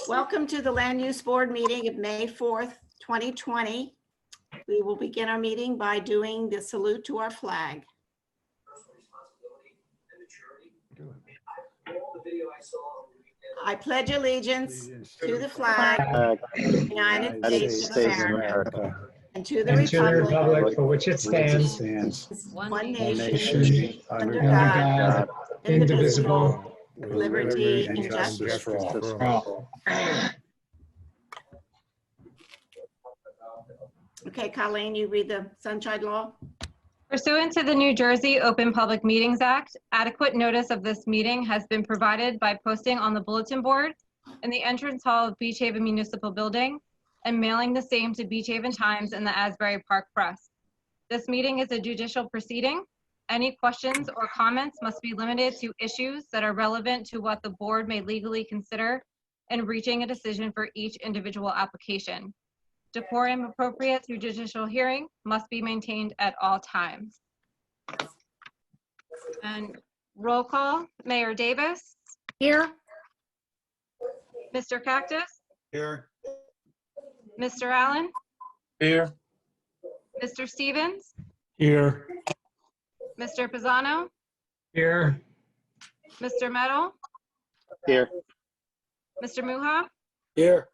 Welcome to the Land Use Board meeting of May 4th, 2020. We will begin our meeting by doing the salute to our flag. I pledge allegiance to the flag of the United States of America and to the republic for which it stands, one nation, nation, under God, indivisible, with liberty and justice for all. Okay, Colleen, you read the Sunshine Law. Pursuant to the New Jersey Open Public Meetings Act, adequate notice of this meeting has been provided by posting on the bulletin board in the entrance hall of Beach Haven Municipal Building and mailing the same to Beach Haven Times and the Asbury Park Press. This meeting is a judicial proceeding. Any questions or comments must be limited to issues that are relevant to what the board may legally consider in reaching a decision for each individual application. Decorum appropriate to judicial hearing must be maintained at all times. And roll call, Mayor Davis. Here. Mr. Cactus. Here. Mr. Allen. Here. Mr. Stevens. Here. Mr. Pisano. Here. Mr. Metal. Here. Mr. Muha. Here.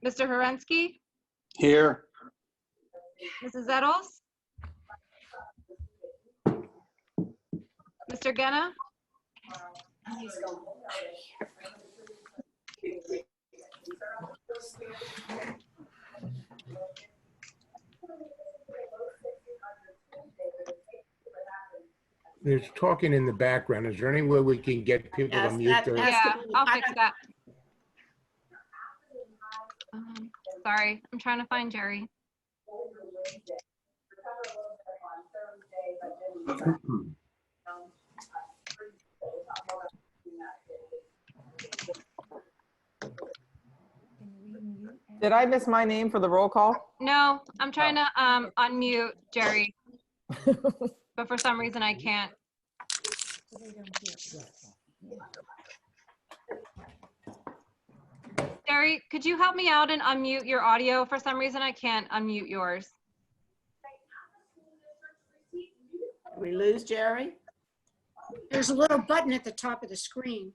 Mr. Horensky. Here. Mrs. Eddles. Mr. Genna. There's talking in the background. Is there any way we can get people to Yes, mute their? Yeah, I'll fix that. Sorry, I'm trying to find Jerry. Did I miss my name for the roll call? No, I'm trying to unmute Jerry, but for some reason I can't. Jerry, could you help me out and unmute your audio? For some reason I can't unmute yours. We lose Jerry. There's a little button at the top of the screen.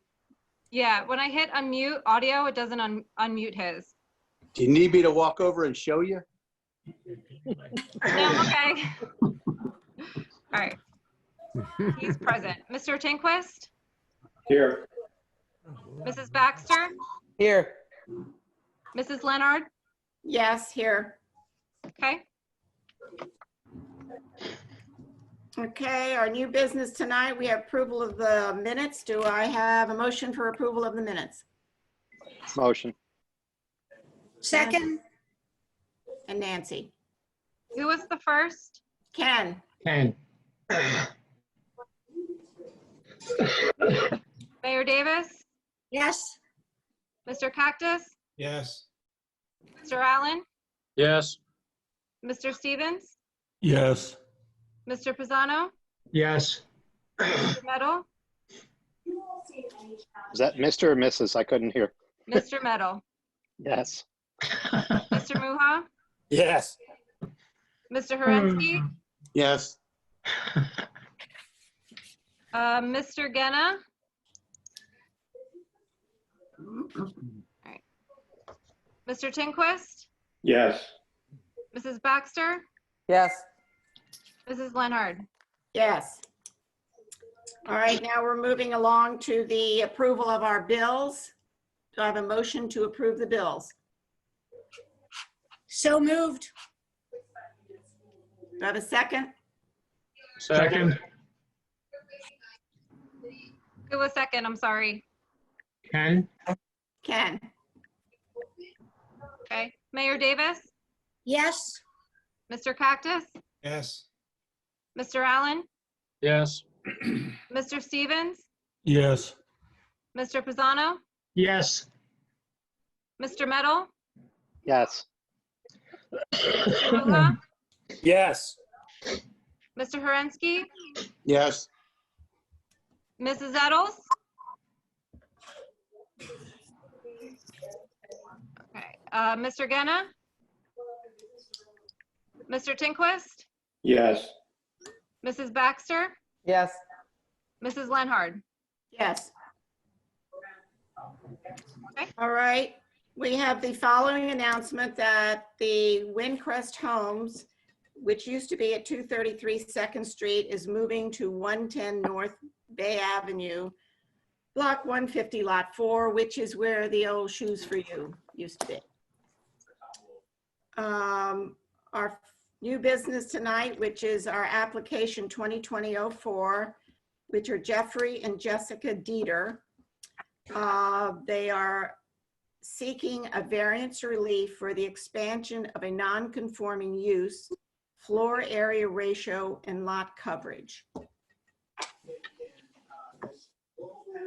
Yeah, when I hit unmute audio, it doesn't unmute his. Do you need me to walk over and show you? No, okay. All right. He's present. Mr. Tinquist? Here. Mrs. Baxter? Here. Mrs. Leonard? Yes, here. Okay. Okay, our new business tonight, we have approval of the minutes. Do I have a motion for approval of the minutes? Motion. Second. And Nancy. Who was the first? Ken. Ken. Mayor Davis? Yes. Mr. Cactus? Yes. Mr. Allen? Yes. Mr. Stevens? Yes. Mr. Pisano? Yes. Mr. Metal? Is that Mr. or Mrs.? I couldn't hear. Mr. Metal? Yes. Mr. Muha? Yes. Mr. Horensky? Yes. Mr. Genna? Right. Mr. Tinquist? Yes. Mrs. Baxter? Yes. Mrs. Leonard? Yes. All right, now we're moving along to the approval of our bills. Do I have a motion to approve the bills? So moved. Do I have a second? Second. Who was second? I'm sorry. Ken. Ken. Okay. Mayor Davis? Yes. Mr. Cactus? Yes. Mr. Allen? Yes. Mr. Stevens? Yes. Mr. Pisano? Yes. Mr. Metal? Yes. Mr. Muha? Yes. Mr. Horensky? Yes. Mrs. Eddles? Mr. Genna? Mr. Tinquist? Yes. Mrs. Baxter? Yes. Mrs. Lenhard? Yes. All right. We have the following announcement that the Windcrest Homes, which used to be at 233 Second Street, is moving to 110 North Bay Avenue, Block 150, Lot 4, which is where the old Shoes for You used to be. Our new business tonight, which is our application 2020-04, which are Jeffrey and Jessica Dieter. They are seeking a variance relief for the expansion of a non-conforming use, floor area ratio, and lot coverage.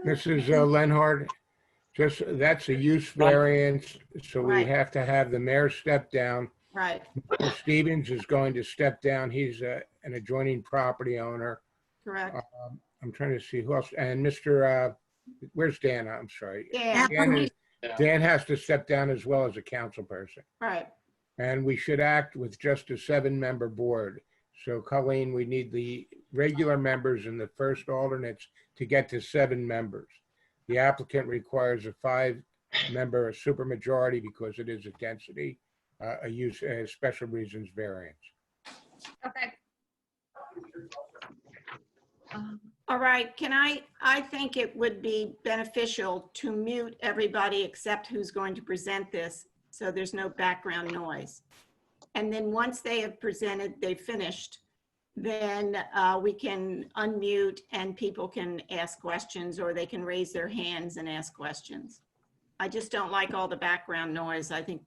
Mrs. Lenhard, that's a use variance, so we Right. have to have the mayor step down. Right, Mr. Stevens is going to step down. He's an adjoining property owner. correct. I'm trying to see who else, and Mr., where's Dan? I'm sorry. Yeah, Dan has to step down as well as a council person. right. And we should act with just a 7-member board. So Colleen, we need the regular members and the first alternates to get to 7 members. The applicant requires a 5-member supermajority because it is a density, a special reasons variance. Okay. All right, I think it would be beneficial to mute everybody except who's going to present this, so there's no background noise. And then once they have presented, they've finished, then we can unmute and people can ask questions, or they can raise their hands and ask questions. I just don't like all the background noise. I think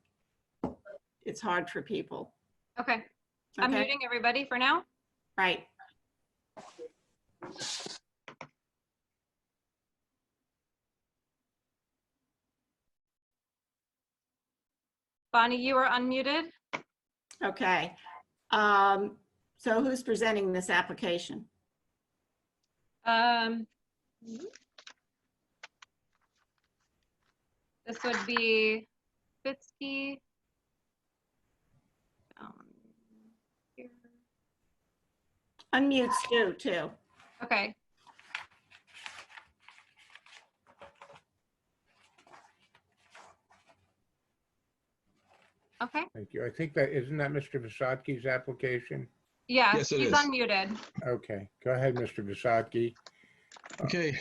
it's hard for people. Okay. I'm Okay. muting everybody for now. Right. Bonnie, you are unmuted. Okay. So who's presenting this application? This would be Fitzke. Here. Unmute Stu too. Okay. Okay. Thank you. I think isn't that Mr. Visotki's application? Yeah, Yes, it he's is. unmuted. Okay, go ahead, Mr. Visotki. Okay.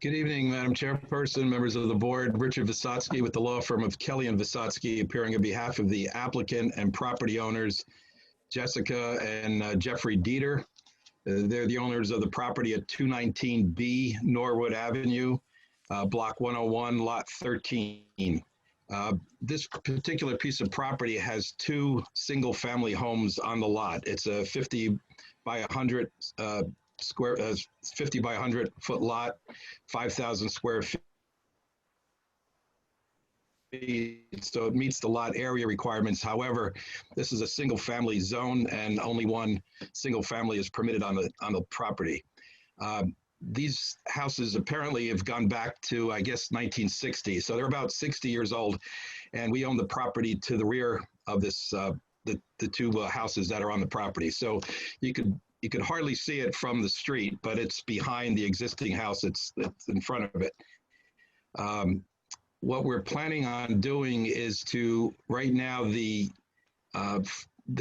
Good evening, Madam Chairperson, members of the board. Richard Visotsky with the law firm of Kelly and Visotsky, appearing on behalf of the applicant and property owners, Jessica and Jeffrey Dieter. They're the owners of the property at 219B Norwood Avenue, Block 101, Lot 13. This particular piece of property has 2 single-family homes on the lot. It's a 50 by 100 50 by 100 foot lot, 5,000 square feet. So it meets the lot area requirements. However, this is a single-family zone, and only one single family is permitted on the property. These houses apparently have gone back to, I guess, 1960. So they're about 60 years old, and we own the property to the rear of this, the 2 houses that are on the property. So you could hardly see it from the street, but it's behind the existing house. It's in front of it. What we're planning on doing is to, right now, the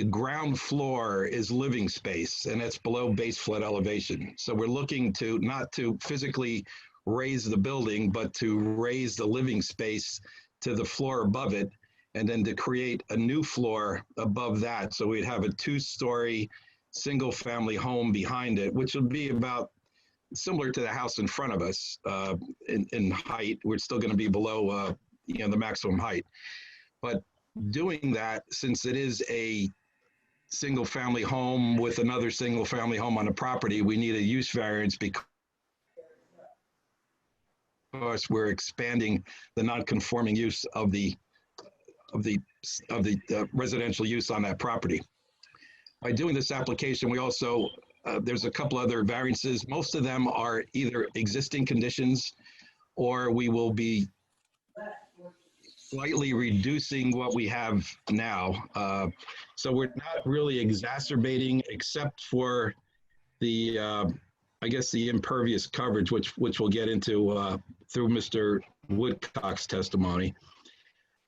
ground floor is living space, and it's below base flood elevation. So we're looking to not to physically raise the building, but to raise the living space to the floor above it, and then to create a new floor above that. So we'd have a 2-story single-family home behind it, which would be about similar to the house in front of us in height. We're still going to be below the maximum height. But doing that, since it is a single-family home with another single-family home on the property, we need a use variance because we're expanding the non-conforming use of the residential use on that property. By doing this application, we also, there's a couple other variances. Most of them are either existing conditions, or we will be slightly reducing what we have now. So we're not really exacerbating except for the, I guess, the impervious coverage, which we'll get into through Mr. Woodcock's testimony.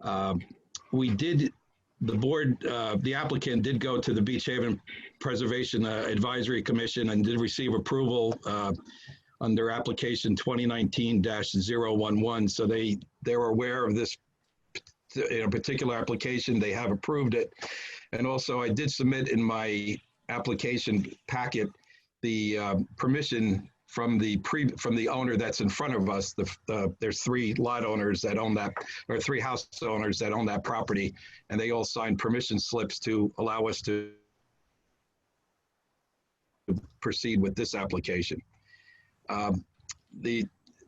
The applicant did go to the Beach Haven Preservation Advisory Commission and did receive approval under application 2019-011. So they're aware of this particular application. They have approved it. And also I did submit in my application packet the permission from the owner that's in front of us. There's 3 lot owners that own that, or 3 house owners that own that property, and they all signed permission slips to allow us to proceed with this application.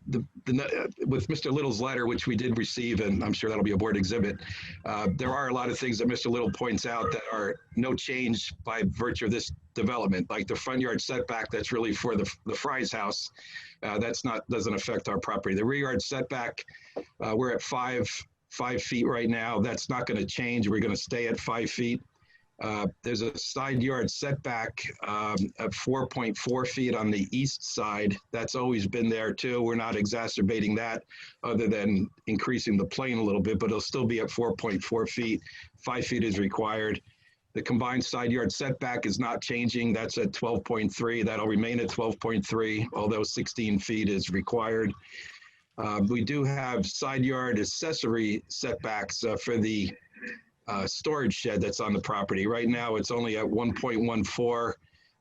With Mr. Little's letter, which we did receive, and I'm sure that'll be a board exhibit, there are a lot of things that Mr. Little points out that are no change by virtue of this development, like the front yard setback. That's really for the Fry's house. Doesn't affect our property. The rear yard setback, we're at 5 feet right now. That's not going to change. We're going to stay at 5 feet. There's a side yard setback at 4.4 feet on the east side. That's always been there too. We're not exacerbating that other than increasing the plane a little bit, but it'll still be at 4.4 feet. 5 feet is required. The combined side yard setback is not changing. That's at 12.3. That'll remain at 12.3, although 16 feet is required. We do have side yard accessory setbacks for the storage shed that's on the property. Right now, it's only at 1.14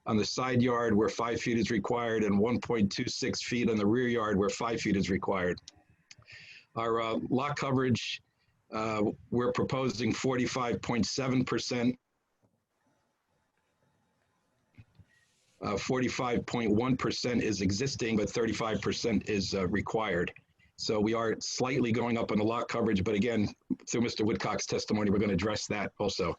on the side yard where 5 feet is required, and 1.26 feet on the rear yard where 5 feet is required. Our lot coverage, we're proposing 45.7%. 45.1% is existing, but 35% is required. So we are slightly going up on the lot coverage, but again, through Mr. Woodcock's testimony, we're going to address that also.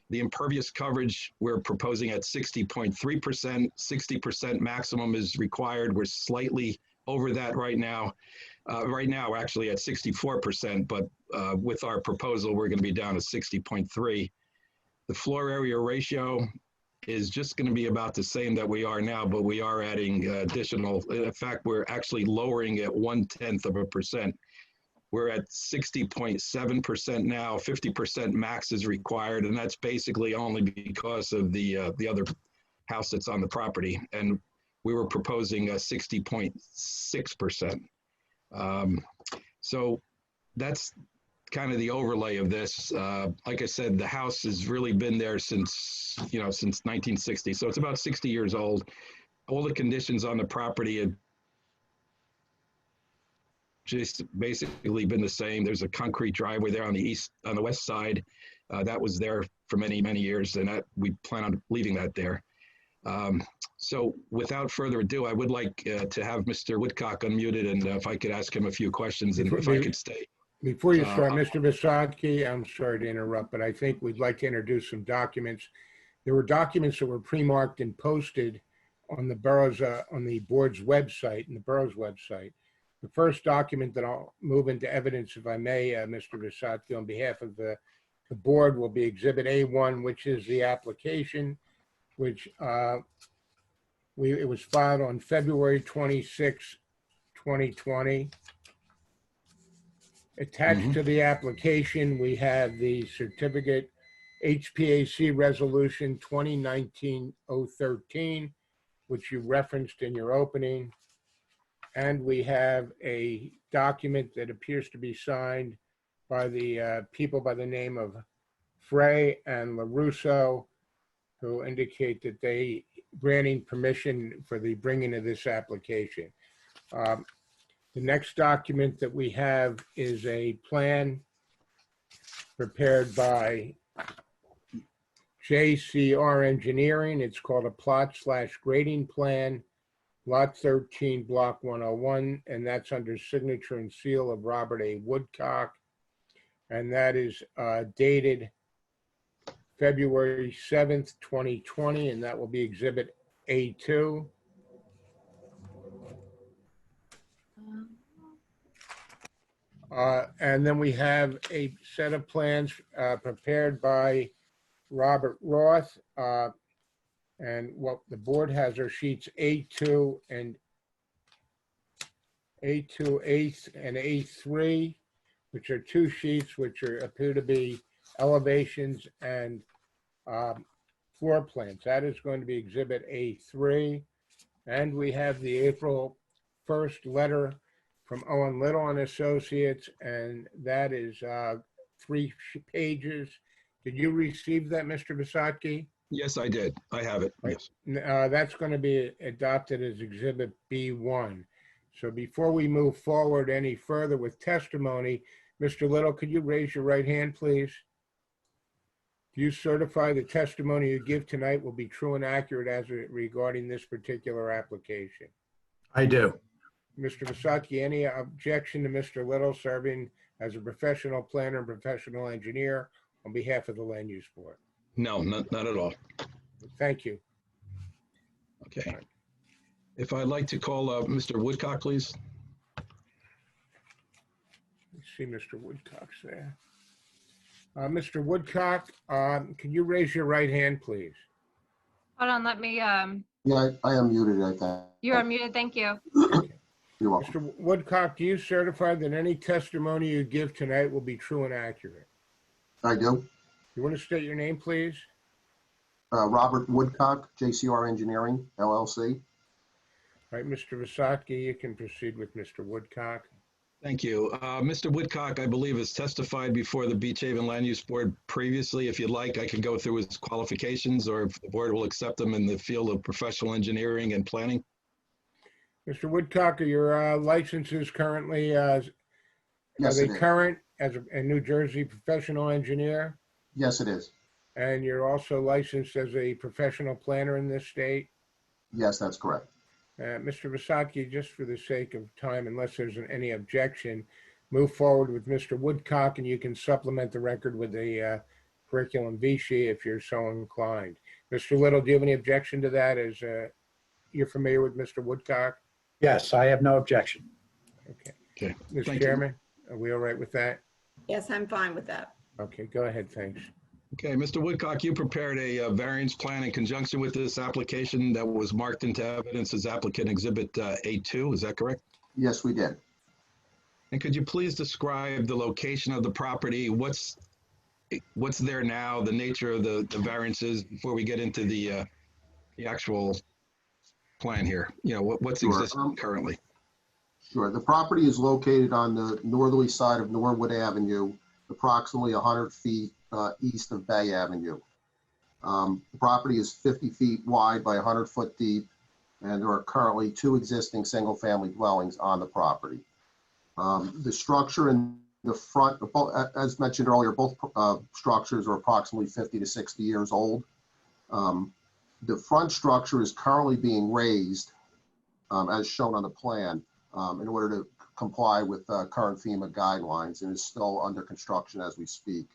The impervious coverage, we're proposing at 60.3%. 60% maximum is required. We're slightly over that right now. Right now, we're actually at 64%, but with our proposal, we're going to be down to 60.3. The floor area ratio is just going to be about the same that we are now, but we are adding additional. In fact, we're actually lowering it 0.1%. We're at 60.7% now. 50% max is required, and that's basically only because of the other house that's on the property. And we were proposing 60.6%. So that's kind of the overlay of this. Like I said, the house has really been there since 1960. So it's about 60 years old. All the conditions on the property have just basically been the same. There's a concrete driveway there on the west side. That was there for many, many years, and that we plan on leaving that there. So without further ado, I would like to have Mr. Woodcock unmuted, and if I could ask him a few questions, and if I could stay. Before you start, Mr. Visotky, I'm sorry to interrupt, but I think we'd like to introduce some documents. There were documents that were pre-marked and posted on the borough's, on the board's website, and the borough's website. The first document that I'll move into evidence, if I may, Mr. Visotky, on behalf of the board, will be Exhibit A1, which is the application, which it was filed on February 26, 2020. Attached to the application, we have the certificate HPAC Resolution 2019-013, which you referenced in your opening. And we have a document that appears to be signed by the people by the name of Frey and LaRusso, who indicate that they granting permission for the bringing of this application. The next document that we have is a plan prepared by JCR Engineering. It's called a plot/grading plan, Lot 13, Block 101, and that's under signature and seal of Robert A. Woodcock. And that is dated February 7th, 2020, and that will be Exhibit A2. And then we have a set of plans prepared by Robert Roth. And what the board has are sheets A2 and A3, which are two sheets which appear to be elevations and floor plans. That is going to be Exhibit A3. And we have the April 1st letter from Owen Little and Associates, and that is 3 pages. Did you receive that, Mr. Visotky? Yes, I did. I have it. Yes. That's going to be adopted as Exhibit B1. So before we move forward any further with testimony, Mr. Little, could you raise your right hand, please? Do you certify the testimony you give tonight will be true and accurate as regarding this particular application? I do. Mr. Visotky, any objection to Mr. Little serving as a professional planner and professional engineer on behalf of the Land Use Board? No, not at all. Thank you. Okay. If I'd like to call Mr. Woodcock, please. Let's see, Mr. Woodcock's there. Mr. Woodcock, can you raise your right hand, please? Hold on, let me, Yeah, I am muted at that. you're unmuted, thank you. You're welcome. Mr. Woodcock, do you certify that any testimony you give tonight will be true and accurate? I do. You want to state your name, please? Robert Woodcock, JCR Engineering, LLC. All right, Mr. Visotky, you can proceed with Mr. Woodcock. Thank you. Mr. Woodcock, I believe, has testified before the Beach Haven Land Use Board previously. If you'd like, I can go through his qualifications, or if the board will accept them in the field of professional engineering and planning. Mr. Woodcock, are your licenses currently, are Yes, they it is. current as a New Jersey professional engineer? Yes, it is. And you're also licensed as a professional planner in this state? Yes, that's correct. Mr. Visotky, just for the sake of time, unless there's any objection, move forward with Mr. Woodcock, and you can supplement the record with a curriculum vitae if you're so inclined. Mr. Little, do you have any objection to that, as you're familiar with Mr. Woodcock? Yes, I have no objection. Okay. Okay. Mr. Thank you. Chairman, are we all right with that? Yes, I'm fine with that. Okay, go ahead, thanks. Okay, Mr. Woodcock, you prepared a variance plan in conjunction with this application that was marked into evidence as applicant exhibit A2, is that correct? Yes, we did. And could you please describe the location of the property? What's there now, the nature of the variances before we get into the actual plan here? You know, what's Sure. existing currently? Sure. The property is located on the northerly side of Norwood Avenue, approximately 100 feet east of Bay Avenue. The property is 50 feet wide by 100 foot deep, and there are currently 2 existing single-family dwellings on the property. The structure in the front, as mentioned earlier, both structures are approximately 50 to 60 years old. The front structure is currently being raised, as shown on the plan, in order to comply with current FEMA guidelines, and is still under construction as we speak.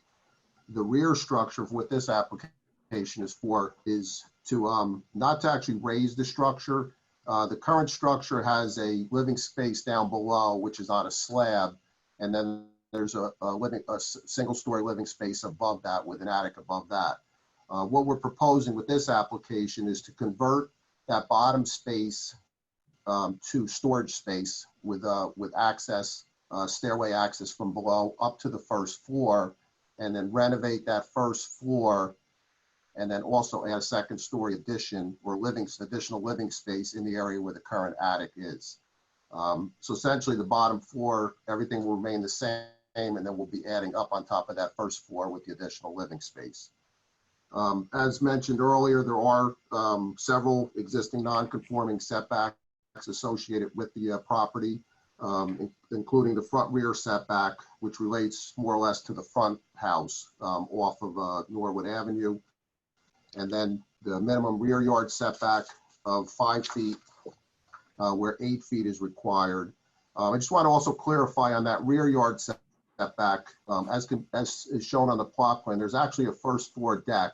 The rear structure of what this application is for is to not to actually raise the structure. The current structure has a living space down below, which is on a slab, and then there's a single-story living space above that with an attic above that. What we're proposing with this application is to convert that bottom space to storage space with access, stairway access from below up to the first floor, and then renovate that first floor, and then also add a second-story addition or additional living space in the area where the current attic is. So essentially, the bottom floor, everything will remain the same, and then we'll be adding up on top of that first floor with the additional living space. As mentioned earlier, there are several existing non-conforming setbacks associated with the property, including the front rear setback, which relates more or less to the front house off of Norwood Avenue, and then the minimum rear yard setback of 5 feet, where 8 feet is required. I just want to also clarify on that rear yard setback, as is shown on the plot plan, there's actually a first floor deck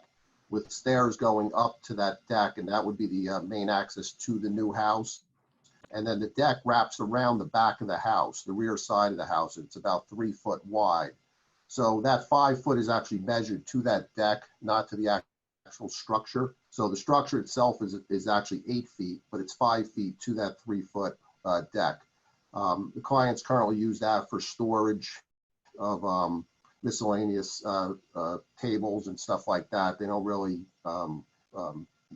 with stairs going up to that deck, and that would be the main access to the new house. And then the deck wraps around the back of the house, the rear side of the house. It's about 3 foot wide. So that 5 foot is actually measured to that deck, not to the actual structure. So the structure itself is actually 8 feet, but it's 5 feet to that 3 foot deck. The clients currently use that for storage of miscellaneous tables and stuff like that. They don't really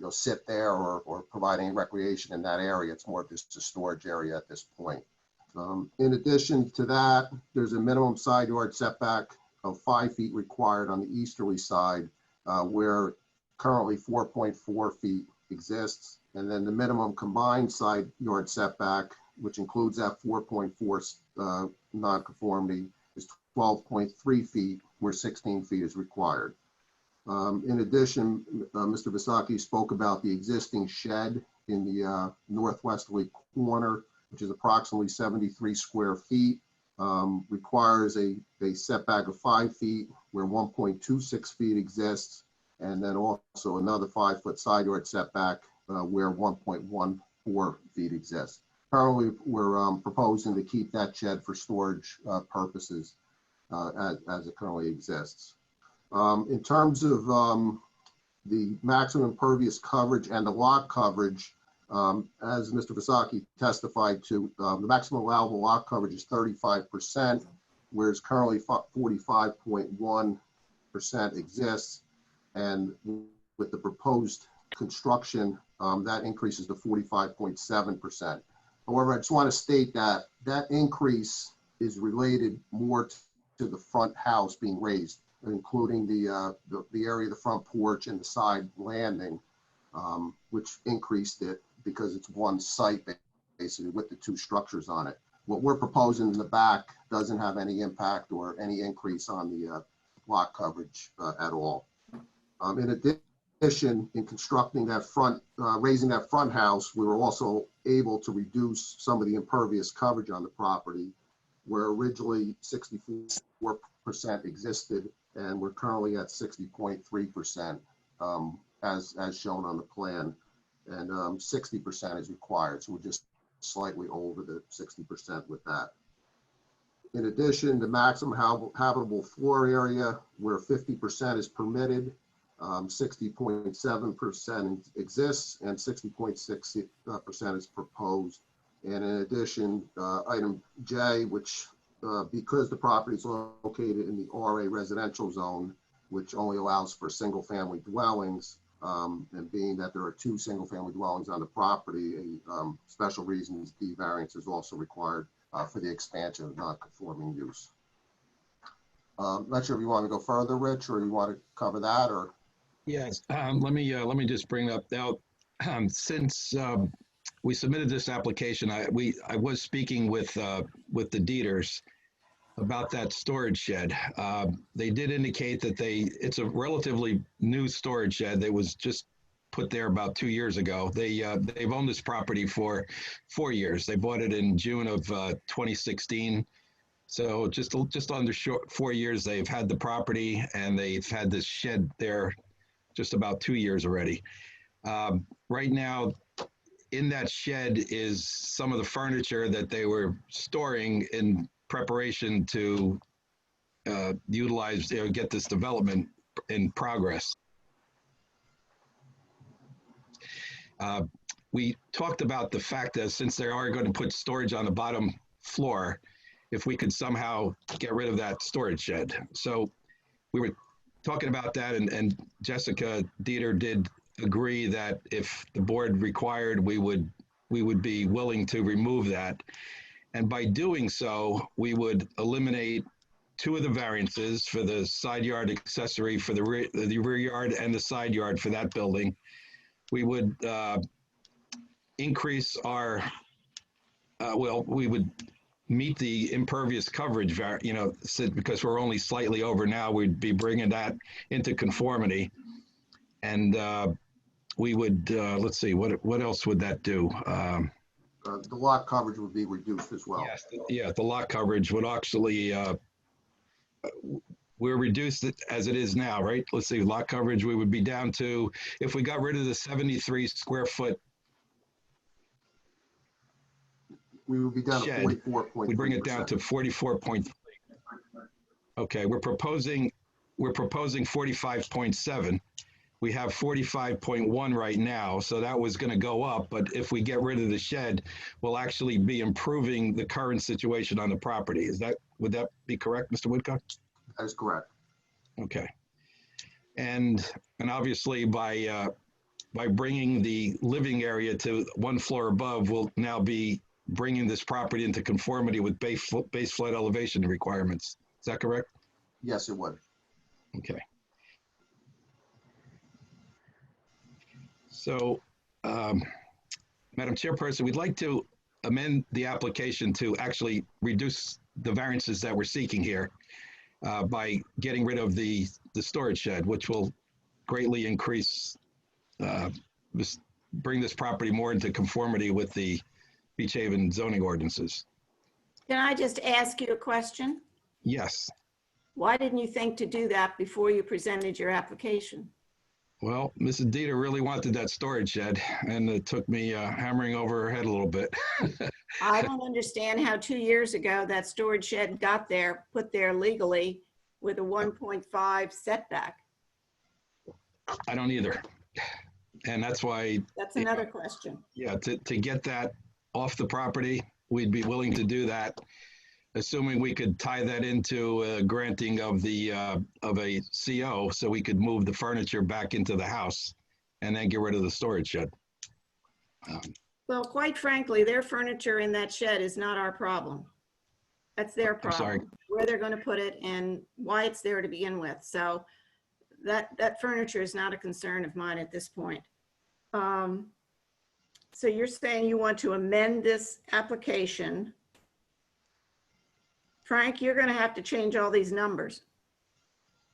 sit there or provide any recreation in that area. It's more just a storage area at this point. In addition to that, there's a minimum side yard setback of 5 feet required on the easterly side, where currently 4.4 feet exists. And then the minimum combined side yard setback, which includes that 4.4 nonconformity, is 12.3 feet, where 16 feet is required. In addition, Mr. Visacki spoke about the existing shed in the northwesterly corner, which is approximately 73 square feet, requires a setback of 5 feet, where 1.26 feet exists, and then also another 5 foot side yard setback where 1.14 feet exists. Currently, we're proposing to keep that shed for storage purposes as it currently exists. In terms of the maximum impervious coverage and the lot coverage, as Mr. Visacki testified to, the maximum allowable lot coverage is 35%, whereas currently 45.1% exists. And with the proposed construction, that increases to 45.7%. However, I just want to state that that increase is related more to the front house being raised, including the area of the front porch and the side landing, which increased it because it's one site basically with the two structures on it. What we're proposing in the back doesn't have any impact or any increase on the lot coverage at all. In addition, in constructing that front, raising that front house, we were also able to reduce some of the impervious coverage on the property, where originally 64% existed, and we're currently at 60.3% as shown on the plan, and 60% is required. So we're just slightly over the 60% with that. In addition, the maximum habitable floor area, where 50% is permitted, 60.7% exists, and 60.6% is proposed. And in addition, item J, which because the property is located in the RA residential zone, which only allows for single family dwellings, and being that there are 2 single family dwellings on the property, a special reasons D variance is also required for the expansion of non-conforming use. Not sure if you want to go further, Rich, or you want to cover that, or? Yes, let me just bring up now, since we submitted this application, I was speaking with the Dieters about that storage shed. They did indicate that it's a relatively new storage shed that was just put there about 2 years ago. They've owned this property for 4 years. They bought it in June of 2016. So just under 4 years, they've had the property, and they've had this shed there just about 2 years already. Right now, in that shed is some of the furniture that they were storing in preparation to utilize, get this development in progress. We talked about the fact that since they are going to put storage on the bottom floor, if we could somehow get rid of that storage shed. So we were talking about that, and Jessica Dieter did agree that if the board required, we would be willing to remove that. And by doing so, we would eliminate 2 of the variances for the side yard accessory for the rear yard and the side yard for that building. We would increase our, we would meet the impervious coverage, because we're only slightly over now, we'd be bringing that into conformity. And we would, let's see, what else would that do? The lot coverage would be reduced as well. Yes, yeah, the lot coverage would actually, we're reduced as it is now, right? Let's see, lot coverage, we would be down to, if we got rid of the 73 square foot We would be down to Shed. 44.3%. We bring it down to 44 point. Okay, we're proposing 45.7. We have 45.1 right now, so that was going to go up. But if we get rid of the shed, we'll actually be improving the current situation on the property. Would that be correct, Mr. Woodcock? That is correct. Okay. And obviously by bringing the living area to one floor above, we'll now be bringing this property into conformity with base flood elevation requirements. Is that correct? Yes, it would. Okay. So, Madam Chairperson, we'd like to amend the application to actually reduce the variances that we're seeking here by getting rid of the storage shed, which will greatly increase, bring this property more into conformity with the Beach Haven zoning ordinances. Can I just ask you a question? Yes. Why didn't you think to do that before you presented your application? Well, Mrs. Dieter really wanted that storage shed, and it took me hammering over her head a little bit. I don't understand how 2 years ago that storage shed got there, put there legally with a 1.5 setback. I don't either. And that's why, That's another question. yeah, to get that off the property, we'd be willing to do that, assuming we could tie that into granting of a CO, so we could move the furniture back into the house and then get rid of the storage shed. Well, quite frankly, their furniture in that shed is not our problem. That's their I'm sorry. problem, where they're going to put it and why it's there to begin with. So that furniture is not a concern of mine at this point. So you're saying you want to amend this application. Frank, you're going to have to change all these numbers.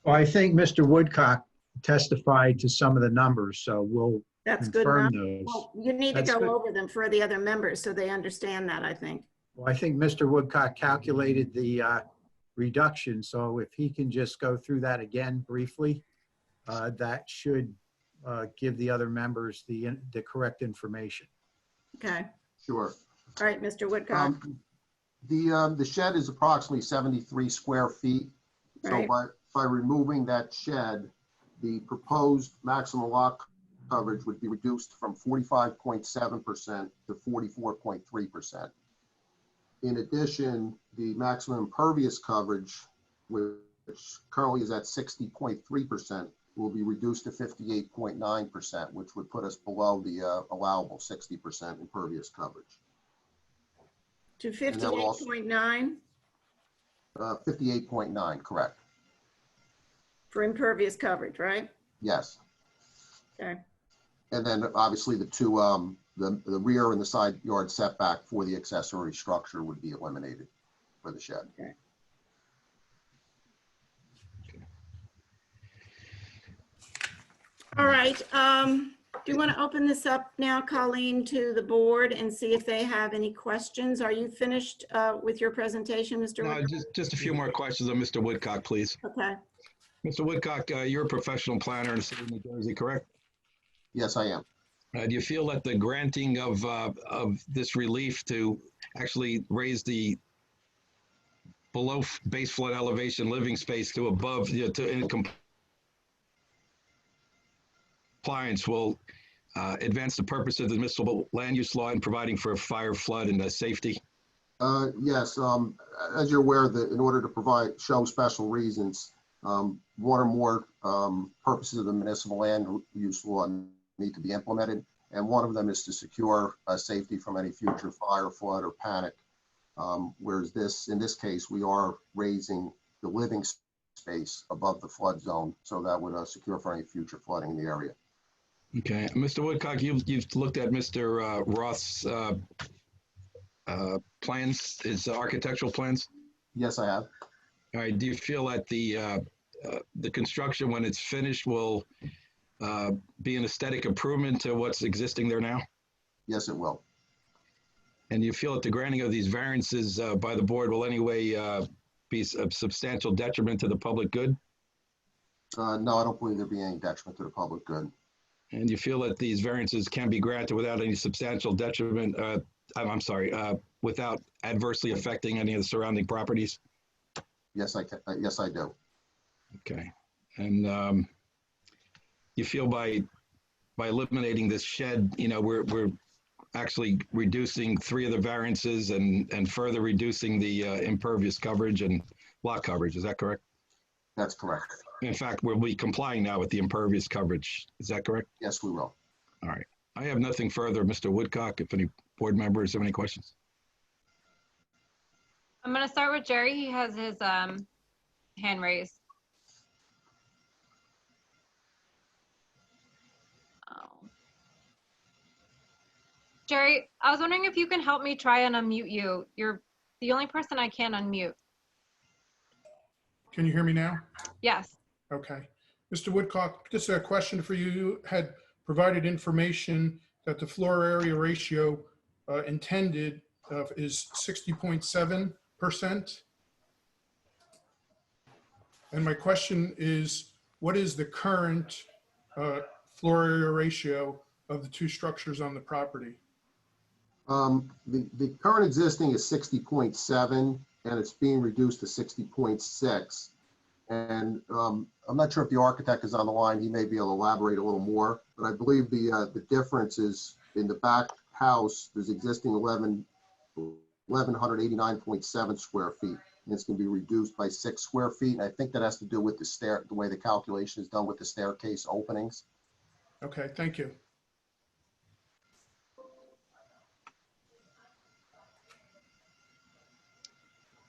Well, I think Mr. Woodcock testified to some of the numbers, so we'll That's good confirm enough. those. Well, you need to That's go good. over them for the other members so they understand that, I think. Well, I think Mr. Woodcock calculated the reduction, so if he can just go through that again briefly, that should give the other members the correct information. Okay. Sure. All right, Mr. Woodcock. The shed is approximately 73 square feet. So Right. by removing that shed, the proposed maximum lot coverage would be reduced from 45.7% to 44.3%. In addition, the maximum impervious coverage, which currently is at 60.3%, will be reduced to 58.9%, which would put us below the allowable 60% impervious coverage. To And that would also- 58.9 58.9, correct. for impervious coverage, right? Yes. Okay. And then obviously the two, the rear and the side yard setback for the accessory structure would be eliminated for the shed. Okay. All right. Do you want to open this up now, Colleen, to the board and see if they have any questions? Are you finished with your presentation, Mr. No, Woodcock? just a few more questions on Mr. Woodcock, please. Okay. Mr. Woodcock, you're a professional planner in the city of New Jersey, correct? Yes, I am. Do you feel that the granting of this relief to actually raise the below base flood elevation living space to above, in compliance will advance the purpose of the municipal land use law and providing for fire, flood, and safety? Yes, as you're aware, that in order to show special reasons, one or more purposes of the municipal land use law need to be implemented. And one of them is to secure safety from any future fire, flood, or panic. Whereas in this case, we are raising the living space above the flood zone. So that would secure for any future flooding in the area. Okay, Mr. Woodcock, you've looked at Mr. Roth's plans, his architectural plans? Yes, I have. All right, do you feel that the construction, when it's finished, will be an aesthetic improvement to what's existing there now? Yes, it will. And you feel that the granting of these variances by the board will anyway be a substantial detriment to the public good? No, I don't believe there'd be any detriment to the public good. And you feel that these variances can be granted without any substantial detriment I'm sorry, without adversely affecting any of the surrounding properties? Yes, I can. Yes, I do. Okay. And you feel by eliminating this shed, you know, we're actually reducing 3 of the variances and further reducing the impervious coverage and lot coverage. Is that correct? That's correct. In fact, we'll be complying now with the impervious coverage. Is that correct? Yes, we will. All right. I have nothing further. Mr. Woodcock, if any board members have any questions. I'm going to start with Jerry. He has his hand raised. Oh. Jerry, I was wondering if you can help me try and unmute you. You're the only person I can unmute. Can you hear me now? Yes. Okay. Mr. Woodcock, just a question for you. You had provided information that the floor area ratio intended is 60.7%. And my question is, what is the current floor area ratio of the 2 structures on the property? The current existing is 60.7, and it's being reduced to 60.6. And I'm not sure if the architect is on the line. He may be able to elaborate a little more, but I believe the difference is in the back house, there's existing 1,189.7 square feet. And it's going to be reduced by 6 square feet. And I think that has to do with the way the calculation is done with the staircase openings. Okay, thank you.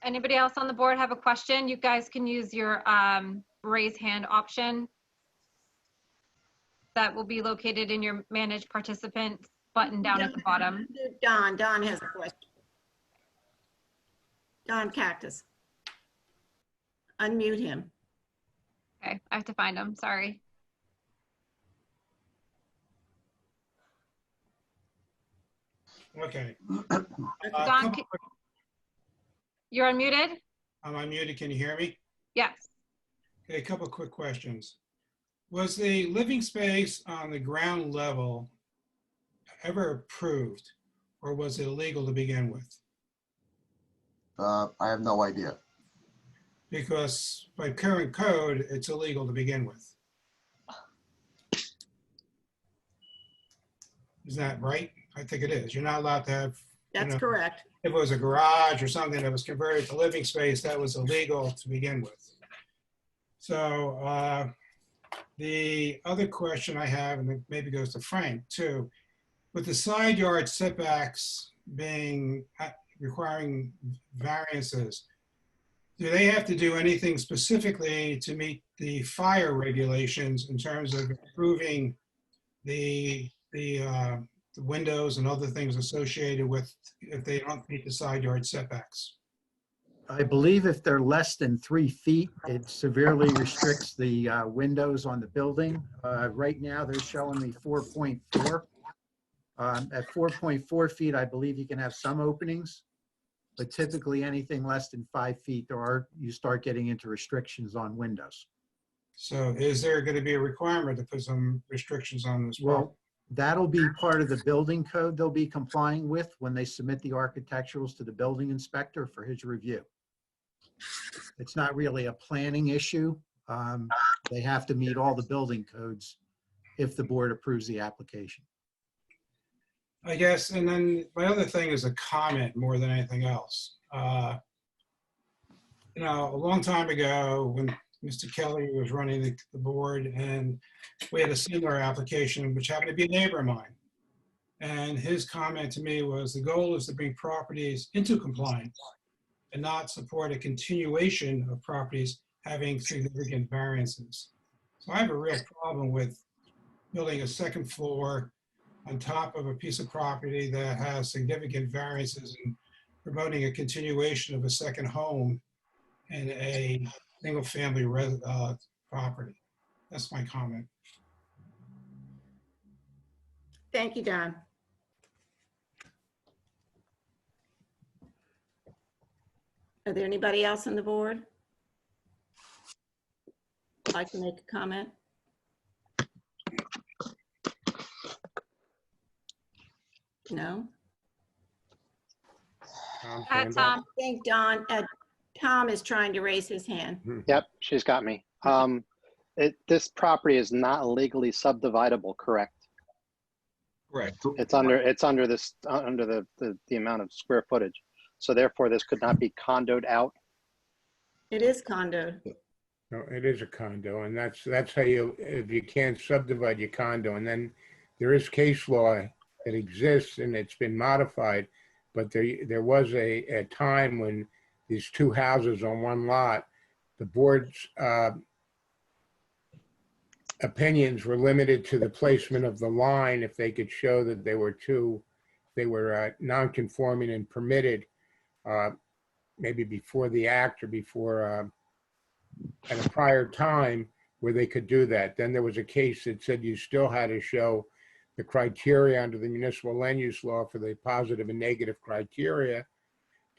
Anybody else on the board have a question? You guys can use your raise hand option that will be located in your manage participants button down at the bottom. Don has a question. Don Cactus. Unmute him. Okay, I have to find him, sorry. Okay. Don, you're unmuted? I'm unmuted. Can you hear me? Yes. Okay, a couple of quick questions. Was the living space on the ground level ever approved, or was it illegal to begin with? I have no idea. Because by current code, it's illegal to begin with. Is that right? I think it is. You're not allowed to have. That's correct. If it was a garage or something that was converted to living space, that was illegal to begin with. So the other question I have, and it maybe goes to Frank too, with the side yard setbacks being requiring variances, do they have to do anything specifically to meet the fire regulations in terms of improving the windows and other things associated with if they don't meet the side yard setbacks? I believe if they're less than 3 feet, it severely restricts the windows on the building. Right now, they're showing me 4.4. At 4.4 feet, I believe you can have some openings, but typically anything less than 5 feet, you start getting into restrictions on windows. So is there going to be a requirement to put some restrictions on this? Well, that'll be part of the building code they'll be complying with when they submit the architecturals to the building inspector for his review. It's not really a planning issue. They have to meet all the building codes if the board approves the application. I guess, and then my other thing is a comment more than anything else. You know, a long time ago when Mr. Kelly was running the board, and we had a similar application, which happened to be a neighbor of mine. And his comment to me was the goal is to bring properties into compliance and not support a continuation of properties having significant variances. So I have a real problem with building a second floor on top of a piece of property that has significant variances and promoting a continuation of a second home in a single family property. That's my comment. Thank you, Don. Are there anybody else on the board? I'd like to make a comment. No? Tom's Hi, hand up. Tom. I think Tom is trying to raise his hand. Yep, she's got me. This property is not legally subdividable, correct? Correct. It's under the amount of square footage. So therefore, this could not be condoed out. It is condoed. No, it is a condo, and that's how you, if you can't subdivide your condo, and then there is case law that exists and it's been modified, but there was a time when these two houses on one lot, the board's opinions were limited to the placement of the line if they could show that they were non-conforming and permitted, maybe before the act or before at a prior time where they could do that. Then there was a case that said you still had to show the criteria under the municipal land use law for the positive and negative criteria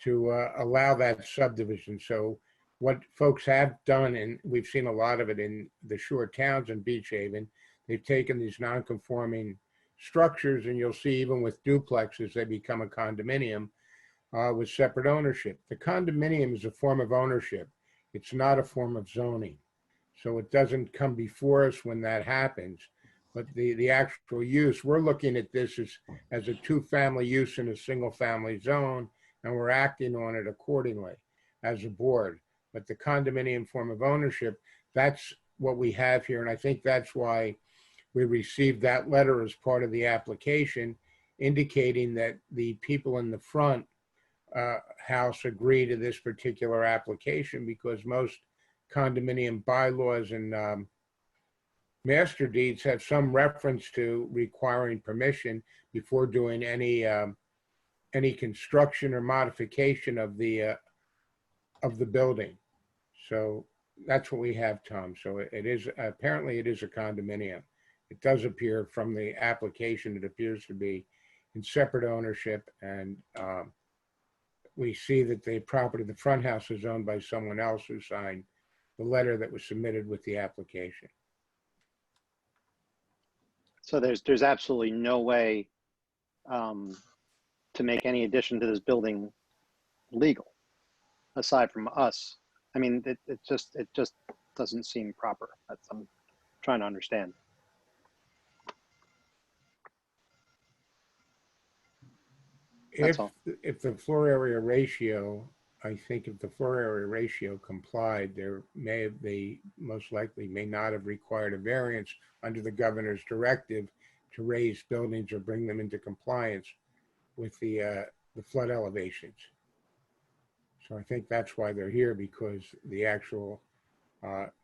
to allow that subdivision. So what folks have done, and we've seen a lot of it in the shore towns in Beach Haven, they've taken these non-conforming structures, and you'll see even with duplexes, they become a condominium with separate ownership. The condominium is a form of ownership. It's not a form of zoning. So it doesn't come before us when that happens. But the actual use, we're looking at this as a two-family use in a single-family zone, and we're acting on it accordingly as a board. But the condominium form of ownership, that's what we have here. And I think that's why we received that letter as part of the application, indicating that the people in the front house agree to this particular application, because most condominium bylaws and master deeds have some reference to requiring permission before doing any construction or modification of the building. So that's what we have, Tom. So it is, apparently it is a condominium. It does appear from the application, it appears to be in separate ownership, and we see that the property, the front house, is owned by someone else who signed the letter that was submitted with the application. So there's absolutely no way to make any addition to this building legal, aside from us. I mean, it just doesn't seem proper. That's, I'm trying to understand. If the floor area ratio, I think if the floor area ratio complied, they most likely may not have required a variance under the governor's directive to raise buildings or bring them into compliance with the flood elevations. So I think that's why they're here, because the actual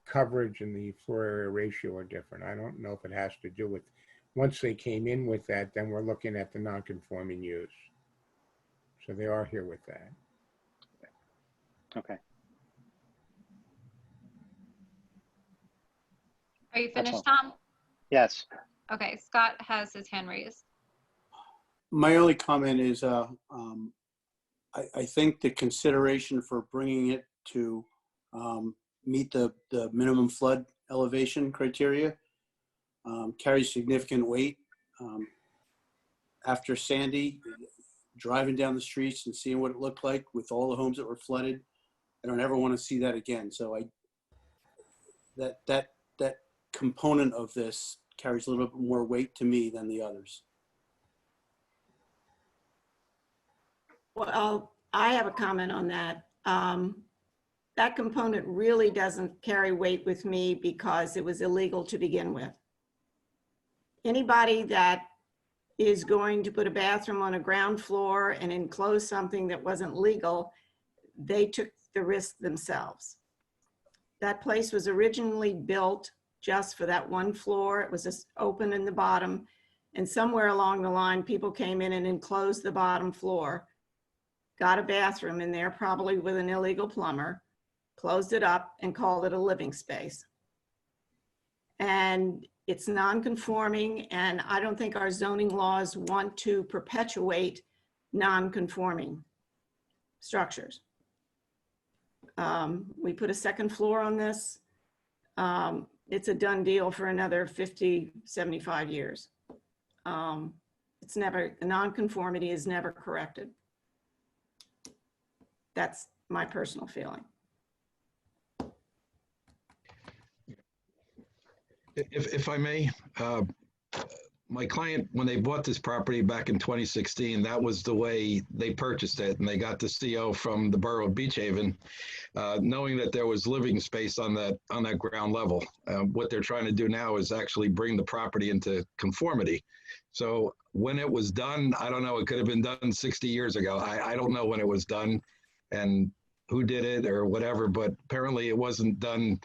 coverage and the floor area ratio are different. I don't know if it has to do with, once they came in with that, then we're looking at the non-conforming use. So they are here with that. Okay. Are you finished, all. Tom? Yes. Okay, Scott has his hand raised. My only comment is I think the consideration for bringing it to meet the minimum flood elevation criteria carries significant weight. After Sandy, driving down the streets and seeing what it looked like with all the homes that were flooded, I don't ever want to see that again. So that component of this carries a little bit more weight to me than the others. Well, I have a comment on that. That component really doesn't carry weight with me because it was illegal to begin with. Anybody that is going to put a bathroom on a ground floor and enclose something that wasn't legal, they took the risk themselves. That place was originally built just for that one floor. It was just open in the bottom, and somewhere along the line, people came in and enclosed the bottom floor, got a bathroom in there, probably with an illegal plumber, closed it up and called it a living space. And it's non-conforming, and I don't think our zoning laws want to perpetuate non-conforming structures. We put a second floor on this. It's a done deal for another 50, 75 years. It's never, the non-conformity is never corrected. That's my personal feeling. If I may, my client, when they bought this property back in 2016, that was the way they purchased it, and they got the CO from the Borough of Beach Haven, knowing that there was living space on that ground level. What they're trying to do now is actually bring the property into conformity. So when it was done, I don't know, it could have been done 60 years ago. I don't know when it was done and who did it or whatever, but apparently it wasn't done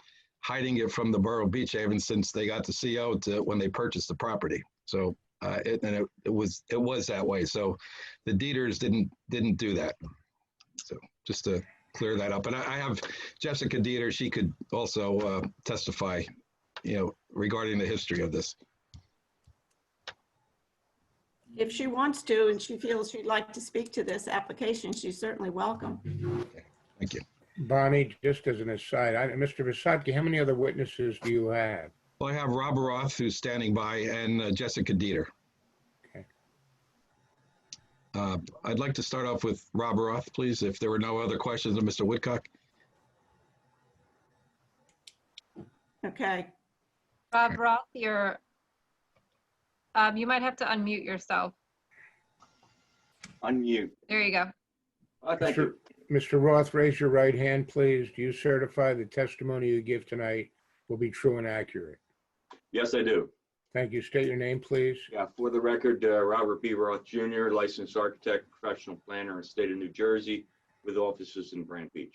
hiding it from the Borough of Beach Haven since they got the CO to when they purchased the property. So it was that way. So the deeders didn't do that. So just to clear that up. And I have Jessica Dieter. She could also testify, regarding the history of this. If she wants to and she feels she'd like to speak to this application, she's certainly welcome. Okay. Thank you. Bonnie, just as an aside, Mr. Visotki, how many other witnesses do you have? Well, I have Rob Roth, who's standing by, and Jessica Dieter. Okay. I'd like to start off with Rob Roth, please, if there were no other questions of Mr. Woodcock. Okay. Rob Roth, you might have to unmute yourself. Unmute. There you go. Thank you. Mr. Roth, raise your right hand, please. Do you certify the testimony you give tonight will be true and accurate? Yes, I do. Thank you. State your name, please. Yeah, for the record, Robert B. Roth Jr., licensed architect, professional planner in the state of New Jersey with offices in Brant Beach.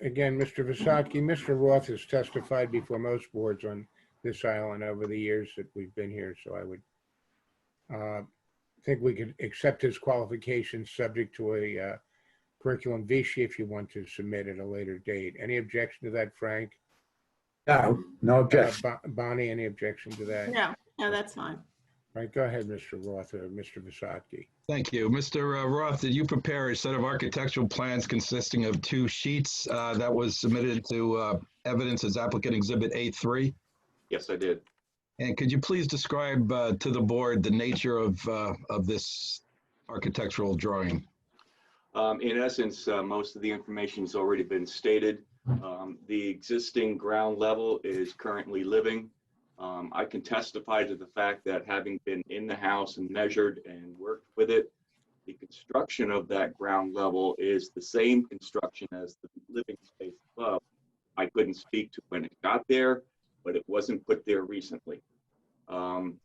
Again, Mr. Visotki, Mr. Roth has testified before most boards on this island over the years that we've been here, so I would think we could accept his qualifications subject to a curriculum vitae if you want to submit at a later date. Any objection to that, Frank? No objection. Bonnie, any objection to that? No, that's fine. Right, go ahead, Mr. Roth or Mr. Visotki. Thank you. Mr. Roth, did you prepare a set of architectural plans consisting of 2 sheets that was submitted to evidence as applicant exhibit A3? Yes, I did. And could you please describe to the board the nature of this architectural drawing? In essence, most of the information has already been stated. The existing ground level is currently living. I can testify to the fact that having been in the house and measured and worked with it, the construction of that ground level is the same construction as the living space above. I couldn't speak to when it got there, but it wasn't put there recently.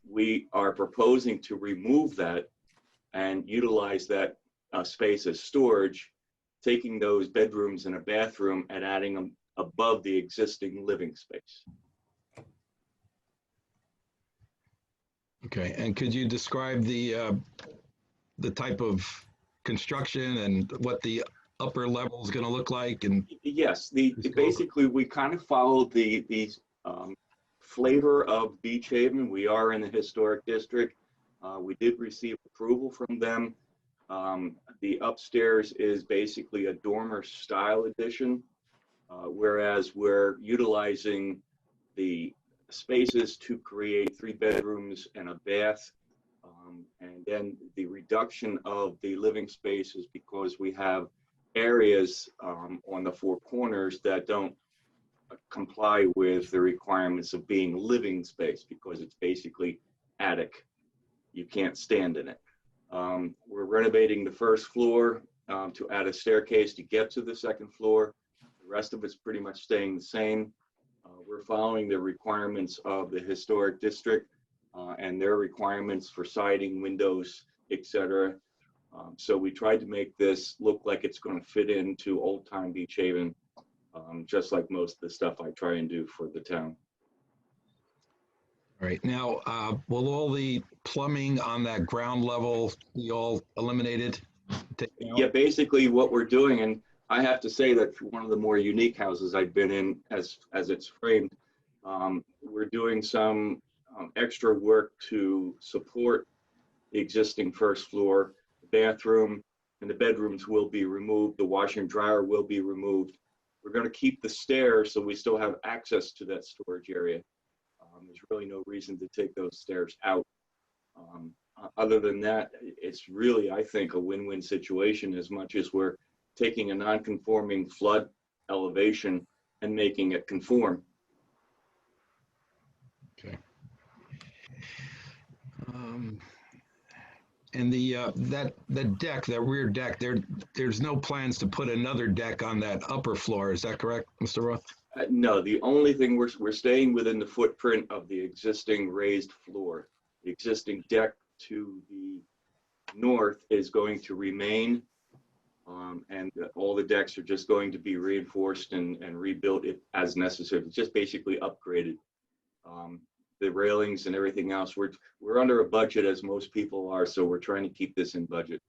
We are proposing to remove that and utilize that space as storage, taking those bedrooms and a bathroom and adding them above the existing living space. Okay, and could you describe the type of construction and what the upper level is going to look like? And yes, basically we kind of follow the flavor of Beach Haven. We are in the historic district. We did receive approval from them. The upstairs is basically a dormer style addition, whereas we're utilizing the spaces to create 3 bedrooms and a bath. And then the reduction of the living space is because we have areas on the 4 corners that don't comply with the requirements of being living space because it's basically attic. You can't stand in it. We're renovating the 1st floor to add a staircase to get to the 2nd floor. The rest of it's pretty much staying the same. We're following the requirements of the historic district and their requirements for siding, windows, etc. So we tried to make this look like it's going to fit into old-time Beach Haven, just like most of the stuff I try and do for the town. all right, now, will all the plumbing on that ground level be all eliminated? Yeah, basically what we're doing, and I have to say that for one of the more unique houses I've been in as it's framed, we're doing some extra work to support the existing 1st floor. The bathroom and the bedrooms will be removed. The washer and dryer will be removed. We're going to keep the stairs so we still have access to that storage area. There's really no reason to take those stairs out. Other than that, it's really, I think, a win-win situation as much as we're taking a non-conforming flood elevation and making it conform. Okay. And the deck, that rear deck, there's no plans to put another deck on that upper floor. Is that correct, Mr. Roth? No, the only thing we're staying within the footprint of the existing raised floor. The existing deck to the north is going to remain, and all the decks are just going to be reinforced and rebuilt as necessary. It's just basically upgraded. The railings and everything else, we're under a budget, as most people are, so we're trying to keep this in budget.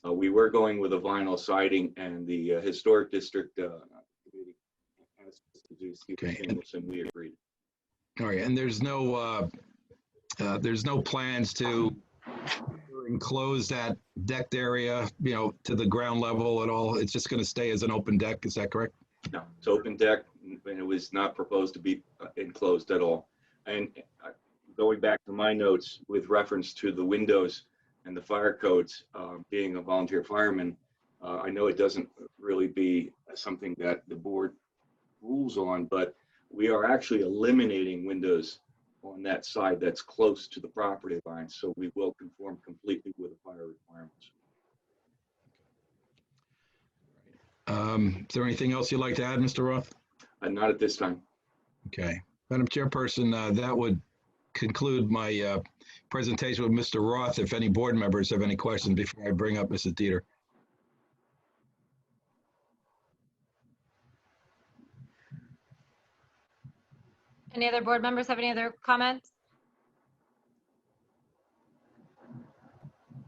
We were going with a vinyl siding, and the historic district committee asked us to do shingles, and we agreed. All right, and there's no plans to enclose that decked area, to the ground level at all. It's just going to stay as an open deck. Is that correct? No, it's open deck, and it was not proposed to be enclosed at all. And going back to my notes with reference to the windows and the fire codes, being a volunteer fireman, I know it doesn't really be something that the board rules on, but we are actually eliminating windows on that side that's close to the property line. So we will conform completely with the fire requirements. Is there anything else you'd like to add, Mr. Roth? Not at this time. Okay. Madam Chairperson, that would conclude my presentation with Mr. Roth. If any board members have any questions before I bring up Mrs. Dieter. Any other board members have any other comments?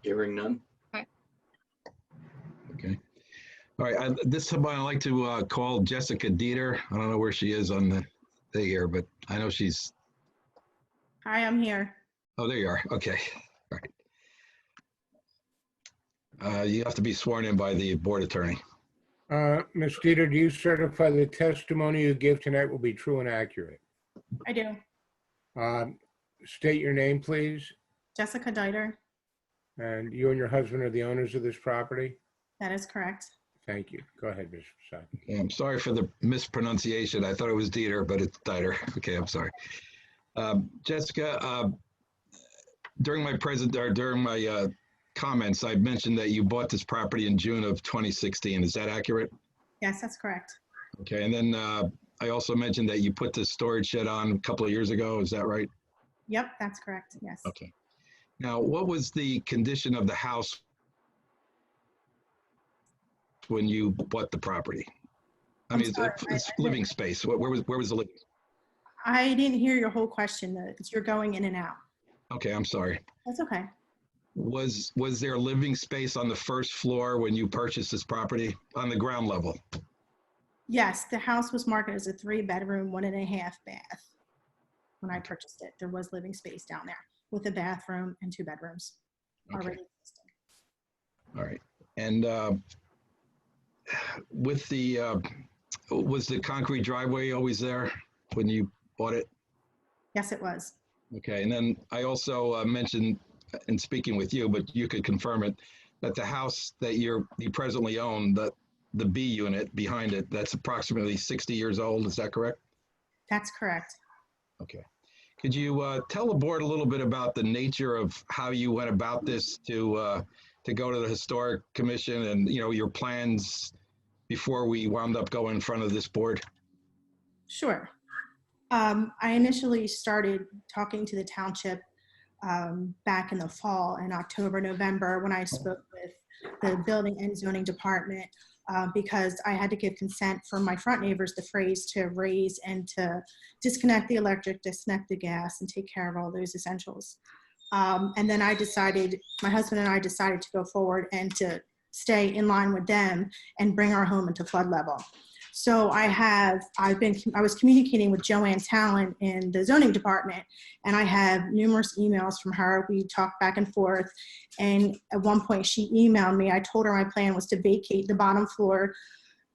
Hearing none. Okay. All right. This time I'd like to call Jessica Dieter. I don't know where she is on the here, but I know she's. Hi, I'm here. Oh, there you are. Okay. All right. You have to be sworn in by the board attorney. Ms. Dieter, do you certify the testimony you give tonight will be true and accurate? I do. State your name, please. Jessica Dieter. And you and your husband are the owners of this property? That is correct. Thank you. Go ahead, Mr. Sack. Okay, I'm sorry for the mispronunciation. I thought it was Dieter, but it's Dieter. Okay, I'm sorry. Jessica, during my comments, I mentioned that you bought this property in June of 2016. Is that accurate? Yes, that's correct. Okay, and then I also mentioned that you put the storage shed on a couple of years ago. Is that right? Yep, that's correct. Yes. Okay. Now, what was the condition of the house when you bought the property? I mean, it's living space. Where was the living? I didn't hear your whole question. You're going in and out. Okay, I'm sorry. That's okay. Was there living space on the first floor when you purchased this property on the ground level? Yes, the house was marketed as a 3-bedroom, 1.5 bath. When I purchased it, there was living space down there with a bathroom and 2 bedrooms already existing. All right. And with the, was the concrete driveway always there when you bought it? Yes, it was. Okay. And then I also mentioned in speaking with you, but you could confirm it, that the house that you presently own, the B unit behind it, that's approximately 60 years old. Is that correct? That's correct. Okay. Could you tell the board a little bit about the nature of how you went about this to go to the Historic Commission and, your plans before we wound up going in front of this board? Sure. I initially started talking to the township back in the fall, in October, November, when I spoke with the building and zoning department, because I had to give consent for my front neighbors, the FReillys, to raise and to disconnect the electric, disconnect the gas, and take care of all those essentials. And then my husband and I decided to go forward and to stay in line with them and bring our home into flood level. So I was communicating with Joanne Talent in the zoning department, and I have numerous emails from her. We talked back and forth, and at one point she emailed me. I told her my plan was to vacate the bottom floor,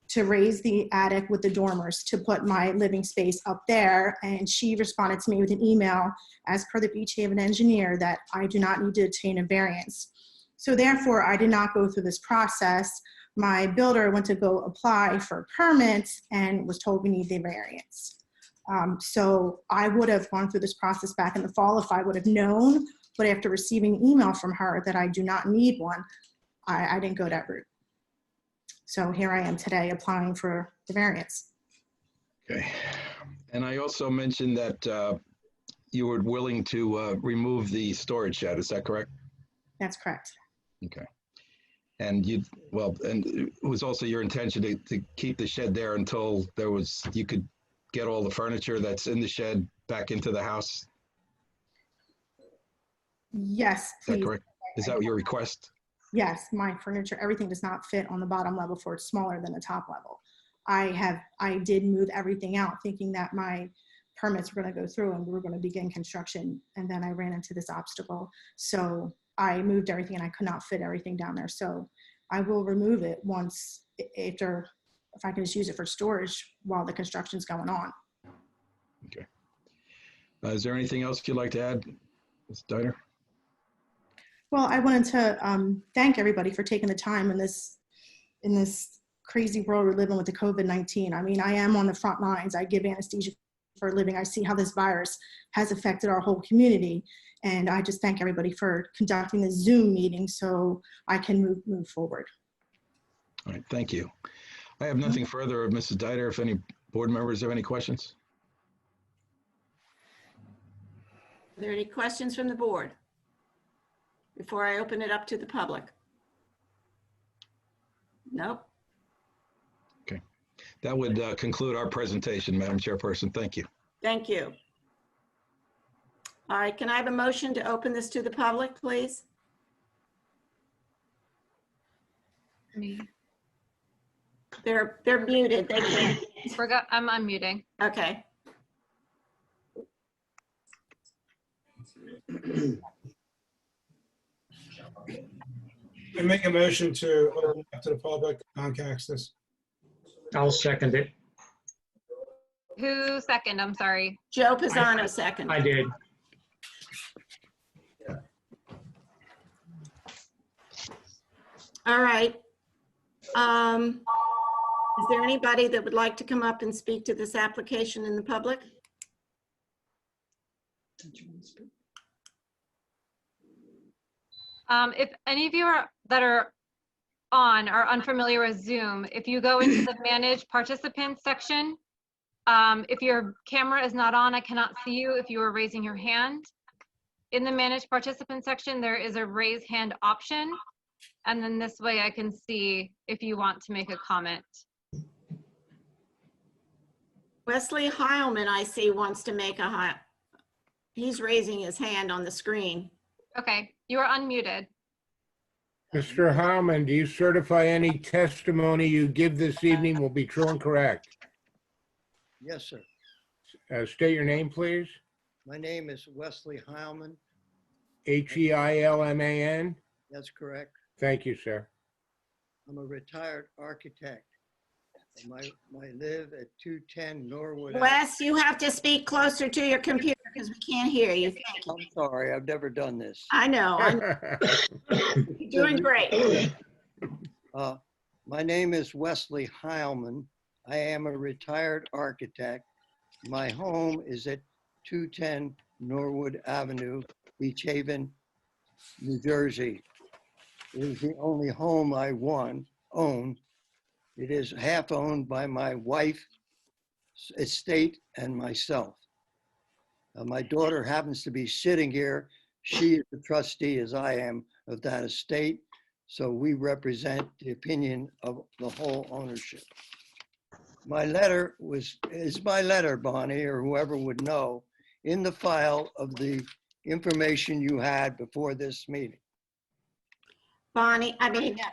to raise the attic with the dormers, to put my living space up there. And she responded to me with an email, as per the Beach Haven engineer, that I do not need to obtain a variance. So therefore, I did not go through this process. My builder went to go apply for permits and was told we need the variance. So I would have gone through this process back in the fall if I would have known, but after receiving email from her that I do not need one, I didn't go that route. So here I am today applying for the variance. Okay. And I also mentioned that you were willing to remove the storage shed. Is that correct? That's correct. Okay. And and it was also your intention to keep the shed there until you could get all the furniture that's in the shed back into the house? Yes, Is please. that correct? Is that your request? Yes, my furniture, everything does not fit on the bottom level for it's smaller than the top level. I did move everything out thinking that my permits were going to go through and we were going to begin construction. And then I ran into this obstacle. So I moved everything and I could not fit everything down there. So I will remove it once if I can just use it for storage while the construction's going on. Okay. Is there anything else you'd like to add, Ms. Diner? Well, I wanted to thank everybody for taking the time in this crazy world we're living with the COVID-19. I mean, I am on the front lines. I give anesthesia for a living. I see how this virus has affected our whole community. And I just thank everybody for conducting this Zoom meeting so I can move forward. All right, thank you. I have nothing further of Mrs. Diner. If any board members have any questions? Are there any questions from the board before I open it up to the public? Nope. Okay. That would conclude our presentation, Madam Chairperson. Thank you. Thank you. All right, can I have a motion to open this to the public, please? Me. They're muted. They can't. I'm unmuting. Okay. I make a motion to open up to the public on Caxton. I'll second it. Who second? I'm sorry. Joe Pisano second. I did. All right. Is there anybody that would like to come up and speak to this application in the public? If any of you that are unfamiliar with Zoom, if you go into the Manage Participants section, if your camera is not on, I cannot see you if you are raising your hand. In the Manage Participants section, there is a raise hand option. And then this way I can see if you want to make a comment. Wesley Heilman, I see, wants to make he's raising his hand on the screen. Okay, you are unmuted. Mr. Howman, do you certify any testimony you give this evening will be true and correct? Yes, sir. State your name, please. My name is Wesley Heilman. Heilman? That's correct. Thank you, sir. I'm a retired architect. I live at 210 Norwood. Wes, you have to speak closer to your computer because we can't hear you. Thank you. I'm sorry, I've never done this. I know. You're doing great. My name is Wesley Heilman. I am a retired architect. My home is at 210 Norwood Avenue, Beach Haven, New Jersey. It is the only home I own. It is half owned by my wife's estate and myself. My daughter happens to be sitting here. She is the trustee, as I am, of that estate. So we represent the opinion of the whole ownership. My letter is my letter, Bonnie, or whoever would know, in the file of the information you had before this meeting.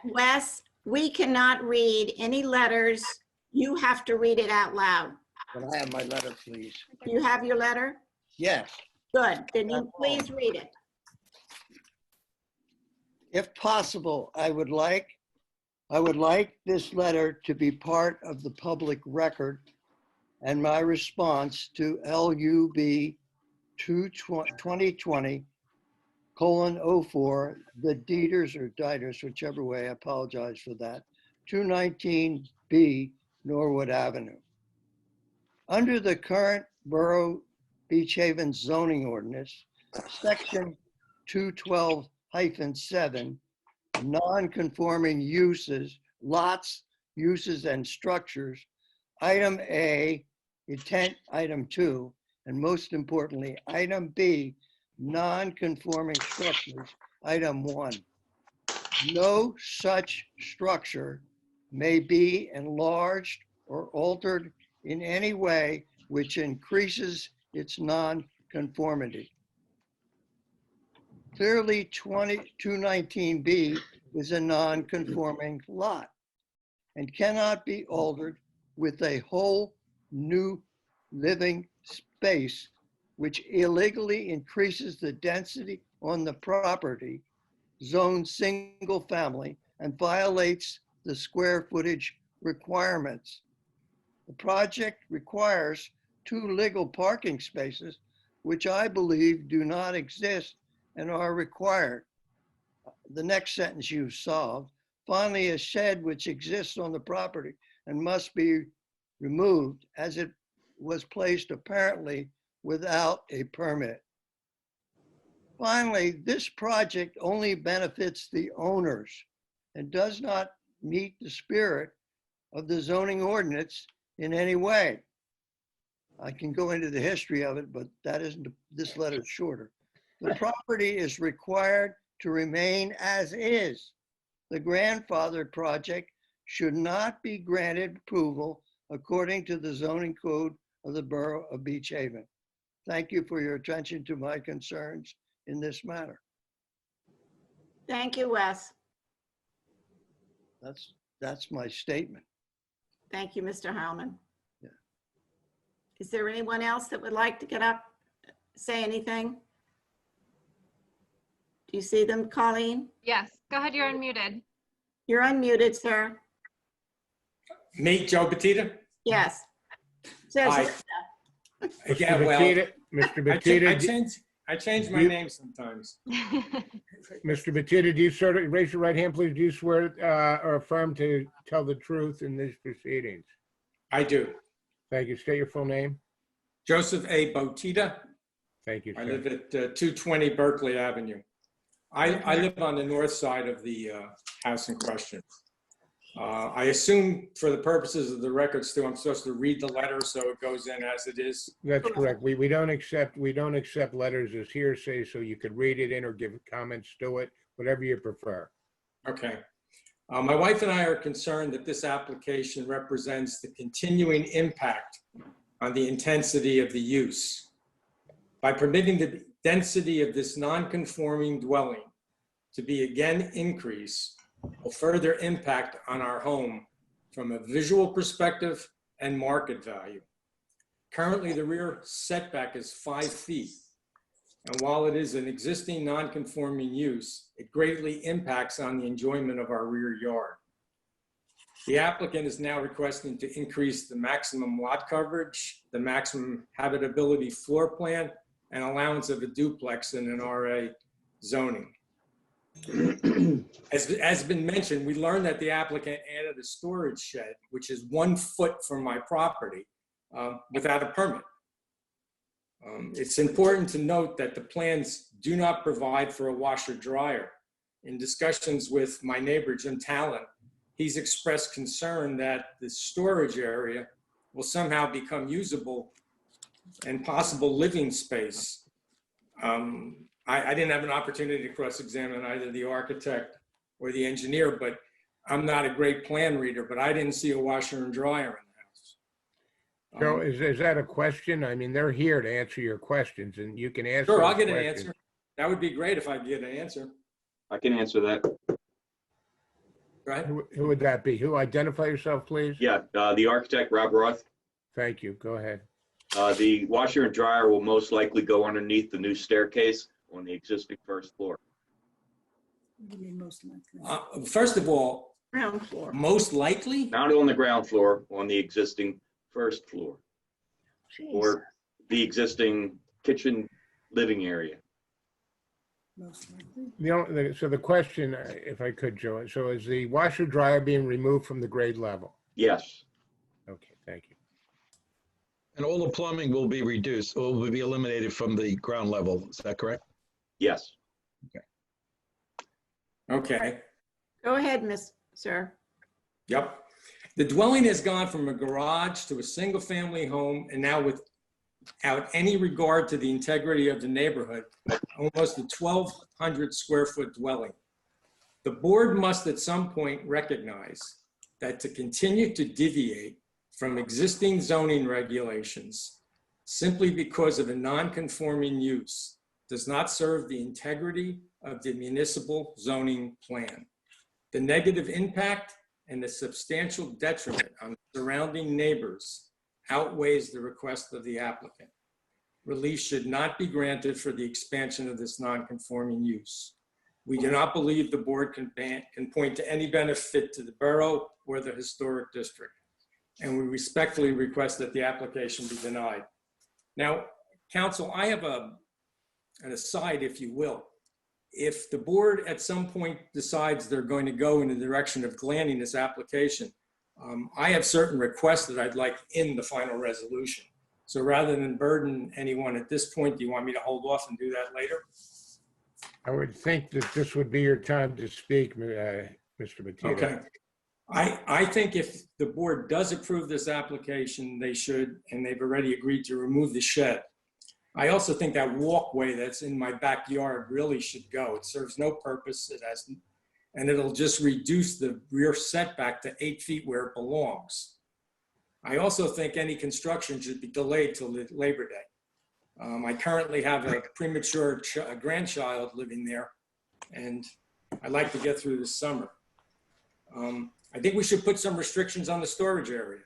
Wes, we cannot read any letters. You have to read it out loud. Can I have my letter, please? Do you have your letter? Yes. Good. Then you please read it. If possible, I would like this letter to be part of the public record and my response to LUB 2020:04, the Dieters or Dieters, whichever way, I apologize for that, 219B Norwood Avenue. Under the current Borough Beach Haven zoning ordinance, section 212-7, non-conforming uses, lots, uses, and structures, item A, intent, item 2, and most importantly, item B, non-conforming structures, item 1. No such structure may be enlarged or altered in any way which increases its non-conformity. Clearly, 219B is a non-conforming lot and cannot be altered with a whole new living space which illegally increases the density on the property, zoned single family, and violates the square footage requirements. The project requires 2 legal parking spaces, which I believe do not exist and are required. The next sentence you solved. Finally, a shed which exists on the property and must be removed as it was placed apparently without a permit. Finally, this project only benefits the owners and does not meet the spirit of the zoning ordinance in any way. I can go into the history of it, but that isn't, this letter is shorter. The property is required to remain as is. The grandfathered project should not be granted approval according to the zoning code of the Borough of Beach Haven. Thank you for your attention to my concerns in this matter. Thank you, Wes. That's my statement. Thank you, Mr. Heilman. Yeah. Is there anyone else that would like to get up, say anything? Do you see them, Colleen? Yes, go ahead, you're unmuted. You're unmuted, sir. Me, Joe Batista? Yes. Says Hi. Linda. Yeah, well, Mr. Batista, I change my name sometimes. Mr. Batista, do you sort of, raise your right hand, please. Do you swear or affirm to tell the truth in these proceedings? I do. Thank you. State your full name. Joseph A. Botita. Thank you, sir. I live at 220 Berkeley Avenue. I live on the north side of the house in question. I assume for the purposes of the records too, I'm supposed to read the letter so it goes in as it is. That's correct. We don't accept letters as hearsay, so you could read it in or give comments to it, whatever you prefer. Okay. My wife and I are concerned that this application represents the continuing impact on the intensity of the use. By permitting the density of this non-conforming dwelling to be again increased will further impact on our home from a visual perspective and market value. Currently, the rear setback is 5 feet. And while it is an existing non-conforming use, it greatly impacts on the enjoyment of our rear yard. The applicant is now requesting to increase the maximum lot coverage, the maximum habitability floor plan, and allowance of a duplex in an RA zoning. As been mentioned, we learned that the applicant added a storage shed, which is 1 foot from my property, without a permit. It's important to note that the plans do not provide for a washer dryer. In discussions with my neighbor, Jim Talon, he's expressed concern that the storage area will somehow become usable and possible living space. I didn't have an opportunity to cross-examine either the architect or the engineer, but I'm not a great plan reader, but I didn't see a washer and dryer in the house. So is that a question? I mean, they're here to answer your questions and you can ask. Sure, I'll get questions. an answer. That would be great if I get an answer. I can answer that. Right? Who would that be? Who? Identify yourself, please. Yeah, the architect, Rob Roth. Thank you. Go ahead. The washer and dryer will most likely go underneath the new staircase on the existing first floor. First of all, ground floor. Most likely? Not on the ground floor, on the existing first floor. Jeez. Or the existing kitchen living area. So the question, if I could, Joe, so is the washer dryer being removed from the grade level? Yes. Okay, thank you. And all the plumbing will be reduced, or will be eliminated from the ground level. Is that correct? Yes. Okay. Go ahead, sir. Yep. The dwelling has gone from a garage to a single-family home, and now without any regard to the integrity of the neighborhood, almost a 1,200 square foot dwelling. The board must at some point recognize that to continue to deviate from existing zoning regulations simply because of a non-conforming use does not serve the integrity of the municipal zoning plan. The negative impact and the substantial detriment on surrounding neighbors outweighs the request of the applicant. Relief should not be granted for the expansion of this non-conforming use. We do not believe the board can point to any benefit to the borough or the historic district, and we respectfully request that the application be denied. Now, council, I have an aside, if you will. If the board at some point decides they're going to go in the direction of granting this application, I have certain requests that I'd like in the final resolution. So rather than burden anyone at this point, do you want me to hold off and do that later? I would think that this would be your time to speak, Mr. Battista. Okay. I think if the board does approve this application, they should, and they've already agreed to remove the shed. I also think that walkway that's in my backyard really should go. It serves no purpose. It has, and it'll just reduce the rear setback to 8 feet where it belongs. I also think any construction should be delayed till Labor Day. I currently have a premature grandchild living there, and I'd like to get through this summer. I think we should put some restrictions on the storage area.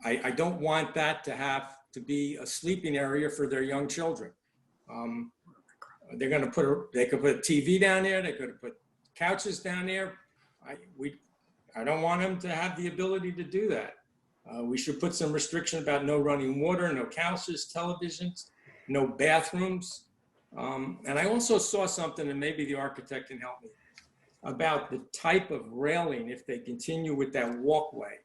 I don't want that to have to be a sleeping area for their young children. They're going to they could put a TV down there. They could put couches down there. I don't want them to have the ability to do that. We should put some restriction about no running water, no couches, televisions, no bathrooms. And I also saw something, and maybe the architect can help me, about the type of railing if they continue with that walkway.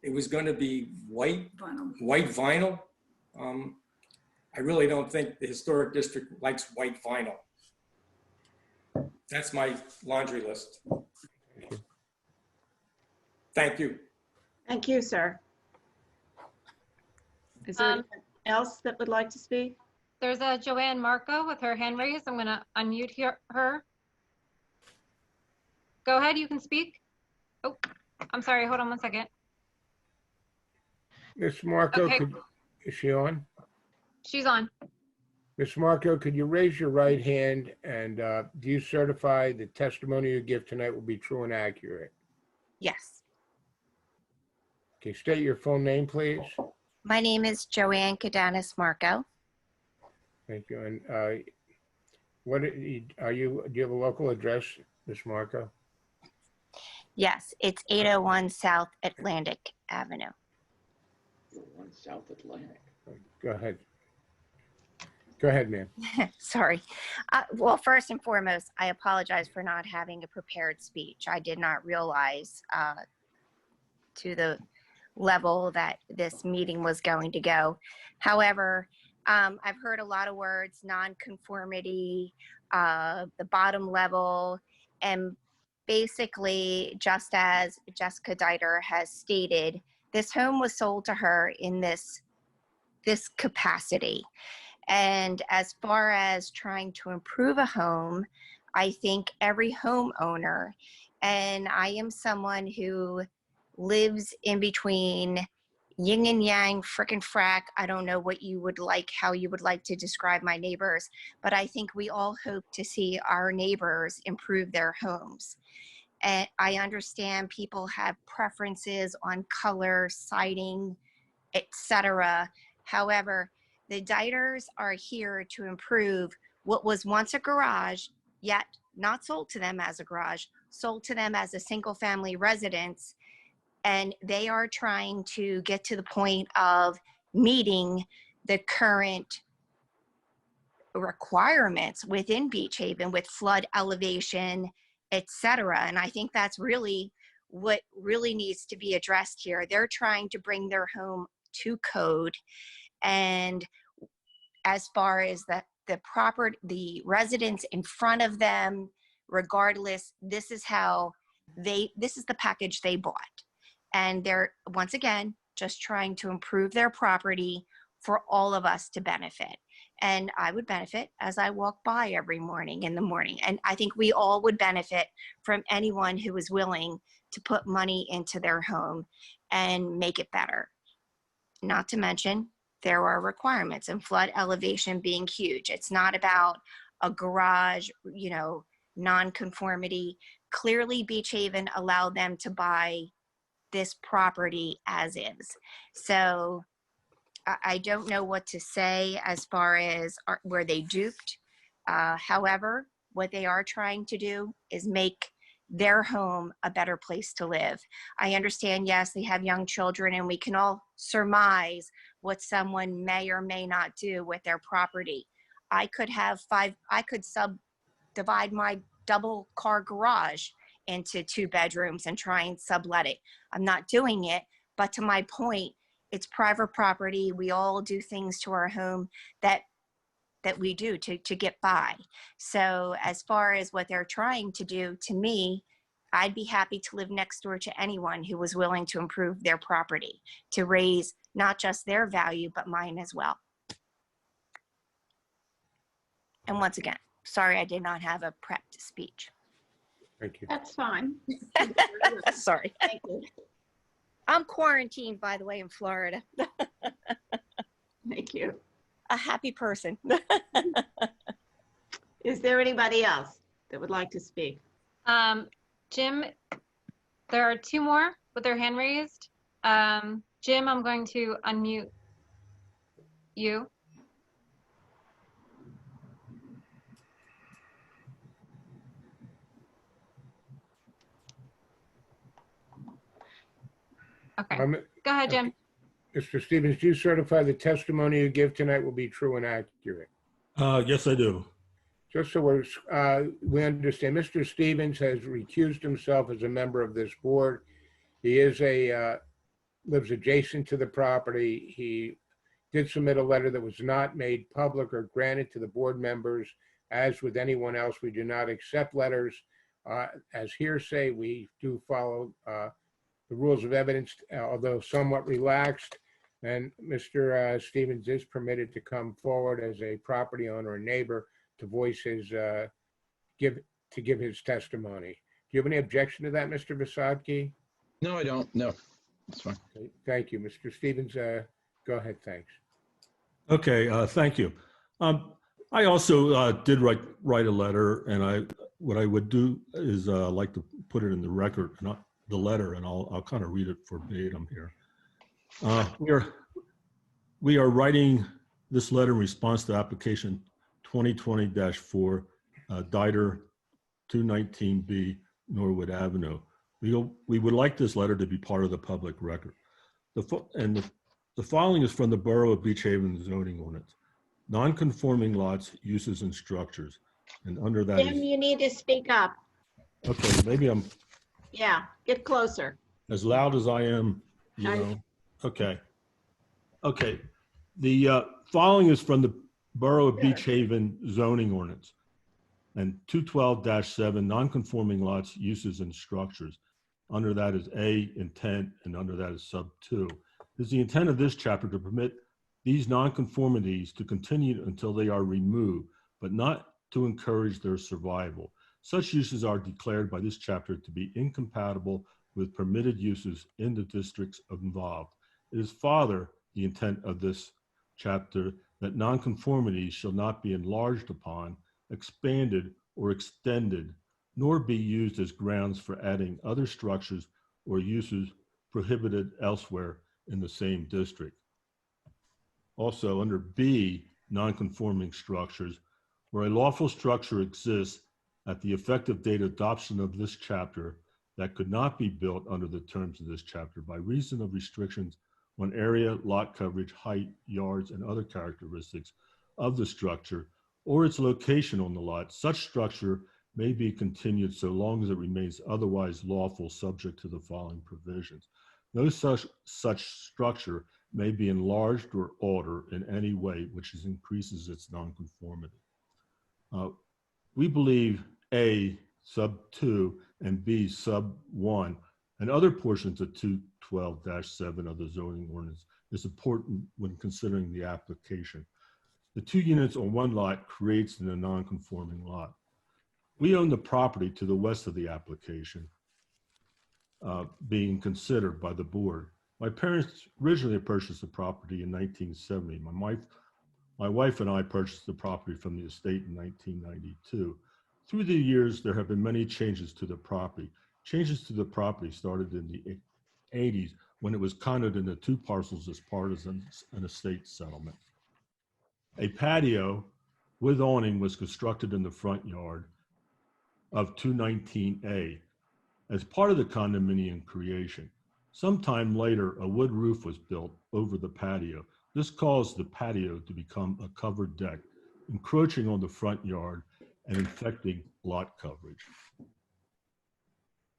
It was going to be white vinyl. I really don't think the historic district likes white vinyl. That's my laundry list. Thank you. Thank you, sir. Is there anyone else that would like to speak? There's a Joanne Marco with her hand raised. I'm going to unmute her. Go ahead, you can speak. Oh, I'm sorry, hold on one second. Ms. Marco, Okay. Is she on? She's on. Ms. Marco, could you raise your right hand, and do you certify the testimony you give tonight will be true and accurate? Yes. Okay, state your full name, please. My name is Joanne Marco. Thank you. And do you have a local address, Ms. Marco? Yes, it's 801 South Atlantic Avenue. 801 South Atlantic. Go ahead. Go ahead, ma'am. Sorry. Well, first and foremost, I apologize for not having a prepared speech. I did not realize to the level that this meeting was going to go. However, I've heard a lot of words, non-conformity, the bottom level, and basically, just as Jessica Dieter has stated, this home was sold to her in this capacity. And as far as trying to improve a home, I think every homeowner, and I am someone who lives in between yin and yang, frickin' frack. I don't know what you would like, how you would like to describe my neighbors, but I think we all hope to see our neighbors improve their homes. And I understand people have preferences on color, siding, etc. However, the Dieters are here to improve what was once a garage, yet not sold to them as a garage, sold to them as a single family residence. And they are trying to get to the point of meeting the current requirements within Beach Haven with flood elevation, etc. And I think that's really what really needs to be addressed here. They're trying to bring their home to code, and as far as the residents in front of them, regardless, this is the package they bought. And they're, once again, just trying to improve their property for all of us to benefit. And I would benefit as I walk by every morning in the morning. And I think we all would benefit from anyone who is willing to put money into their home and make it better. Not to mention, there are requirements, and flood elevation being huge. It's not about a garage, non-conformity. Clearly, Beach Haven allowed them to buy this property as is. So I don't know what to say as far as were they duped. However, what they are trying to do is make their home a better place to live. I understand, yes, they have young children, and we can all surmise what someone may or may not do with their property. I could subdivide my double car garage into 2 bedrooms and try and sublet it. I'm not doing it, but to my point, it's private property. We all do things to our home that we do to get by. So as far as what they're trying to do, to me, I'd be happy to live next door to anyone who was willing to improve their property, to raise not just their value, but mine as well. And once again, sorry I did not have a prepped speech. Thank you. That's fine. Sorry. Thank you. I'm quarantined, by the way, in Florida. Thank you. A happy person. Is there anybody else that would like to speak? Jim, there are 2 more with their hand raised. Jim, I'm going to unmute you. Okay, go ahead, Jim. Mr. Stevens, do you certify the testimony you give tonight will be true and accurate? Yes, I do. Just so we understand, Mr. Stevens has recused himself as a member of this board. He is lives adjacent to the property. He did submit a letter that was not made public or granted to the board members. As with anyone else, we do not accept letters as hearsay. We do follow the rules of evidence, although somewhat relaxed. And Mr. Stevens is permitted to come forward as a property owner and neighbor to voice his give his testimony. Do you have any objection to that, Mr. Visotky? No, I don't. No, that's fine. Okay, thank you, Mr. Stevens. Go ahead. Thanks. Okay, thank you. I also did write a letter, and what I would do is like to put it in the record, not the letter, and I'll kind of read it verbatim here. We are writing this letter in response to application 2020-4, Diter 219B, Norwood Avenue. We would like this letter to be part of the public record. The following is from the Borough of Beach Haven zoning ordinance. Non-conforming lots, uses, and structures. And under that Jim, you need to speak up. Okay, maybe I'm Yeah, get closer. as loud as I am, you know. Okay. Okay. The following is from the Borough of Beach Haven zoning ordinance. And 212-7, non-conforming lots, uses, and structures. Under that is A, intent, and under that is sub 2. It is the intent of this chapter to permit these nonconformities to continue until they are removed, but not to encourage their survival. Such uses are declared by this chapter to be incompatible with permitted uses in the districts involved. It is further the intent of this chapter that nonconformities shall not be enlarged upon, expanded, or extended, nor be used as grounds for adding other structures or uses prohibited elsewhere in the same district. Also, under B, nonconforming structures, where a lawful structure exists at the effective date of adoption of this chapter that could not be built under the terms of this chapter by reason of restrictions on area, lot coverage, height, yards, and other characteristics of the structure, or its location on the lot, such structure may be continued so long as it remains otherwise lawful subject to the following provisions. No such structure may be enlarged or altered in any way which increases its nonconformity. We believe A, sub 2 and B, sub 1 and other portions of 212-7 of the zoning ordinance is important when considering the application. The 2 units on one lot creates a non-conforming lot. We own the property to the west of the application being considered by the board. My parents originally purchased the property in 1970. My wife and I purchased the property from the estate in 1992. Through the years, there have been many changes to the property. Changes to the property started in the 80s when it was counted into 2 parcels as part of an estate settlement. A patio with awning was constructed in the front yard of 219A as part of the condominium creation. Sometime later, a wood roof was built over the patio. This caused the patio to become a covered deck, encroaching on the front yard and infecting lot coverage.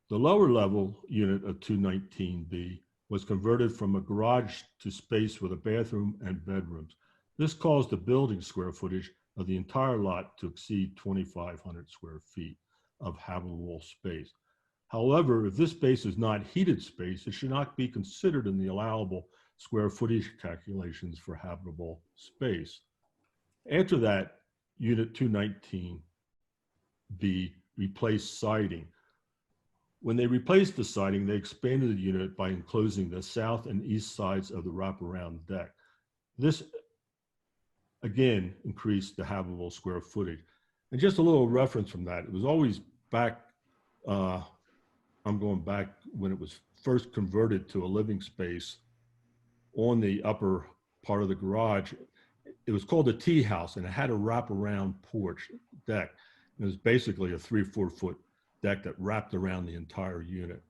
The lower level unit of 219B was converted from a garage to space with a bathroom and bedrooms. This caused the building square footage of the entire lot to exceed 2,500 square feet of habitable space. However, if this space is not heated space, it should not be considered in the allowable square footage calculations for habitable space. After that, Unit 219B replaced siding. When they replaced the siding, they expanded the unit by enclosing the south and east sides of the wraparound deck. This, again, increased the habitable square footage. And just a little reference from that, it was always back, I'm going back when it was first converted to a living space on the upper part of the garage. It was called a tea house, and it had a wraparound porch deck. It was basically a 3-4 foot deck that wrapped around the entire unit.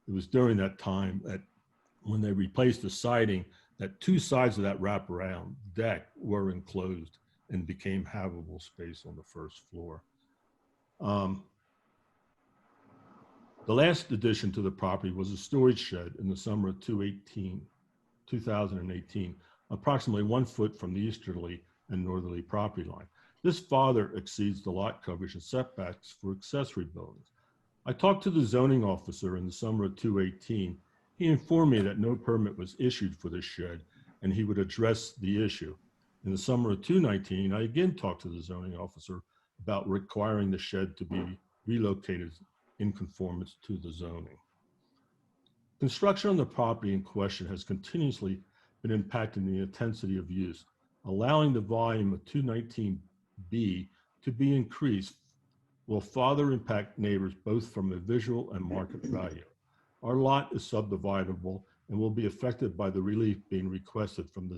It was during that time that when they replaced the siding, that 2 sides of that wraparound deck were enclosed and became habitable space on the first floor. The last addition to the property was a storage shed in the summer of 2018, approximately 1 foot from the easterly and northerly property line. This farther exceeds the lot coverage and setbacks for accessory buildings. I talked to the zoning officer in the summer of 2018. He informed me that no permit was issued for this shed and he would address the issue. In the summer of 2019, I again talked to the zoning officer about requiring the shed to be relocated in conformance to the zoning. Construction on the property in question has continuously been impacting the intensity of use, allowing the volume of 219B to be increased will further impact neighbors both from a visual and market value. Our lot is subdividable and will be affected by the relief being requested from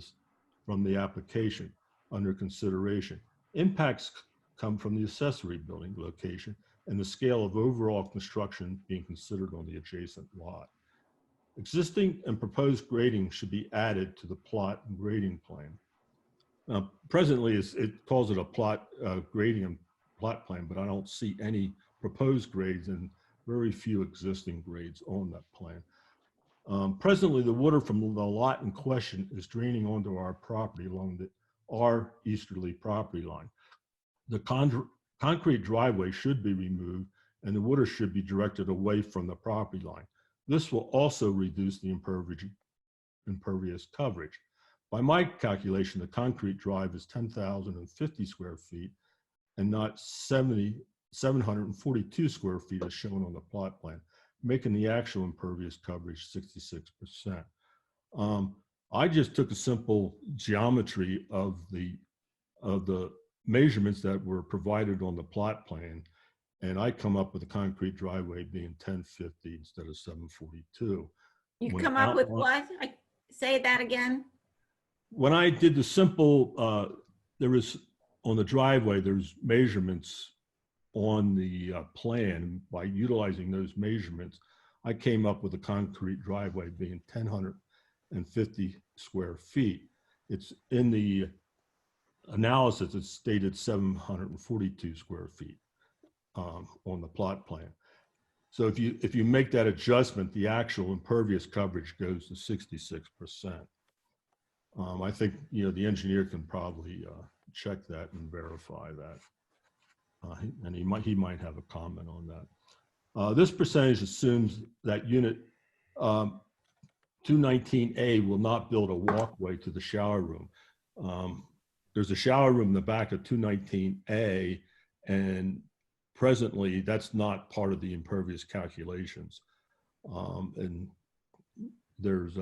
the application under consideration. Impacts come from the accessory building location and the scale of overall construction being considered on the adjacent lot. Existing and proposed grading should be added to the plot and grading plan. Presently, it calls it a plot grading and plot plan, but I don't see any proposed grades and very few existing grades on that plan. Presently, the water from the lot in question is draining onto our property along our easterly property line. The concrete driveway should be removed and the water should be directed away from the property line. This will also reduce the impervious coverage. By my calculation, the concrete drive is 10,050 square feet and not 742 square feet as shown on the plot plan, making the actual impervious coverage 66%. I just took a simple geometry of the measurements that were provided on the plot plan, and I come up with a concrete driveway being 1050 instead of 742. You come up with what? Say that again. When I did the simple, there was on the driveway, there's measurements on the plan. By utilizing those measurements, I came up with a concrete driveway being 1,050 square feet. It's in the analysis, it stated 742 square feet on the plot plan. So if you make that adjustment, the actual impervious coverage goes to 66%. I think, you know, the engineer can probably check that and verify that. And he might have a comment on that. This percentage assumes that unit 219A will not build a walkway to the shower room. There's a shower room in the back of 219A, and presently that's not part of the impervious calculations. And there's,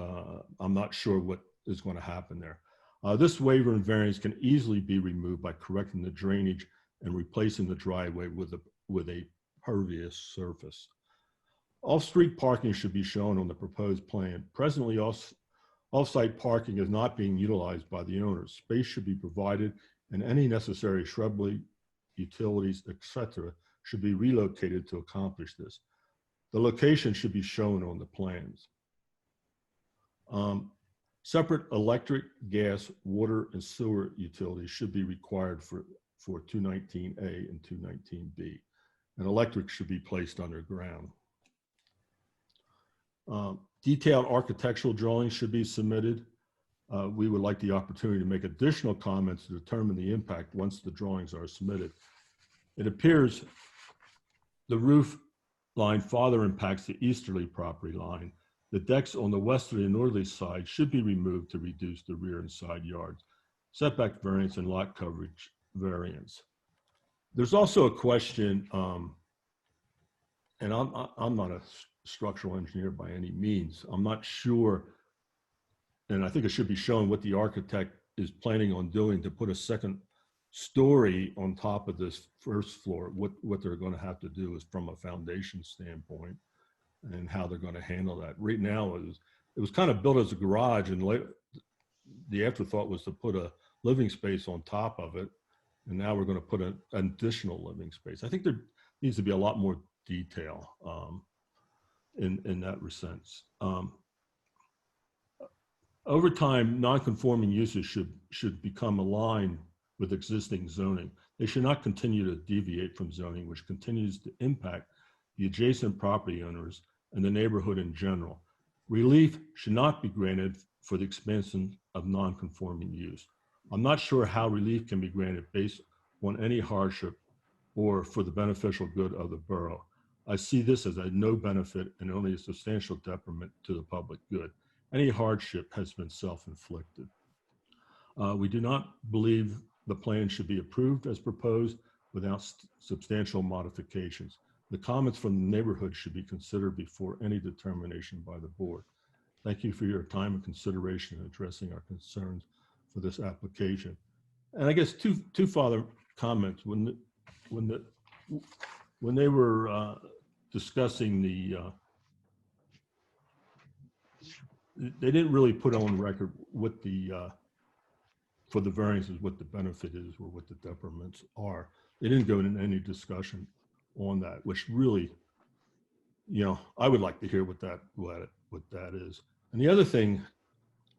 I'm not sure what is going to happen there. This waiver and variance can easily be removed by correcting the drainage and replacing the driveway with a pervious surface. Off-street parking should be shown on the proposed plan. Presently, off-site parking is not being utilized by the owners. Space should be provided, and any necessary shrubbery, utilities, etc., should be relocated to accomplish this. The location should be shown on the plans. Separate electric, gas, water, and sewer utilities should be required for 219A and 219B. And electric should be placed underground. Detailed architectural drawings should be submitted. We would like the opportunity to make additional comments to determine the impact once the drawings are submitted. It appears the roof line farther impacts the easterly property line. The decks on the westerly and northerly side should be removed to reduce the rear and side yards. Setback variance and lot coverage variance. There's also a question, and I'm not a structural engineer by any means. I'm not sure, and I think it should be shown what the architect is planning on doing to put a second story on top of this first floor. What they're going to have to do is from a foundation standpoint and how they're going to handle that. Right now, it was kind of built as a garage, and the afterthought was to put a living space on top of it. And now we're going to put an additional living space. I think there needs to be a lot more detail in that sense. Over time, non-conforming uses should become aligned with existing zoning. They should not continue to deviate from zoning, which continues to impact the adjacent property owners and the neighborhood in general. Relief should not be granted for the expansion of non-conforming use. I'm not sure how relief can be granted based on any hardship or for the beneficial good of the borough. I see this as a no benefit and only a substantial detriment to the public good. Any hardship has been self-inflicted. We do not believe the plan should be approved as proposed without substantial modifications. The comments from the neighborhood should be considered before any determination by the board. Thank you for your time and consideration in addressing our concerns for this application. And I guess two further comments. When they were discussing they didn't really put on record what for the variances, what the benefit is or what the detriments are. They didn't go into any discussion on that, which really, you know, I would like to hear what that is. And the other thing,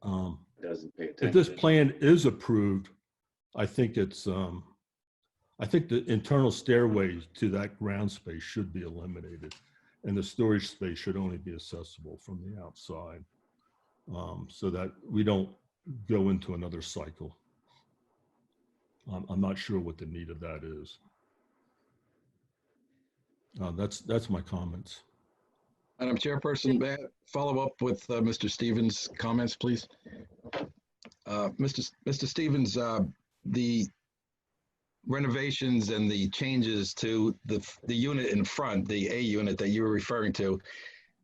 Doesn't pay attention. if this plan is approved, I think it's, I think the internal stairways to that ground space should be eliminated, and the storage space should only be accessible from the outside, so that we don't go into another cycle. I'm not sure what the need of that is. That's my comments. Madam Chairperson, may I follow up with Mr. Stevens' comments, please? Mr. Stevens, the renovations and the changes to the unit in front, the A unit that you were referring to,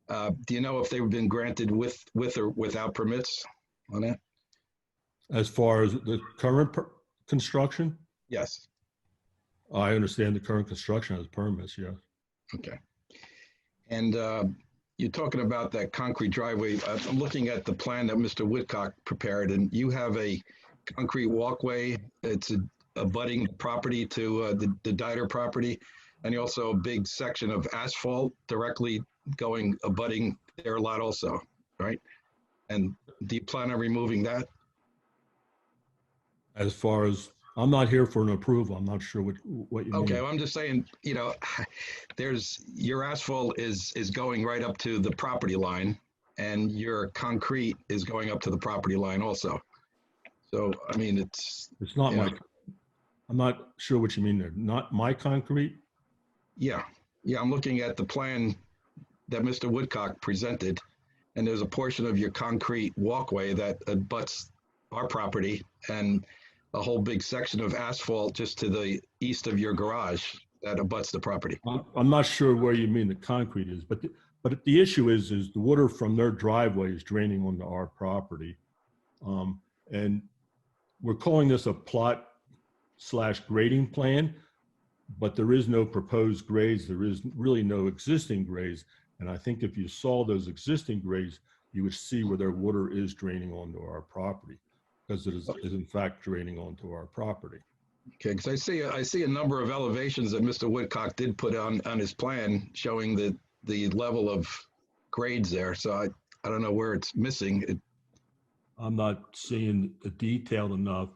do you know if they've been granted with or without permits on that? As far as the current construction? Yes. I understand the current construction has permits, yes. Okay. And you're talking about that concrete driveway. I'm looking at the plan that Mr. Woodcock prepared, and you have a concrete walkway. It's a budding property to the Dieter property, and you also a big section of asphalt directly going abutting their lot also, right? And do you plan on removing that? As far as I'm not here for an approval. I'm not sure what you mean. Okay, well, I'm just saying, your asphalt is going right up to the property line, and your concrete is going up to the property line also. So, I mean, it's not you know, I'm not sure what you mean there. Not my concrete? Yeah, I'm looking at the plan that Mr. Woodcock presented, and there's a portion of your concrete walkway that abuts our property, and a whole big section of asphalt just to the east of your garage that abuts the property. I'm not sure where you mean the concrete is, but the issue is the water from their driveway is draining onto our property. And we're calling this a plot/grading plan, but there is no proposed grades. There is really no existing grades. And I think if you saw those existing grades, you would see where their water is draining onto our property, because it is in fact draining onto our property. Okay, because I see a number of elevations that Mr. Woodcock did put on his plan showing the level of grades there. So I don't know where it's missing. I'm not seeing it detailed enough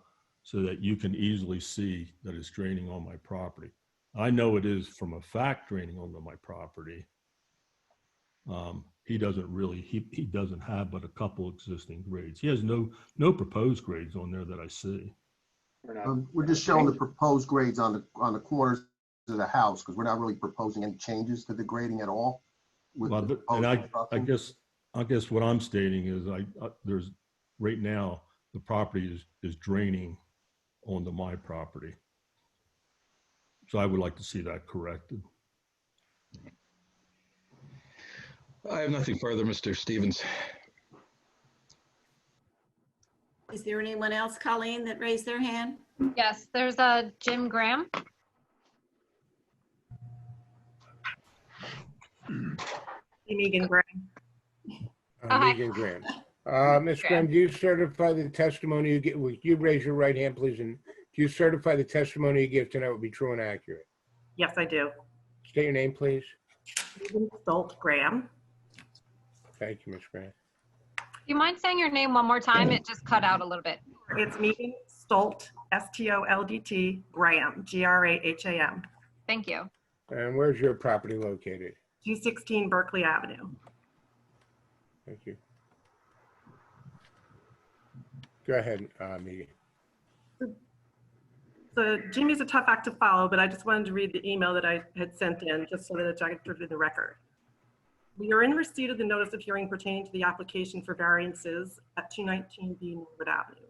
so that you can easily see that it's draining on my property. I know it is from a fact draining onto my property. He doesn't really, he doesn't have but a couple existing grades. He has no proposed grades on there that I see. We're just showing the proposed grades on the corners of the house, because we're not really proposing any changes to the grading at all. Well, and I guess what I'm stating is there's right now the property is draining onto my property. So I would like to see that corrected. I have nothing further, Mr. Stevens. Is there anyone else, Colleen, that raised their hand? Yes, there's Jim Graham. Megan Graham. Megan Graham. Ms. Graham, do you certify the testimony you give? Would you raise your right hand, please? And do you certify the testimony you give tonight will be true and accurate? Yes, I do. State your name, please. Megan Stolt Graham. Thank you, Ms. Graham. Do you mind saying your name one more time? It just cut out a little bit. It's Megan Stolt, S-T-O-L-D-T, Graham, G-R-A-H-A-M. Thank you. And where's your property located? 216 Berkeley Avenue. Thank you. Go ahead, Megan. So Jimmy's a tough act to follow, but I just wanted to read the email that I had sent in just so that it's entered in the record. We are in receipt of the notice of hearing pertaining to the application for variances at 219B Norwood Avenue.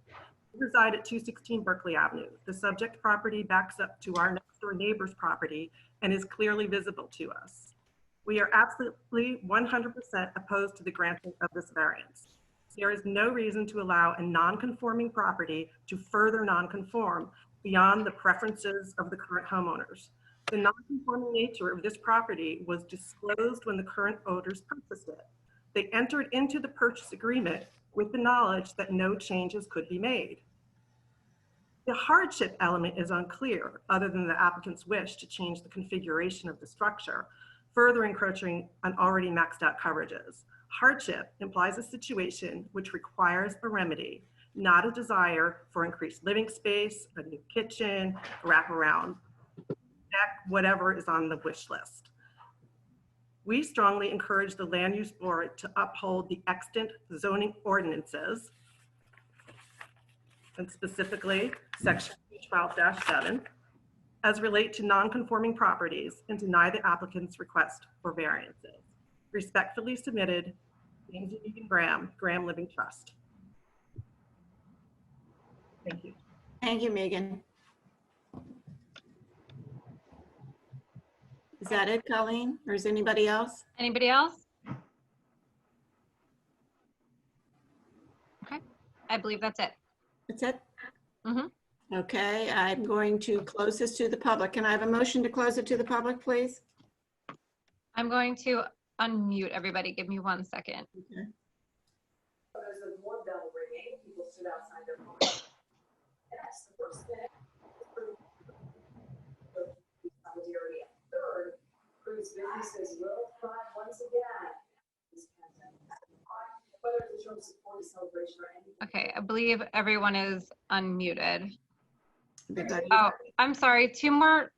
We reside at 216 Berkeley Avenue. The subject property backs up to our next door neighbor's property and is clearly visible to us. We are absolutely 100% opposed to the granting of this variance. There is no reason to allow a non-conforming property to further non-conform beyond the preferences of the current homeowners. The non-conforming nature of this property was disclosed when the current owners purchased it. They entered into the purchase agreement with the knowledge that no changes could be made. The hardship element is unclear, other than the applicant's wish to change the configuration of the structure, further encroaching on already maxed out coverages. Hardship implies a situation which requires a remedy, not a desire for increased living space, a new kitchen, wraparound deck, whatever is on the wish list. We strongly encourage the Land Use Board to uphold the extant zoning ordinances, and specifically section 12-7, as relate to non-conforming properties, and deny the applicant's request for variances. Respectfully submitted, James and Megan Graham, Graham Living Trust. Thank you. Thank you, Megan. Is that it, Colleen, or is anybody else? Anybody else? Okay, I believe that's it. That's it? Mm-hmm. Okay, I'm going to close this to the public. Can I have a motion to close it to the public, please? I'm going to unmute everybody. Give me 1 second. Okay. There's a doorbell ringing. People stood outside their home. That's the first thing. Third, cruise businesses will thrive once again. Whether it's a show of support, a celebration, or anything. Okay, I believe everyone is unmuted. Everybody? Oh, I'm sorry. Two more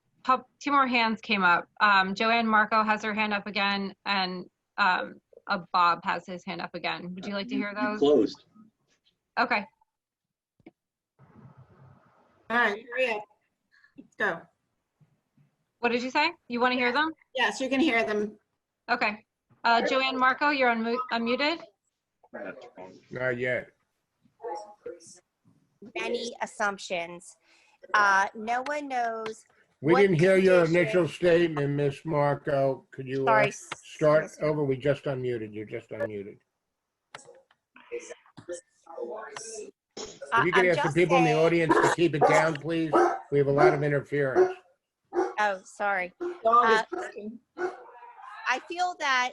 hands came up. Joanne Marco has her hand up again, and Bob has his hand up again. Would you like to hear You those? closed. Okay. All right, hurry up. Go. What did you say? You want to hear them? Yes, you can hear them. Okay. Joanne Marco, you're unmuted. Not yet. Many assumptions. No one knows. We what didn't hear your condition- initial statement, Miss Marco. Could you Sorry, start Miss- over? We just unmuted. You're just unmuted. If you could I'm ask the just people in the saying- audience to keep it down, please. We have a lot of interference. Oh, sorry. I feel that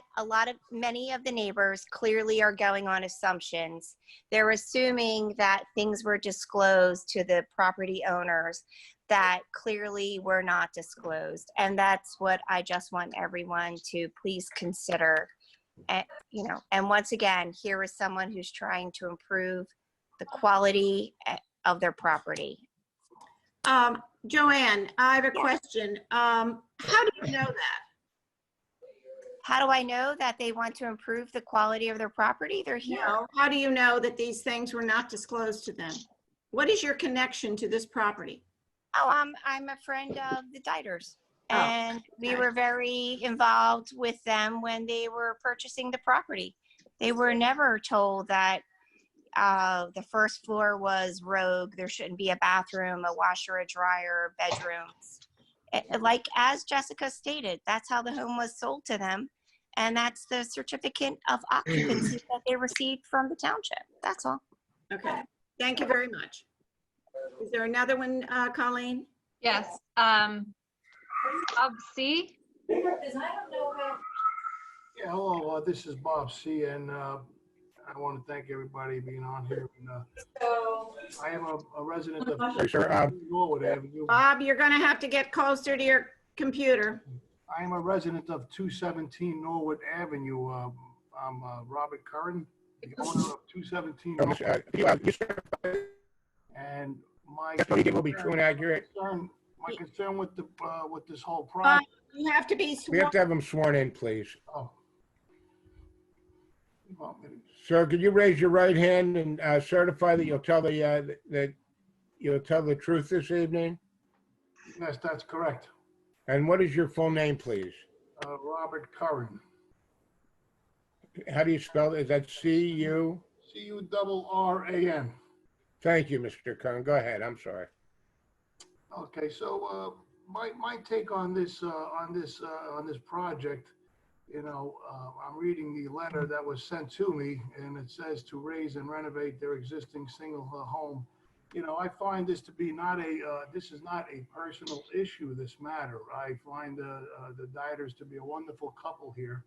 many of the neighbors clearly are going on assumptions. They're assuming that things were disclosed to the property owners that clearly were not disclosed. And that's what I just want everyone to please consider. And, and once again, here is someone who's trying to improve the quality of their property. Joanne, I have a question. How do you know that? How do I know that they want to improve the quality of their property? They're here. No. How do you know that these things were not disclosed to them? What is your connection to this property? Oh, I'm a friend of the Diders. Oh, And we were very involved with them when they were purchasing the property. They were never told that the first floor was rogue. There shouldn't be a bathroom, a washer, a dryer, bedrooms. Like as Jessica stated, that's how the home was sold to them. And that's the certificate of occupancy that they received from the township. That's all. Okay. Thank you very much. Is there another one, Colleen? Yes. Bob C. Because I don't know how. Yeah, hello, this is Bob C. And I want to thank everybody being on here. And, I am a resident of Norwood Avenue. Bob, you're going to have to get closer to your computer. I am a resident of 217 Norwood Avenue. I'm Robert Curran, the owner of 217 Norwood. And my will be true and accurate. My concern with this whole Bob, project. you have to be We have to have them sworn in, please. Oh. Sir, could you raise your right hand and certify that you'll tell the truth this evening? Yes, that's correct. And what is your full name, please? Robert Curran. How do you spell it? Is that C-U? C-U-R-R-A-N. Thank you, Mr. Curran. Go ahead. I'm sorry. Okay, so my take on this project, I'm reading the letter that was sent to me, and it says to raise and renovate their existing single home. I find this to be this is not a personal issue, this matter. I find the Diders to be a wonderful couple here.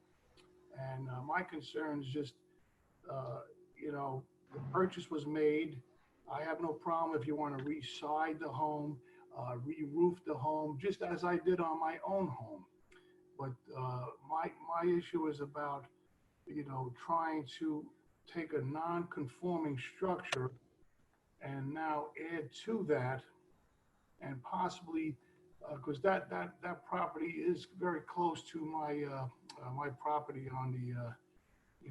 And my concern is just, the purchase was made. I have no problem if you want to re-side the home, re-roof the home, just as I did on my own home. But my issue is about, trying to take a non-conforming structure and now add to that, and possibly, because that property is very close to my my property on the,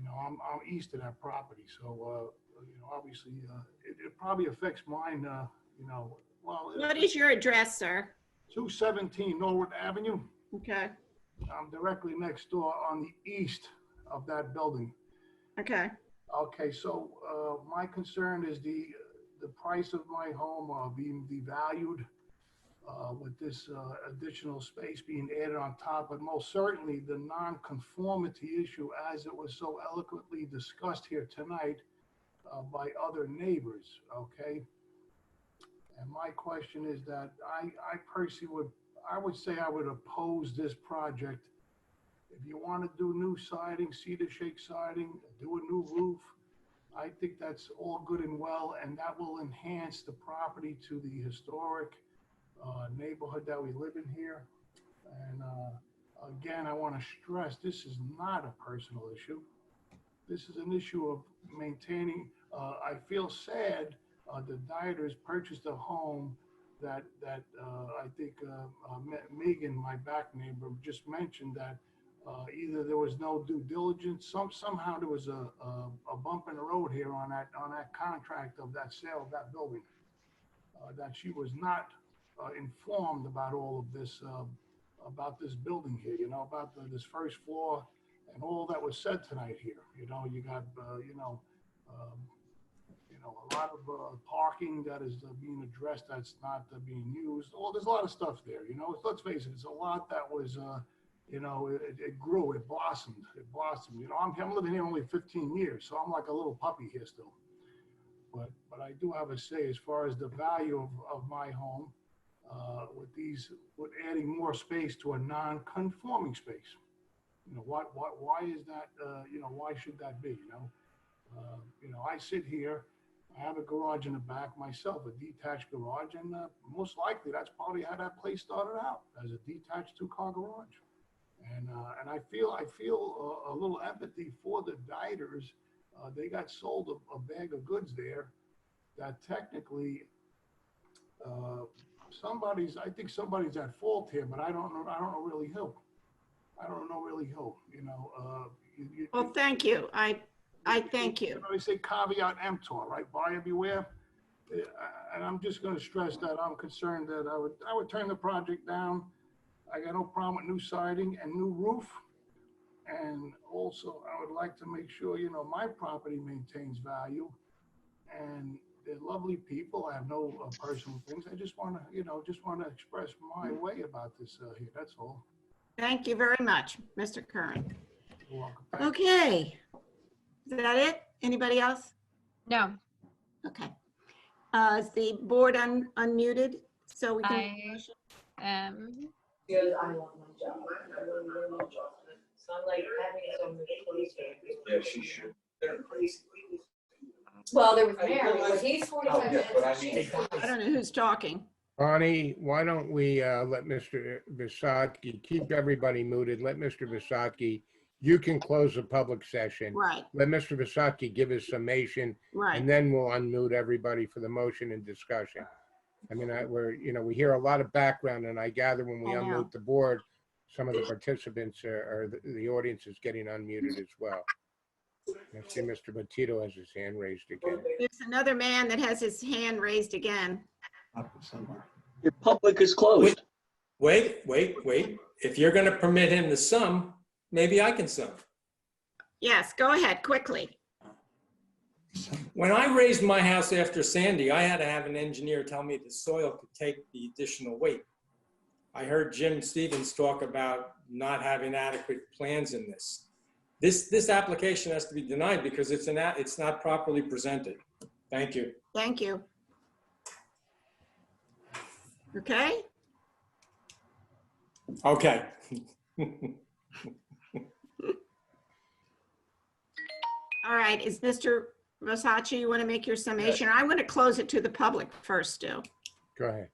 I'm east of that property, so obviously it probably affects mine. Well. What is your address, sir? 217 Norwood Avenue. Okay. I'm directly next door on the east of that building. Okay. Okay, so my concern is the price of my home being devalued with this additional space being added on top, but most certainly the non-conformity issue, as it was so eloquently discussed here tonight by other neighbors, okay? And my question is that I personally would say I would oppose this project. If you want to do new siding, cedar shake siding, do a new roof, I think that's all good and well, and that will enhance the property to the historic neighborhood that we live in here. And again, I want to stress, this is not a personal issue. This is an issue of maintaining. I feel sad the Diders purchased a home that I think Megan, my back neighbor, just mentioned that either there was no due diligence, somehow there was a bump in the road here on that contract of that sale of that building, that she was not informed about all of this, about this building here, you know, about this first floor and all that was said tonight here. You know, you got, a lot of parking that is being addressed that's not being used. Well, there's a lot of stuff there, you know. Let's face it, it's a lot that was, it grew, it blossomed. You know, I'm living here only 15 years, so I'm like a little puppy here still. But I do have a say as far as the value of my home, with adding more space to a non-conforming space. You know, why is that, why should that be, you know, I sit here, I have a garage in the back myself, a detached garage, and most likely that's probably how that place started out, as a detached 2-car garage. And I feel a little empathy for the Diders. They got sold a bag of goods there that technically I think somebody's at fault here, but I don't know really who. You know. Well, thank you. I thank you. They say caveat emptor, right? Buyer beware. And I'm just going to stress that I'm concerned that I would turn the project down. I got no problem with new siding and new roof. And also, I would like to make sure, you know, my property maintains value. And they're lovely people. I have no personal things. I just want to, express my way about this here. That's all. Thank you very much, Mr. Curran. You're welcome. Okay. Is that it? Anybody else? No. Okay. Is the board unmuted so we can? Good, I want my job. I really want my job. So I'm like having it on the police. Yeah, she should. Well, there was Mary, but he's 45 minutes. I don't know who's talking. Bonnie, why don't we let Mr. Visotky, keep everybody muted, let Mr. Visotky, you can close the public session. Right. Let Mr. Visotky give his summation. Right. And then we'll unmute everybody for the motion and discussion. I mean, we hear a lot of background, and I gather when we unmute the board, some of the participants or the audience is getting unmuted as well. I see Mr. Batito has his hand raised again. There's another man that has his hand raised again. Your public is closed. Wait. If you're going to permit him to sum, maybe I can sum. Yes, go ahead, quickly. When I raised my house after Sandy, I had to have an engineer tell me the soil could take the additional weight. I heard Jim Stevens talk about not having adequate plans in this. This application has to be denied because it's not properly presented. Thank you. Thank you. Okay. Okay. All right, is Mr. Versace, you want to make your summation? I want to close it to the public first, Stu. Go ahead.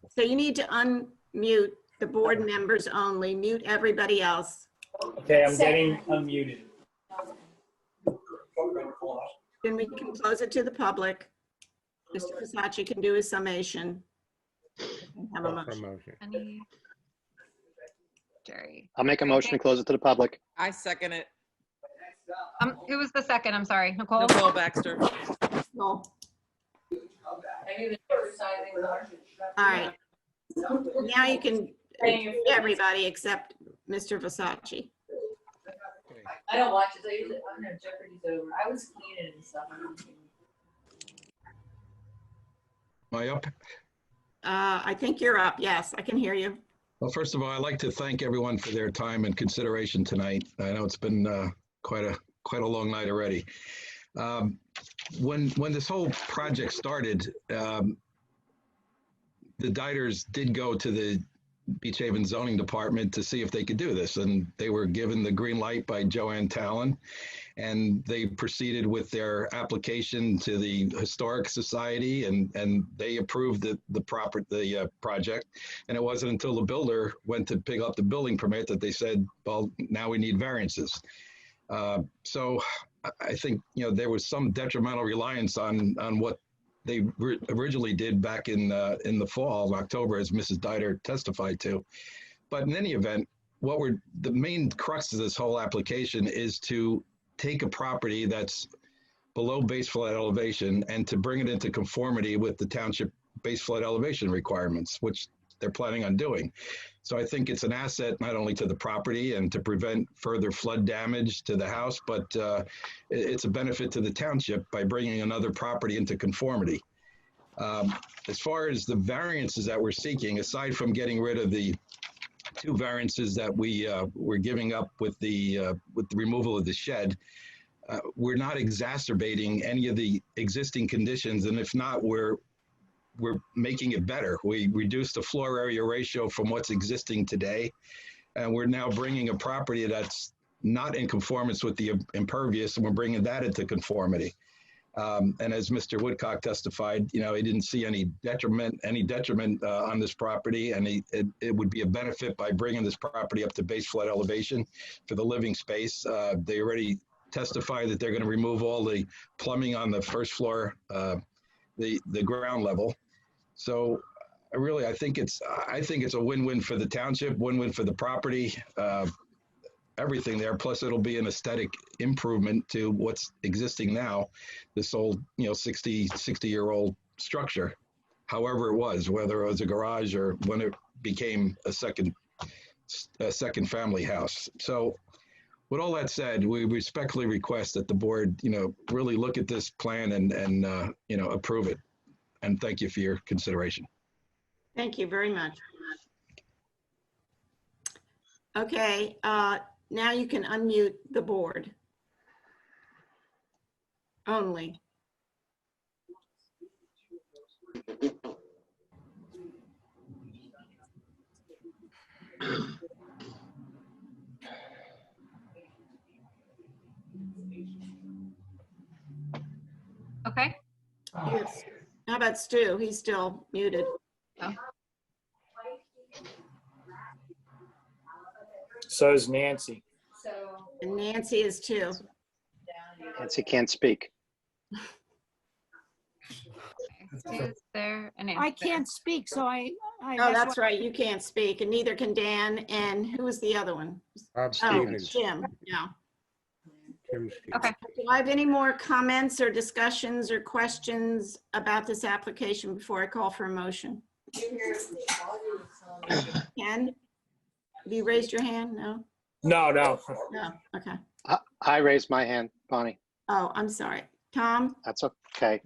So you need to unmute the board members only, mute everybody else. Okay, I'm getting unmuted. Then we can close it to the public. Mr. Versace can do his summation. Have a motion. Jerry. I'll make a motion to close it to the public. I second it. Who was the second? I'm sorry. Nicole? Nicole Baxter. No. All right. Now you can everybody except Mr. Versace. I don't watch it. So usually, I don't know, Jeopardy's over. I was cleaning and stuff. Am I up? I think you're up. Yes, I can hear you. Well, first of all, I'd like to thank everyone for their time and consideration tonight. I know it's been quite a long night already. When this whole project started, the Diders did go to the Beach Haven zoning department to see if they could do this, and they were given the green light by Joanne Talon, and they proceeded with their application to the Historic Society, and they approved the project. And it wasn't until the builder went to pick up the building permit that they said, well, now we need variances. So I think there was some detrimental reliance on what they originally did back in the fall of October, as Mrs. Dieter testified to. But in any event, the main crux of this whole application is to take a property that's below base flood elevation and to bring it into conformity with the township base flood elevation requirements, which they're planning on doing. So I think it's an asset not only to the property and to prevent further flood damage to the house, but it's a benefit to the township by bringing another property into conformity. As far as the variances that we're seeking, aside from getting rid of the 2 variances that we're giving up with the removal of the shed, we're not exacerbating any of the existing conditions, and if not, we're making it better. We reduced the floor area ratio from what's existing today, and we're now bringing a property that's not in conformance with the impervious, and we're bringing that into conformity. And as Mr. Woodcock testified, he didn't see any detriment on this property, and it would be a benefit by bringing this property up to base flood elevation for the living space. They already testified that they're going to remove all the plumbing on the first floor, the ground level. So I think it's a win-win for the township, win-win for the property, everything there. Plus, it'll be an aesthetic improvement to what's existing now, this old 60-year-old structure, however it was, whether it was a garage or when it became a second family house. So with all that said, we respectfully request that the board, really look at this plan and approve it. And thank you for your consideration. Thank you very much. Okay, now you can unmute the board. Only. Okay. Yes. How about Stu? He's still muted. Oh. So is Nancy. And Nancy is too. Nancy can't speak. Is there an I can't speak, so I Oh, that's right. You can't speak, and neither can Dan. And who was the other one? Bob Stevens. Jim. Yeah. Jim Stevens. Okay. Do I have any more comments or discussions or questions about this application before I call for a motion? Ken, have you raised your hand? No? No. No. Okay. I raised my hand, Bonnie. Oh, I'm sorry. Tom? That's okay.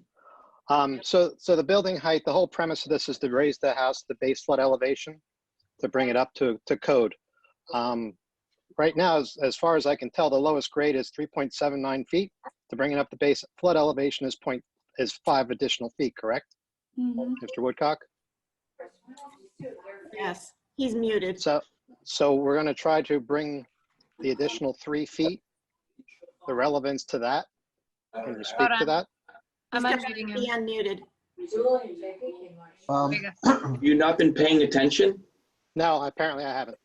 So the building height, the whole premise of this is to raise the house, the base flood elevation, to bring it up to code. Right now, as far as I can tell, the lowest grade is 3.79 feet. To bring it up to base flood elevation is 5 additional feet, correct? Mm-hmm. Mr. Woodcock? Yes, he's muted. So we're going to try to bring the additional 3 feet, the relevance to that. Can you speak to that? I'm unmuting him. Be unmuted. You not been paying attention? No, apparently I haven't.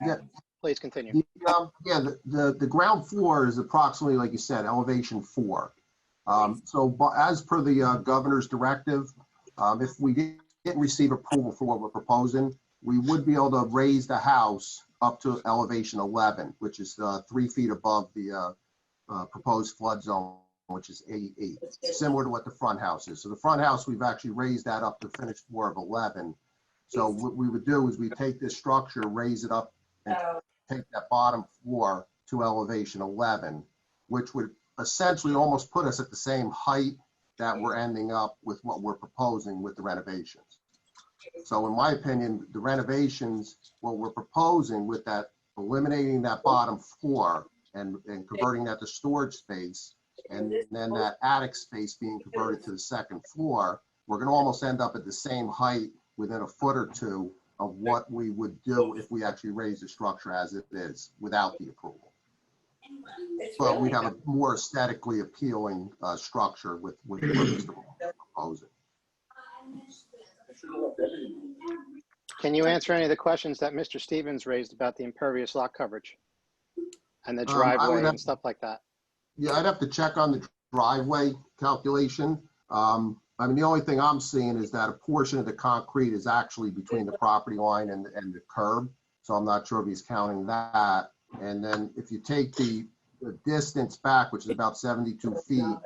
Yeah. Please continue. The ground floor is approximately, like you said, elevation 4. So as per the governor's directive, if we didn't receive approval for what we're proposing, we would be able to raise the house up to elevation 11, which is 3 feet above the proposed flood zone, which is 88, similar to what the front house is. So the front house, we've actually raised that up to finished floor of 11. So what we would do is we take this structure, raise it up, and take that bottom floor to elevation 11, which would essentially almost put us at the same height that we're ending up with what we're proposing with the renovations. So in my opinion, the renovations, what we're proposing with that, eliminating that bottom floor and converting that to storage space, and then that attic space being converted to the second floor, we're going to almost end up at the same height within a foot or two of what we would do if we actually raise the structure as it is without the approval. But we'd have a more aesthetically appealing structure with what Mr. proposing. Can you answer any of the questions that Mr. Stevens raised about the impervious lot coverage and the driveway and stuff like that? Yeah, I'd have to check on the driveway calculation. I mean, the only thing I'm seeing is that a portion of the concrete is actually between the property line and the curb. So I'm not sure if he's counting that. And then if you take the distance back, which is about 72 feet, and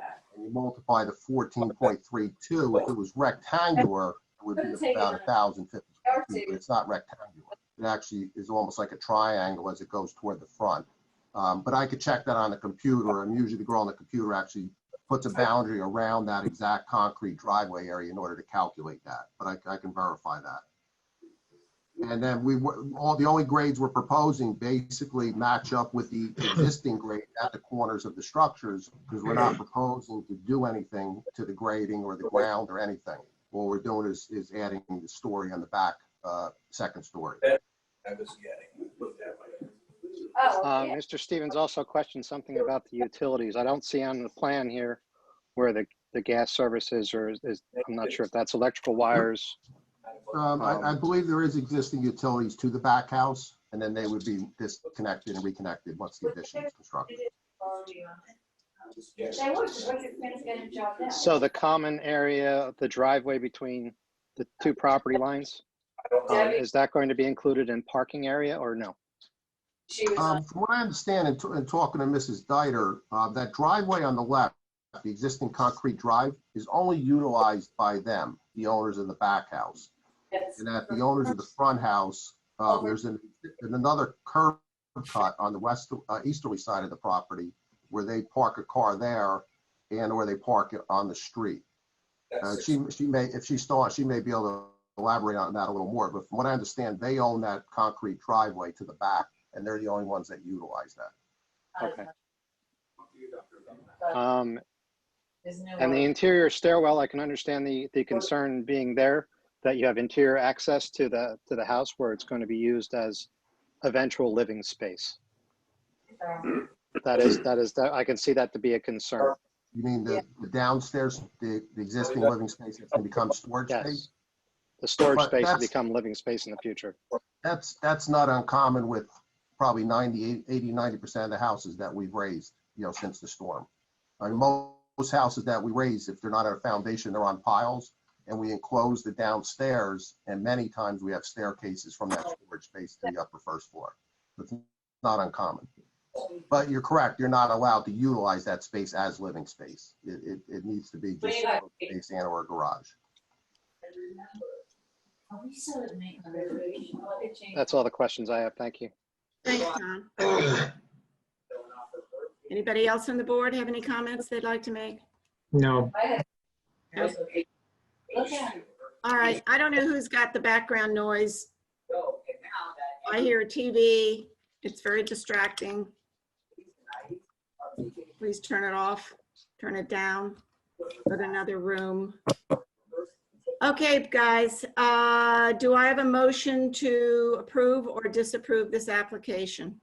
you multiply the 14.32, if it was rectangular, it would be about 1,050 feet, but it's not rectangular. It actually is almost like a triangle as it goes toward the front. But I could check that on the computer, and usually the girl on the computer actually puts a boundary around that exact concrete driveway area in order to calculate that, but I can verify that. And then the only grades we're proposing basically match up with the existing grade at the corners of the structures, because we're not proposing to do anything to the grading or the ground or anything. What we're doing is adding the story on the back, second story. Mr. Stevens also questioned something about the utilities. I don't see on the plan here where the gas service is, or I'm not sure if that's electrical wires. I believe there is existing utilities to the back house, and then they would be disconnected and reconnected once the addition is constructed. So the common area, the driveway between the two property lines, is that going to be included in parking area or no? From what I understand, in talking to Mrs. Dieter, that driveway on the left, the existing concrete drive, is only utilized by them, the owners of the back house. And at the owners of the front house, there's another curb cut on the easterly side of the property where they park a car there and where they park it on the street. She may, if she's still on, she may be able to elaborate on that a little more. But from what I understand, they own that concrete driveway to the back, and they're the only ones that utilize that. Okay. And the interior stairwell, I can understand the concern being there, that you have interior access to the house where it's going to be used as eventual living space. That I can see that to be a concern. You mean the downstairs, the existing living space that's going to become storage space? The storage space will become living space in the future. That's not uncommon with probably 90% of the houses that we've raised, since the storm. I mean, most houses that we raise, if they're not on a foundation, they're on piles, and we enclose the downstairs, and many times we have staircases from that storage space to the upper first floor. It's not uncommon. But you're correct, you're not allowed to utilize that space as living space. It needs to be just space and or a garage. That's all the questions I have. Thank you. Thanks, Tom. Anybody else on the board have any comments they'd like to make? No. No? All right, I don't know who's got the background noise. I hear a TV. It's very distracting. Please turn it off, turn it down, go to another room. Okay, guys, do I have a motion to approve or disapprove this application?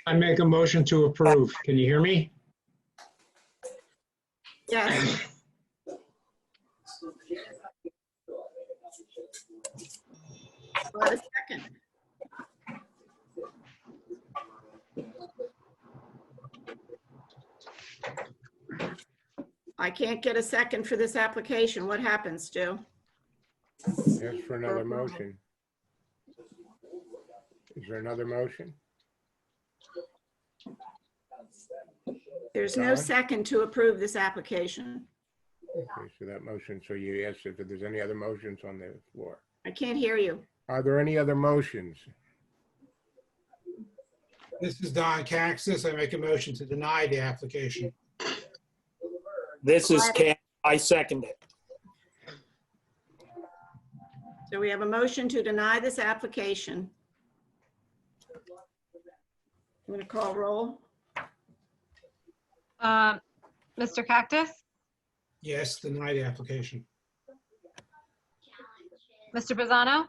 I make a motion to approve. Can you hear me? Yes. Wait a second. I can't get a second for this application. What happens, Stu? Ask for another motion. Is there another motion? There's no second to approve this application. Okay, so that motion, so you asked if there's any other motions on the floor. I can't hear you. Are there any other motions? This is Don Caxis. I make a motion to deny the application. This is Cam. I second it. So we have a motion to deny this application. I'm going to call roll. Mr. Cactus? Yes, deny the application. Mr. Bizzano?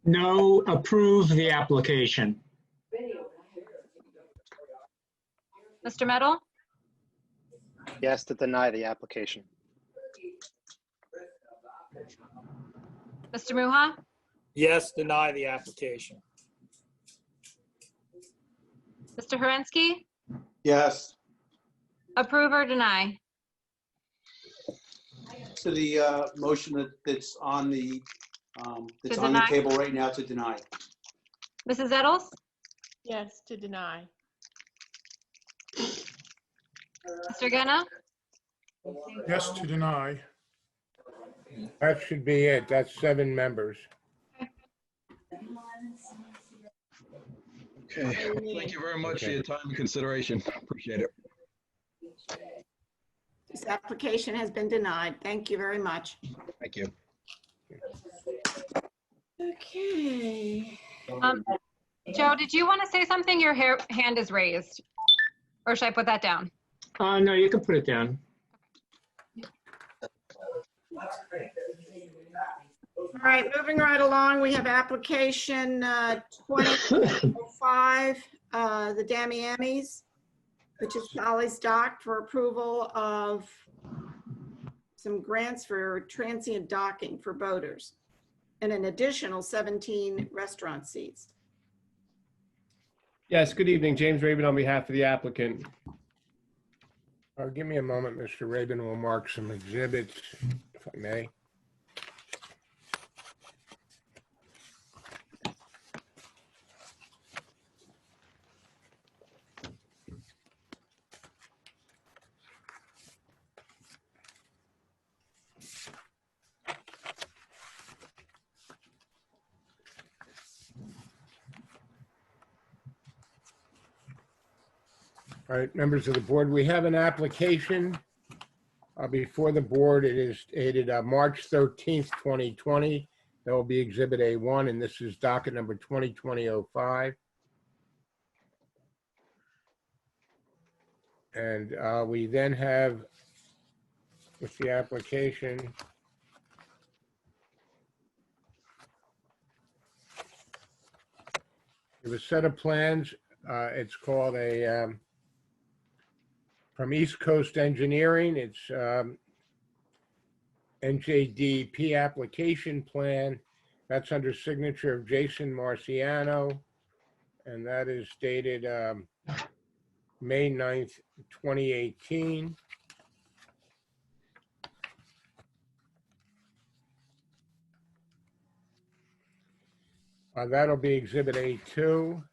No, approve the application. Mr. Metal? Yes, to deny the application. Mr. Muha? Yes, deny the application. Mr. Horinsky? Yes. Approve or deny? To the motion that's on the deny? table right now to deny. Mrs. Eddles? Yes, to deny. Mr. Genna? Yes, to deny. That should be it. That's 7 members. Okay, thank you very much for your time and consideration. Appreciate it. This application has been denied. Thank you very much. Thank you. Okay. Joe, did you want to say something? Your hand is raised. Or should I put that down? No, you can put it down. All right, moving right along, we have application 2005, the Damiamis, which is Sally's Dock, for approval of some grants for transient docking for boaters and an additional 17 restaurant seats. Yes, good evening. James Rabin on behalf of the applicant. Give me a moment, Mr. Rabin. We'll mark some exhibits, if I may. All right, members of the board, we have an application before the board. It is dated March 13th, 2020. That will be Exhibit A1, and this is docket number 2020-05. And we then have, with the application, we have a set of plans. It's called a from East Coast Engineering. It's NJDP application plan. That's under signature of Jason Marciano, and that is dated May 9th, 2018. That'll be Exhibit A2.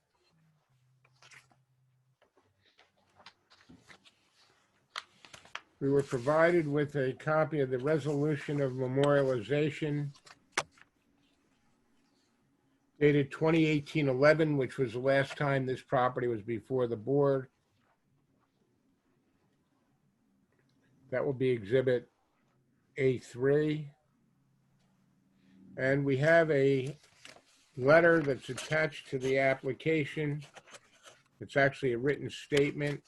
We were provided with a copy of the resolution of memorialization dated 2018-11, which was the last time this property was before the board. That will be Exhibit A3. And we have a letter that's attached to the application. It's actually a written statement.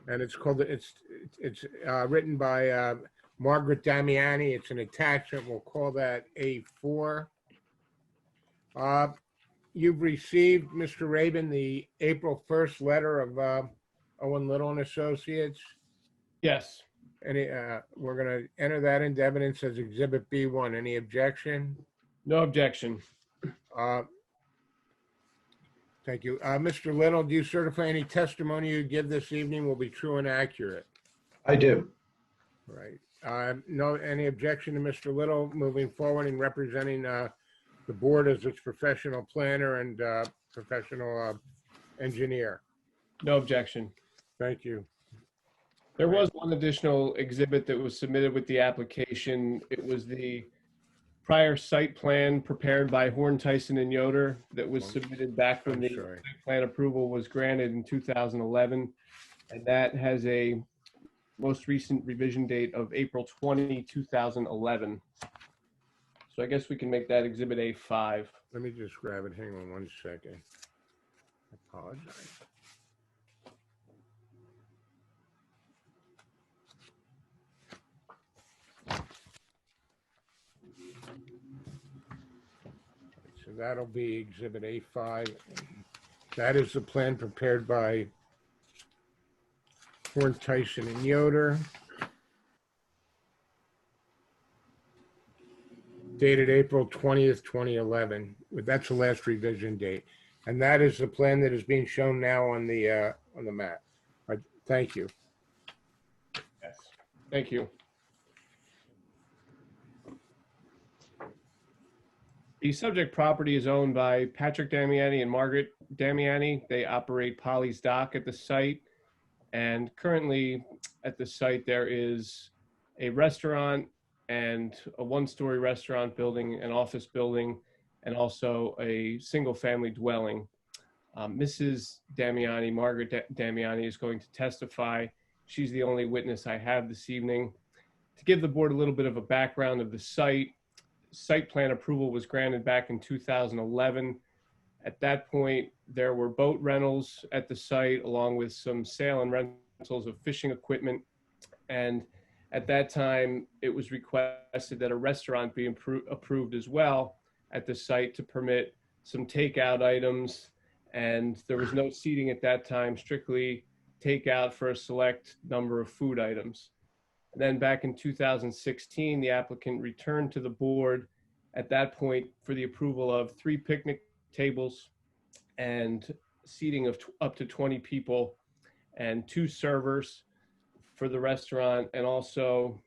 And it's called, it's written by Margaret Damiani. It's an attachment. We'll call that A4. You've received, Mr. Rabin, the April 1st letter of Owen Little and Associates. Yes. Any, we're going to enter that into evidence as Exhibit B1. Any objection? No objection. Thank you. Mr. Little, do you certify any testimony you give this evening will be true and accurate? I do. Right. No, any objection to Mr. Little moving forward and representing the board as its professional planner and professional engineer? No objection. Thank you. There was one additional exhibit that was submitted with the application. It was the prior site plan prepared by Horn, Tyson, and Yoder that was submitted back when the site plan approval was granted in 2011. And that has a most recent revision date of April 20, 2011. So I guess we can make that Exhibit A5. Let me just grab it. Hang on one second. I apologize. So that'll be Exhibit A5. That is the plan prepared by Horn, Tyson, and Yoder. dated April 20th, 2011. That's the last revision date. And that is the plan that is being shown now on the map. Thank you. Yes. Thank you. The subject property is owned by Patrick Damiani and Margaret Damiani. They operate Polly's Dock at the site. And currently at the site, there is a restaurant and a one-story restaurant building, an office building, and also a single-family dwelling. Mrs. Damiani, Margaret Damiani, is going to testify. She's the only witness I have this evening. To give the board a little bit of a background of the site plan approval was granted back in 2011. At that point, there were boat rentals at the site, along with some sale and rentals of fishing equipment. And at that time, it was requested that a restaurant be approved as well at the site to permit some takeout items. And there was no seating at that time, strictly takeout for a select number of food items. And then back in 2016, the applicant returned to the board at that point for the approval of 3 picnic tables and seating of up to 20 people and 2 servers for the restaurant. And also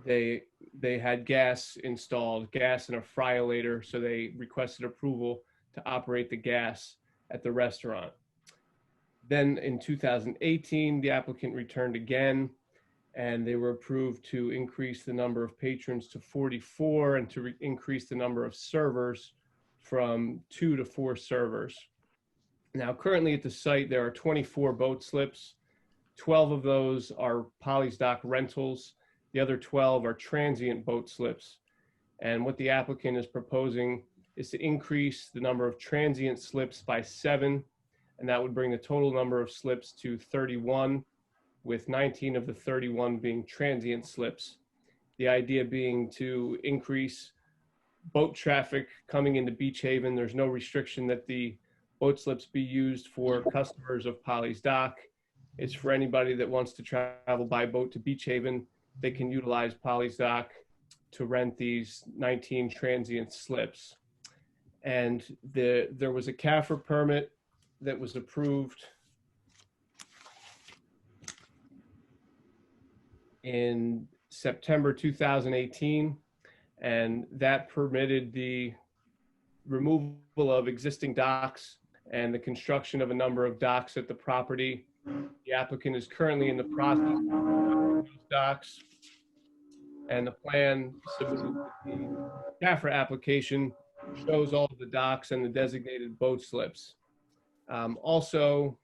they had gas installed, gas in a FReilly, so they requested approval to operate the gas at the restaurant. Then in 2018, the applicant returned again, and they were approved to increase the number of patrons to 44 and to increase the number of servers from 2 to 4 servers. Now, currently at the site, there are 24 boat slips. 12 of those are Polly's Dock rentals. The other 12 are transient boat slips. And what the applicant is proposing is to increase the number of transient slips by 7, and that would bring the total number of slips to 31, with 19 of the 31 being transient slips. The idea being to increase boat traffic coming into Beach Haven. There's no restriction that the boat slips be used for customers of Polly's Dock. It's for anybody that wants to travel by boat to Beach Haven. They can utilize Polly's Dock to rent these 19 transient slips. And there was a CAFR permit that was approved in September 2018, and that permitted the removal of existing docks and the construction of a number of docks at the property. The applicant is currently in the process of constructing those docks, and the plan submitted with the CAFR application shows all of the docks and the designated boat slips. Also,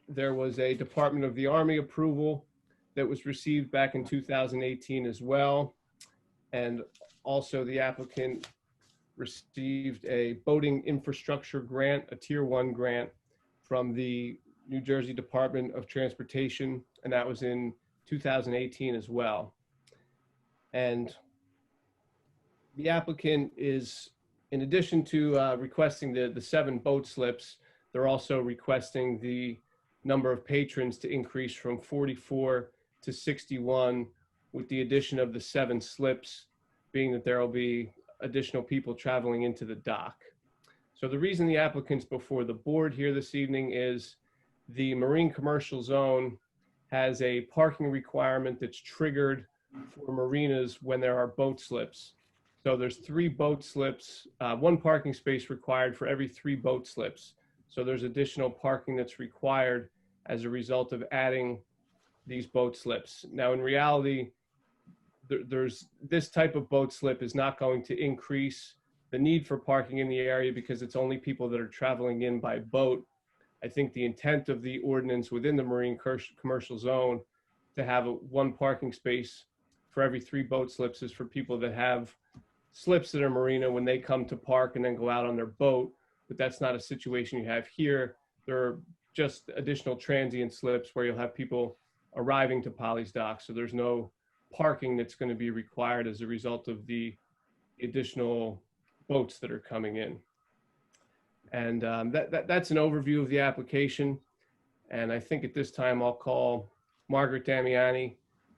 there was a Department of the Army approval that was received back in 2018 as well. And also the applicant received a boating infrastructure grant, a Tier 1 grant from the New Jersey Department of Transportation, and that was in 2018 as well. And the applicant is, in addition to requesting the 7 boat slips, they're also requesting the number of patrons to increase from 44 to 61, with the addition of the 7 slips, being that there will be additional people traveling into the dock. So the reason the applicant's before the board here this evening is the marine commercial zone has a parking requirement that's triggered for marinas when there are boat slips. So there's 3 boat slips, 1 parking space required for every 3 boat slips. So there's additional parking that's required as a result of adding these boat slips. Now, in reality, there's this type of boat slip is not going to increase the need for parking in the area because it's only people that are traveling in by boat. I think the intent of the ordinance within the marine commercial zone to have 1 parking space for every 3 boat slips is for people that have slips that are marina when they come to park and then go out on their boat. But that's not a situation you have here. There are just additional transient slips where you'll have people arriving to Polly's Dock. So there's no parking that's going to be required as a result of the additional boats that are coming in. And that's an overview of the application. And I think at this time I'll call Margaret Damiani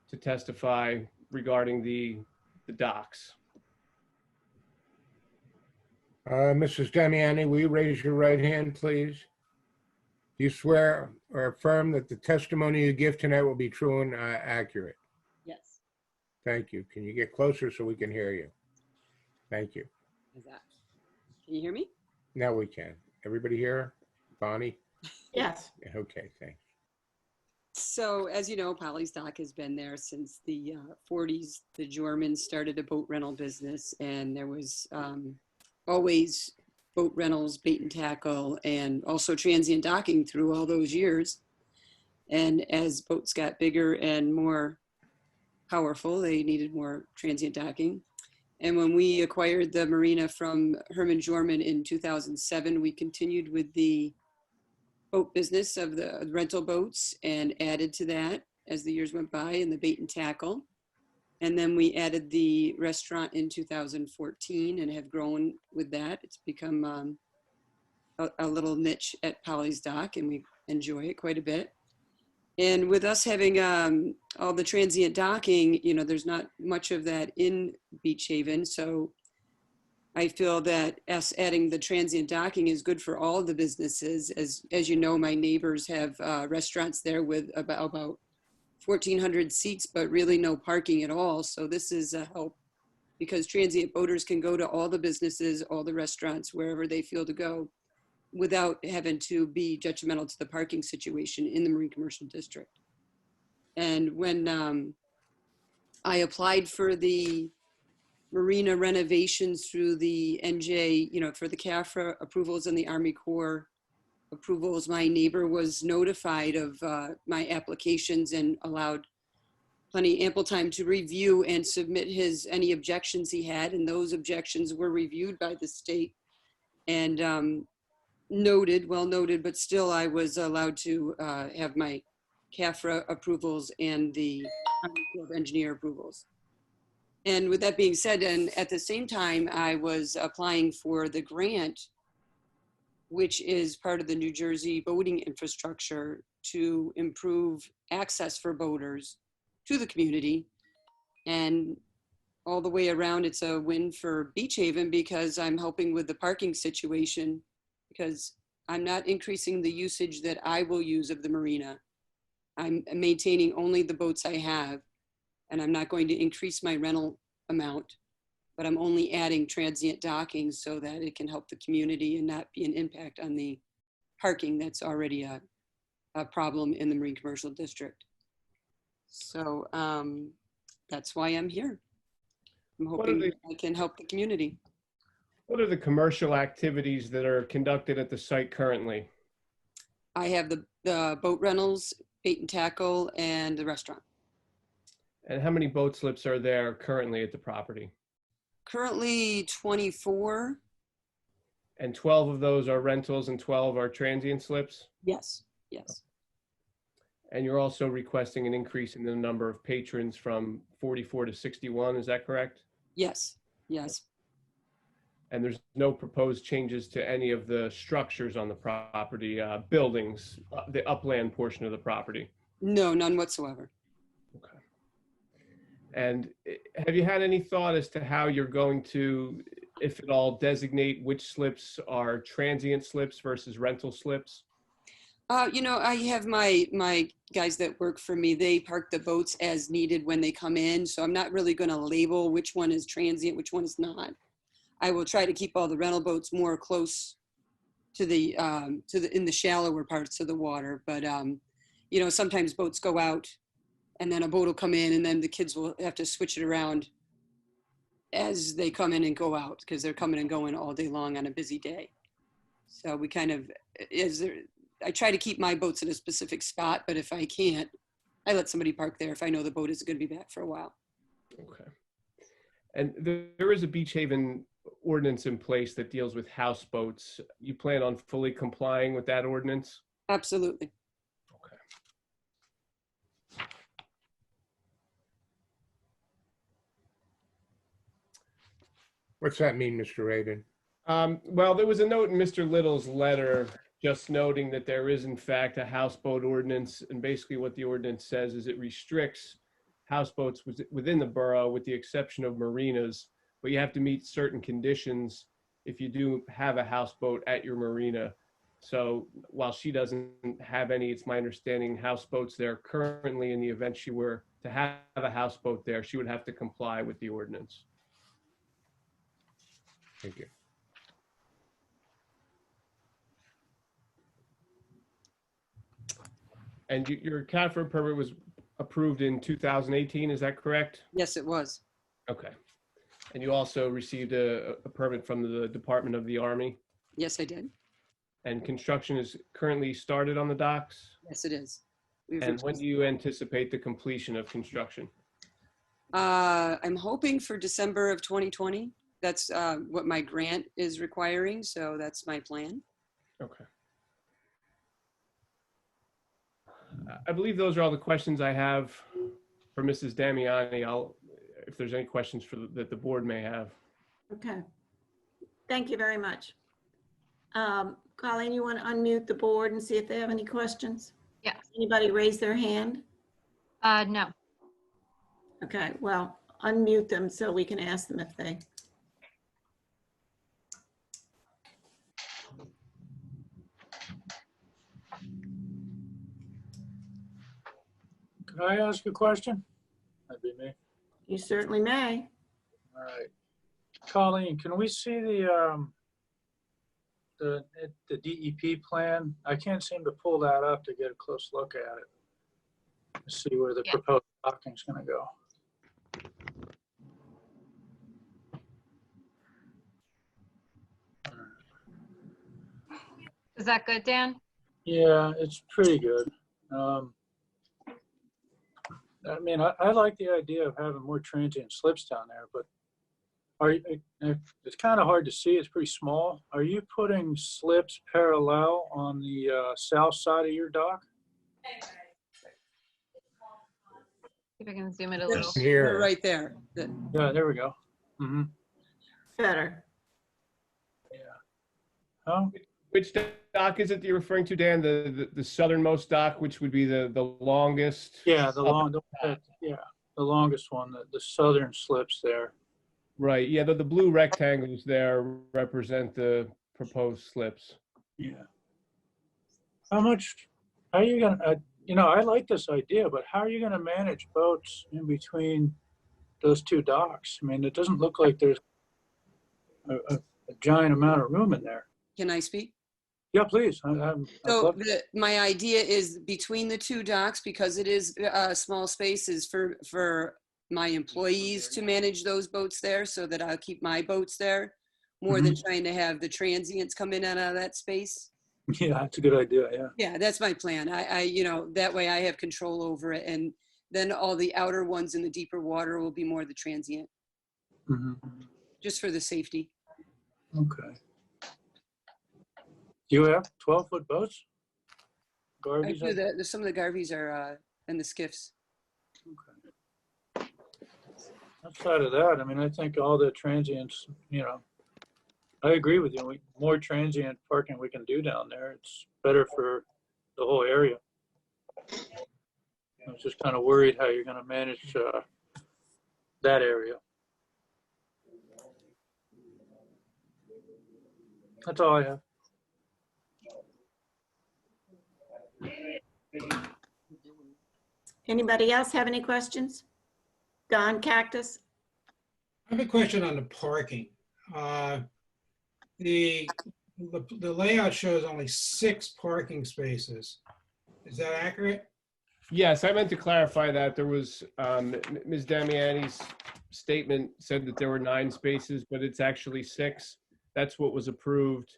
to testify regarding the the docks. Mrs. Damiani, will you raise your right hand, please? Do you swear or affirm that the testimony you give tonight will be true and accurate? Yes. Thank you. Can you get closer so we can hear you? Thank you. How's that? Can you hear me? Now we can. Everybody here? Bonnie? Yes. Okay, thanks. So, as you know, Polly's Dock has been there since the 40s. The Jormans started a boat rental business, and there was always boat rentals, bait and tackle, and also transient docking through all those years. And as boats got bigger and more powerful, they needed more transient docking. And when we acquired the marina from Herman Jorman in 2007, we continued with the boat business of the rental boats and added to that as the years went by, and the bait and tackle. And then we added the restaurant in 2014 and have grown with that. It's become a little niche at Polly's Dock, and we enjoy it quite a bit. And with us having all the transient docking, you know, there's not much of that in Beach Haven. So I feel that us adding the transient docking is good for all the businesses. As you know, my neighbors have restaurants there with about 1,400 seats, but really no parking at all. So this is a help because transient boaters can go to all the businesses, all the restaurants, wherever they feel to go, without having to be detrimental to the parking situation in the Marine Commercial District. And when I applied for the marina renovations through the NJ, you know, for the CAFRA approvals and the Army Corps approvals, my neighbor was notified of my applications and allowed ample time to review and submit any objections he had. And those objections were reviewed by the state and well noted, but still I was allowed to have my CAFRA approvals and the Army Corps of Engineer approvals. And with that being said, and at the same time, I was applying for the grant, which is part of the New Jersey boating infrastructure to improve access for boaters to the community. And all the way around, it's a win for Beach Haven because I'm helping with the parking situation, because I'm not increasing the usage that I will use of the marina. I'm maintaining only the boats I have, and I'm not going to increase my rental amount, but I'm only adding transient docking so that it can help the community and not be an impact on the parking that's already a problem in the Marine Commercial District. So that's why I'm here. I'm hoping I can help the community. What are the commercial activities that are conducted at the site currently? I have the boat rentals, bait and tackle, and the restaurant. And how many boat slips are there currently at the property? Currently 24. And 12 of those are rentals and 12 are transient slips? Yes, yes. And you're also requesting an increase in the number of patrons from 44 to 61, is that correct? Yes, yes. And there's no proposed changes to any of the structures on the property, buildings, the upland portion of the property? No, none whatsoever. Okay. And have you had any thought as to how you're going to, if at all, designate which slips are transient slips versus rental slips? You know, I have my guys that work for me, they park the boats as needed when they come in. So I'm not really going to label which one is transient, which one is not. I will try to keep all the rental boats more close to the in the shallower parts of the water. But, you know, sometimes boats go out and then a boat will come in and then the kids will have to switch it around as they come in and go out because they're coming and going all day long on a busy day. So we kind of, I try to keep my boats at a specific spot, but if I can't, I let somebody park there if I know the boat isn't going to be back for a while. Okay. And there is a Beach Haven ordinance in place that deals with houseboats. You plan on fully complying with that ordinance? Absolutely. Okay. What's that mean, Mr. Rabin? Well, there was a note in Mr. Little's letter just noting that there is in fact a houseboat ordinance, and basically what the ordinance says is it restricts houseboats within the borough, with the exception of marinas, but you have to meet certain conditions if you do have a houseboat at your marina. So while she doesn't have any, it's my understanding, houseboats there currently, in the event she were to have a houseboat there, she would have to comply with the ordinance. Thank you. And your CAFR permit was approved in 2018, is that correct? Yes, it was. Okay. And you also received a permit from the Department of the Army? Yes, I did. And construction is currently started on the docks? Yes, it is. And when do you anticipate the completion of construction? I'm hoping for December of 2020. That's what my grant is requiring, so that's my plan. Okay. I believe those are all the questions I have for Mrs. Damiani. If there's any questions that the board may have. Okay. Thank you very much. Colleen, you want to unmute the board and see if they have any questions? Yes. Anybody raise their hand? No. Okay, well, unmute them so we can ask them if they. Can I ask a question? That'd be me. You certainly may. All right. Colleen, can we see the DEP plan? I can't seem to pull that up to get a close look at it. To see where the proposed docking is going to go. Is that good, Dan? Yeah, it's pretty good. I mean, I like the idea of having more transient slips down there, but it's kind of hard to see. It's pretty small. Are you putting slips parallel on the south side of your dock? If I can zoom it a little. They're right there. Yeah, there we go. Mm-hmm. Better. Oh. Which dock is it that you're referring to, Dan? The southernmost dock, which would be the longest? Yeah, the longest one, the southern slips there. Right. Yeah, the blue rectangles there represent the proposed slips. Yeah. How are you gonna? I like this idea, but how are you gonna manage boats in between those two docks? I mean, it doesn't look like there's a giant amount of room in there. Can I speak? Yeah, please. So my idea is between the two docks, because it is small spaces for my employees to manage those boats there, so that I'll keep my boats there more than trying to have the transients come in and out of that space. Yeah, that's a good idea. Yeah. Yeah, that's my plan. That way I have control over it, and then all the outer ones in the deeper water will be more the transient, just for the safety. Okay. Do you have 12-foot boats? I do. Some of the Garveys are and the skiffs. Okay. Outside of that, I mean, I think all the transients, I agree with you. More transient parking we can do down there. It's better for the whole area. I was just kind of worried how you're going to manage that area. That's all I have. Anybody else have any questions? Don Cactus? I have a question on the parking. The layout shows only 6 parking spaces. Is that accurate? Yes, I meant to clarify that. There was, Ms. Damiani's statement said that there were 9 spaces, but it's actually 6. That's what was approved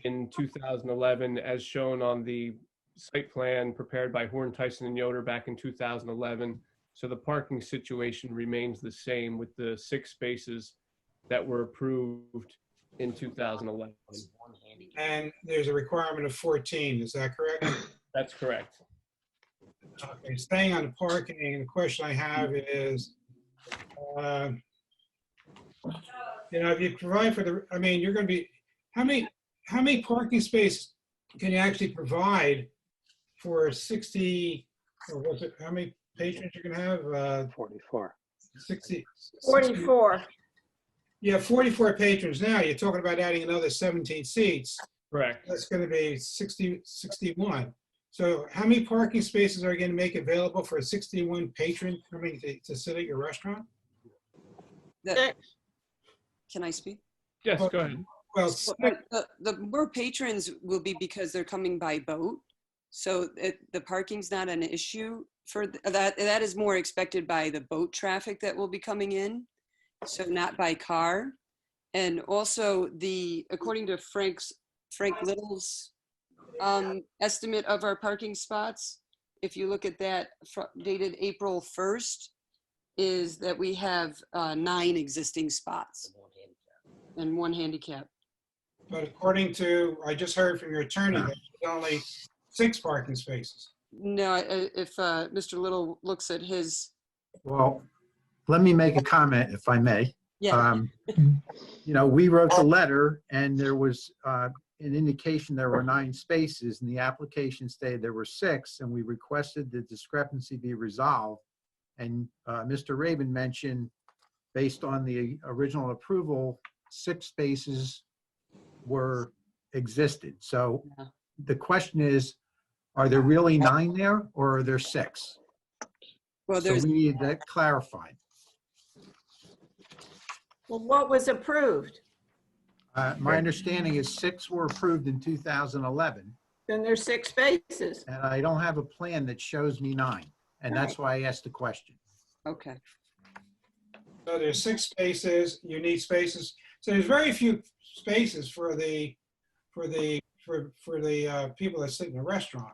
in 2011, as shown on the site plan prepared by Horn, Tyson, and Yoder back in 2011. So the parking situation remains the same with the 6 spaces that were approved in 2011. And there's a requirement of 14, is that correct? That's correct. Okay, staying on the parking, the question I have is, if you provide for you're going to be, how many parking spaces can you actually provide for 60, or was it, how many patrons you're gonna have? 44. 60. 44. Yeah, 44 patrons now. You're talking about adding another 17 seats. Correct. That's gonna be 61. So how many parking spaces are you gonna make available for a 61 patron coming to sit at your restaurant? Can I speak? Yes, go ahead. Well, the more patrons will be because they're coming by boat. So the parking's not an issue for that. That is more expected by the boat traffic that will be coming in. So not by car. And also according to Frank Little's estimate of our parking spots, if you look at that dated April 1st, is that we have 9 existing spots and 1 handicap. But according to, I just heard from your attorney that there's only 6 parking spaces. No, if Mr. Little looks at his. Well, let me make a comment if I may. Yeah. We wrote the letter and there was an indication there were 9 spaces and the application stated there were 6 and we requested the discrepancy be resolved. And Mr. Rabin mentioned based on the original approval, 6 spaces were existed. So the question is, are there really 9 there or are there 6? Well, so we need that clarified. Well, what was approved? My understanding is 6 were approved in 2011. Then there's 6 spaces. And I don't have a plan that shows me 9. And that's why I asked the question. Okay. So there's 6 spaces, you need spaces. So there's very few spaces for the people that sit in the restaurant.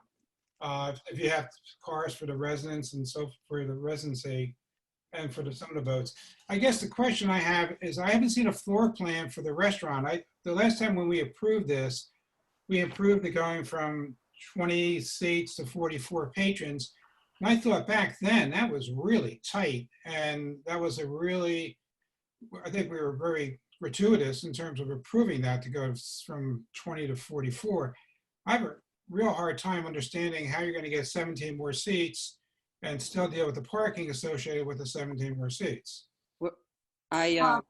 If you have cars for the residents and so for the residency and for some of the boats. I guess the question I have is I haven't seen a floor plan for the restaurant. The last time when we approved this, we approved it going from 20 seats to 44 patrons. And I thought back then that was really tight. And that was I think we were very gratuitous in terms of approving that to go from 20 to 44. I have a real hard time understanding how you're going to get 17 more seats and still deal with the parking associated with the 17 more seats. Well, I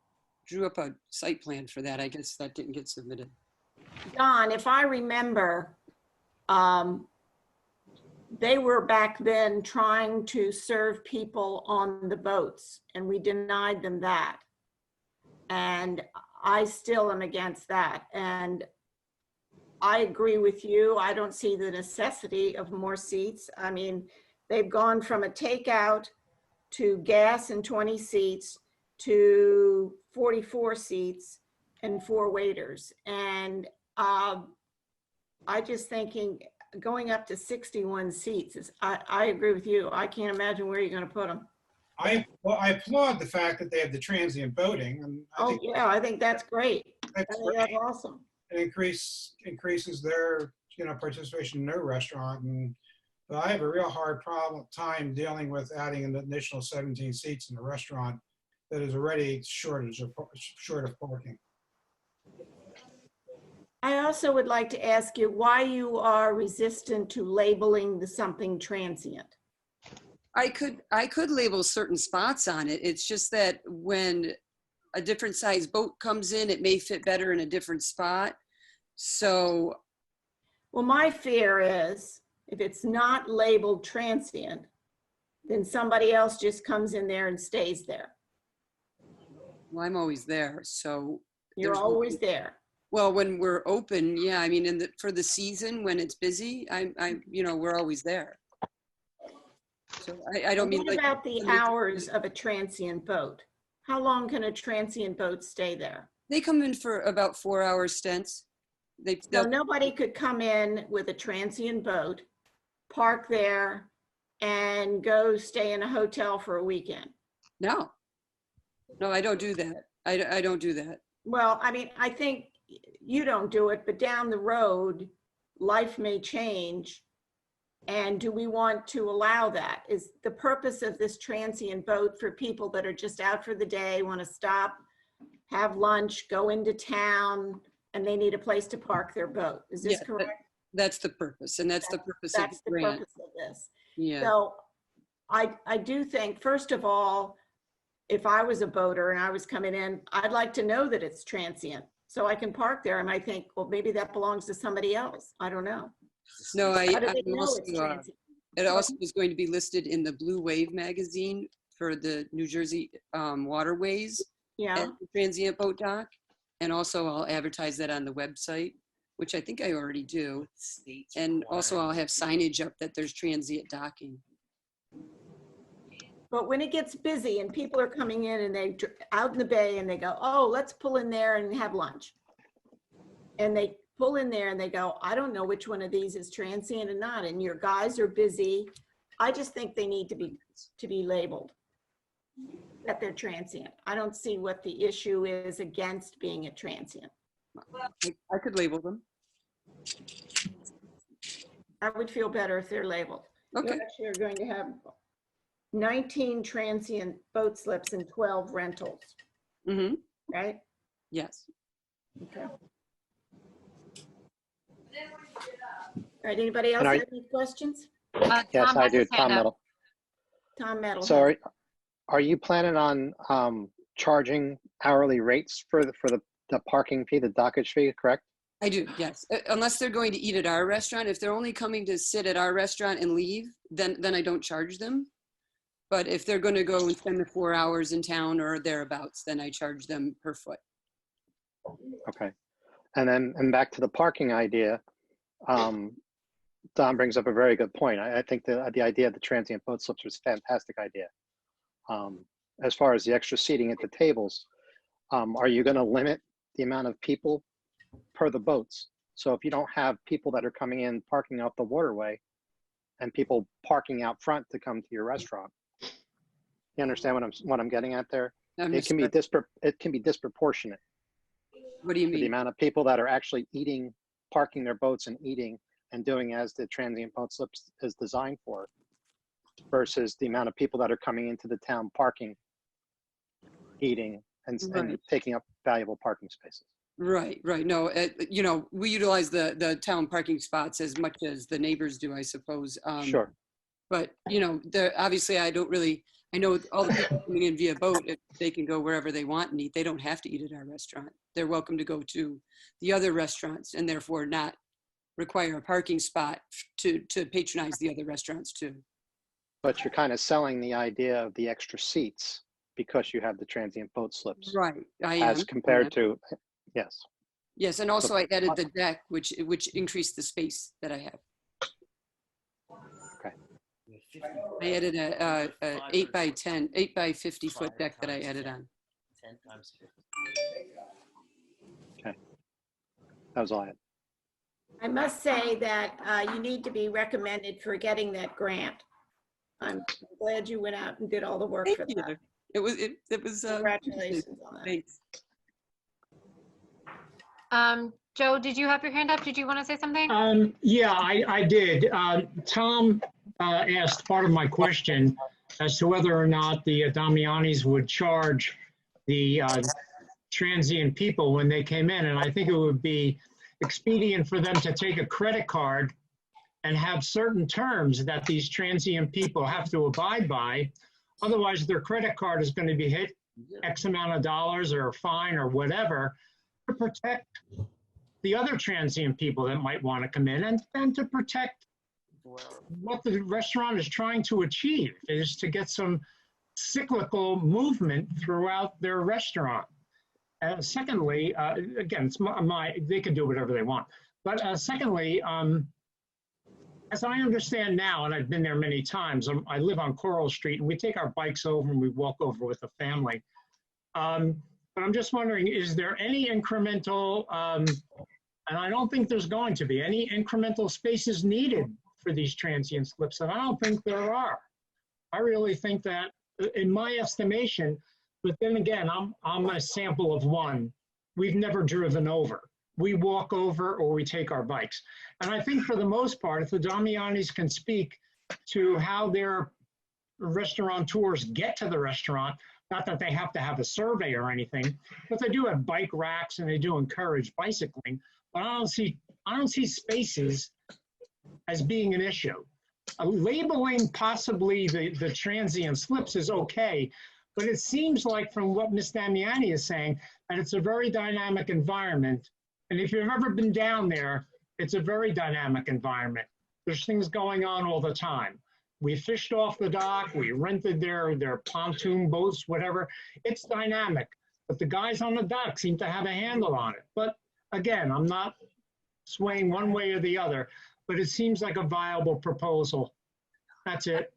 drew up a site plan for that. I guess that didn't get submitted. Don, if I remember, they were back then trying to serve people on the boats and we denied them that. And I still am against that. And I agree with you. I don't see the necessity of more seats. I mean, they've gone from a takeout to gas and 20 seats to 44 seats and 4 waiters. And I just thinking going up to 61 seats is, I agree with you. I can't imagine where you're going to put them. I applaud the fact that they have the transient boating. And I think that's great. That's awesome. It increases their participation in their restaurant. And but I have a real hard time dealing with adding an additional 17 seats in a restaurant that is already short of parking. I also would like to ask you why you are resistant to labeling something transient. I could label certain spots on it. It's just that when a different size boat comes in, it may fit better in a different spot. So. Well, my fear is if it's not labeled transient, then somebody else just comes in there and stays there. Well, I'm always there. So. You're always there. Well, when we're open, yeah. I mean, for the season when it's busy, we're always there. So I don't mean. What about the hours of a transient boat? How long can a transient boat stay there? They come in for about 4-hour stints. So nobody could come in with a transient boat, park there, and go stay in a hotel for a weekend. No, I don't do that. I don't do that. Well, I mean, I think you don't do it, but down the road, life may change. And do we want to allow that? Is the purpose of this transient boat for people that are just out for the day, want to stop, have lunch, go into town, and they need a place to park their boat? Is this correct? That's the purpose, and that's the purpose of the grant. Purpose of this. Yeah. So I do think, first of all, if I was a boater and I was coming in, I'd like to know that it's transient. So I can park there. I might think, well, maybe that belongs to somebody else. I don't know. No, How do they I'm know also, it's transient? it also is going to be listed in the Blue Wave magazine for the New Jersey waterways Yeah. as a transient boat dock. And also I'll advertise that on the website, which I think I already do. And also I'll have signage up that there's transient docking. But when it gets busy and people are coming in and they out in the bay and they go, oh, let's pull in there and have lunch. And they pull in there and they go, I don't know which one of these is transient and not. And your guys are busy. I just think they need to be labeled that they're transient. I don't see what the issue is against being a transient. I could label them. I would feel better if they're labeled. Okay. You actually are going to have 19 transient boat slips and 12 rentals, Mm-hmm. right? Yes. Okay. All right, anybody else And have any questions? Yes, I do. Tom Metal. Tom Metal. So are you planning on charging hourly rates for the parking fee, the dockage fee, correct? I do, yes. Unless they're going to eat at our restaurant. If they're only coming to sit at our restaurant and leave, then I don't charge them. But if they're going to go and spend the 4 hours in town or thereabouts, then I charge them per foot. Okay. And back to the parking idea, Don brings up a very good point. I think the idea of the transient boat slips was a fantastic idea. As far as the extra seating at the tables, are you going to limit the amount of people per the boats? So if you don't have people that are coming in parking out the waterway and people parking out front to come to your restaurant, you understand what I'm getting at there? It can be disproportionate. What do you mean? The amount of people that are actually eating, parking their boats and eating and doing as the transient boat slips is designed for, versus the amount of people that are coming into the town parking, eating, and taking up valuable parking spaces. Right. No, you know, we utilize the town parking spots as much as the neighbors do, I suppose. Sure. But, you know, obviously I know all the people coming in via boat, if they can go wherever they want and eat, they don't have to eat at our restaurant. They're welcome to go to the other restaurants and therefore not require a parking spot to patronize the other restaurants too. But you're kind of selling the idea of the extra seats because you have the transient boat slips. Right. As compared to, yes. Yes, and also I added the deck, which increased the space that I have. Okay. I added a 8 by 50 foot deck that I added on. 10 times 50. Okay. That was all I had. I must say that you need to be recommended for getting that grant. I'm glad you went out and did all the work for that. It was Congratulations on that. Thanks. Joe, did you have your hand up? Did you want to say something? Yeah, I did. Tom asked part of my question as to whether or not the Damianis would charge the transient people when they came in. And I think it would be expedient for them to take a credit card and have certain terms that these transient people have to abide by. Otherwise, their credit card is going to be hit X amount of dollars or a fine or whatever to protect the other transient people that might want to come in and to protect what the restaurant is trying to achieve, is to get some cyclical movement throughout their restaurant. Secondly, again, it's they can do whatever they want. But secondly, as I understand now, and I've been there many times, I live on Coral Street, and we take our bikes over and we walk over with the family. But I'm just wondering, is there any incremental, and I don't think there's going to be any incremental spaces needed for these transient slips, and I don't think there are. I really think that, in my estimation, but then again, I'm a sample of one. We've never driven over. We walk over or we take our bikes. And I think for the most part, if the Damianis can speak to how their restaurateurs get to the restaurant, not that they have to have a survey or anything, but they do have bike racks and they do encourage bicycling. But I don't see spaces as being an issue. labeling possibly the transient slips is okay, but it seems like from what Ms. Damiani is saying, that it's a very dynamic environment. And if you've ever been down there, it's a very dynamic environment. There's things going on all the time. We fished off the dock, we rented their pontoon boats, whatever. It's dynamic, but the guys on the dock seem to have a handle on it. But again, I'm not swaying one way or the other, but it seems like a viable proposal. That's it.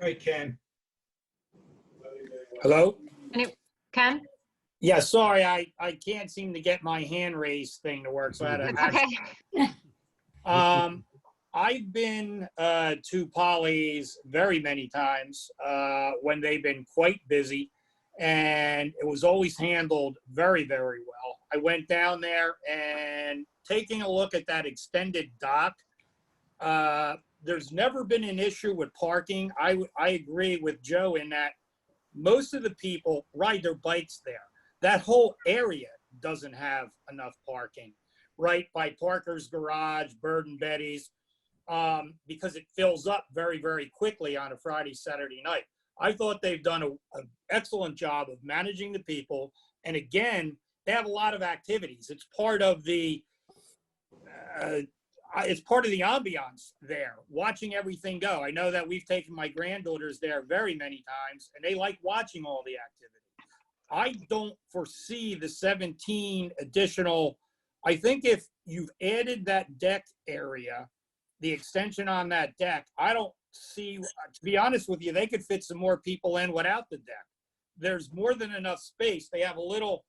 All right, Ken. Hello? Ken? Yeah, sorry, I can't seem to get my hand raised thing to work, so I had to. It's okay. I've been to Polly's very many times when they've been quite busy, and it was always handled very, very well. I went down there and taking a look at that extended dock, there's never been an issue with parking. I agree with Joe in that most of the people ride their bikes there. That whole area doesn't have enough parking, right by Parker's Garage, Bird and Betty's, because it fills up very, very quickly on a Friday, Saturday night. I thought they've done an excellent job of managing the people. And again, they have a lot of activities. It's part of the ambiance there, watching everything go. I know that we've taken my granddaughters there very many times, and they like watching all the activity. I don't foresee the 17 additional. I think if you've added that deck area, the extension on that deck, I don't see, to be honest with you, they could fit some more people in without the deck. There's more than enough space. They have a little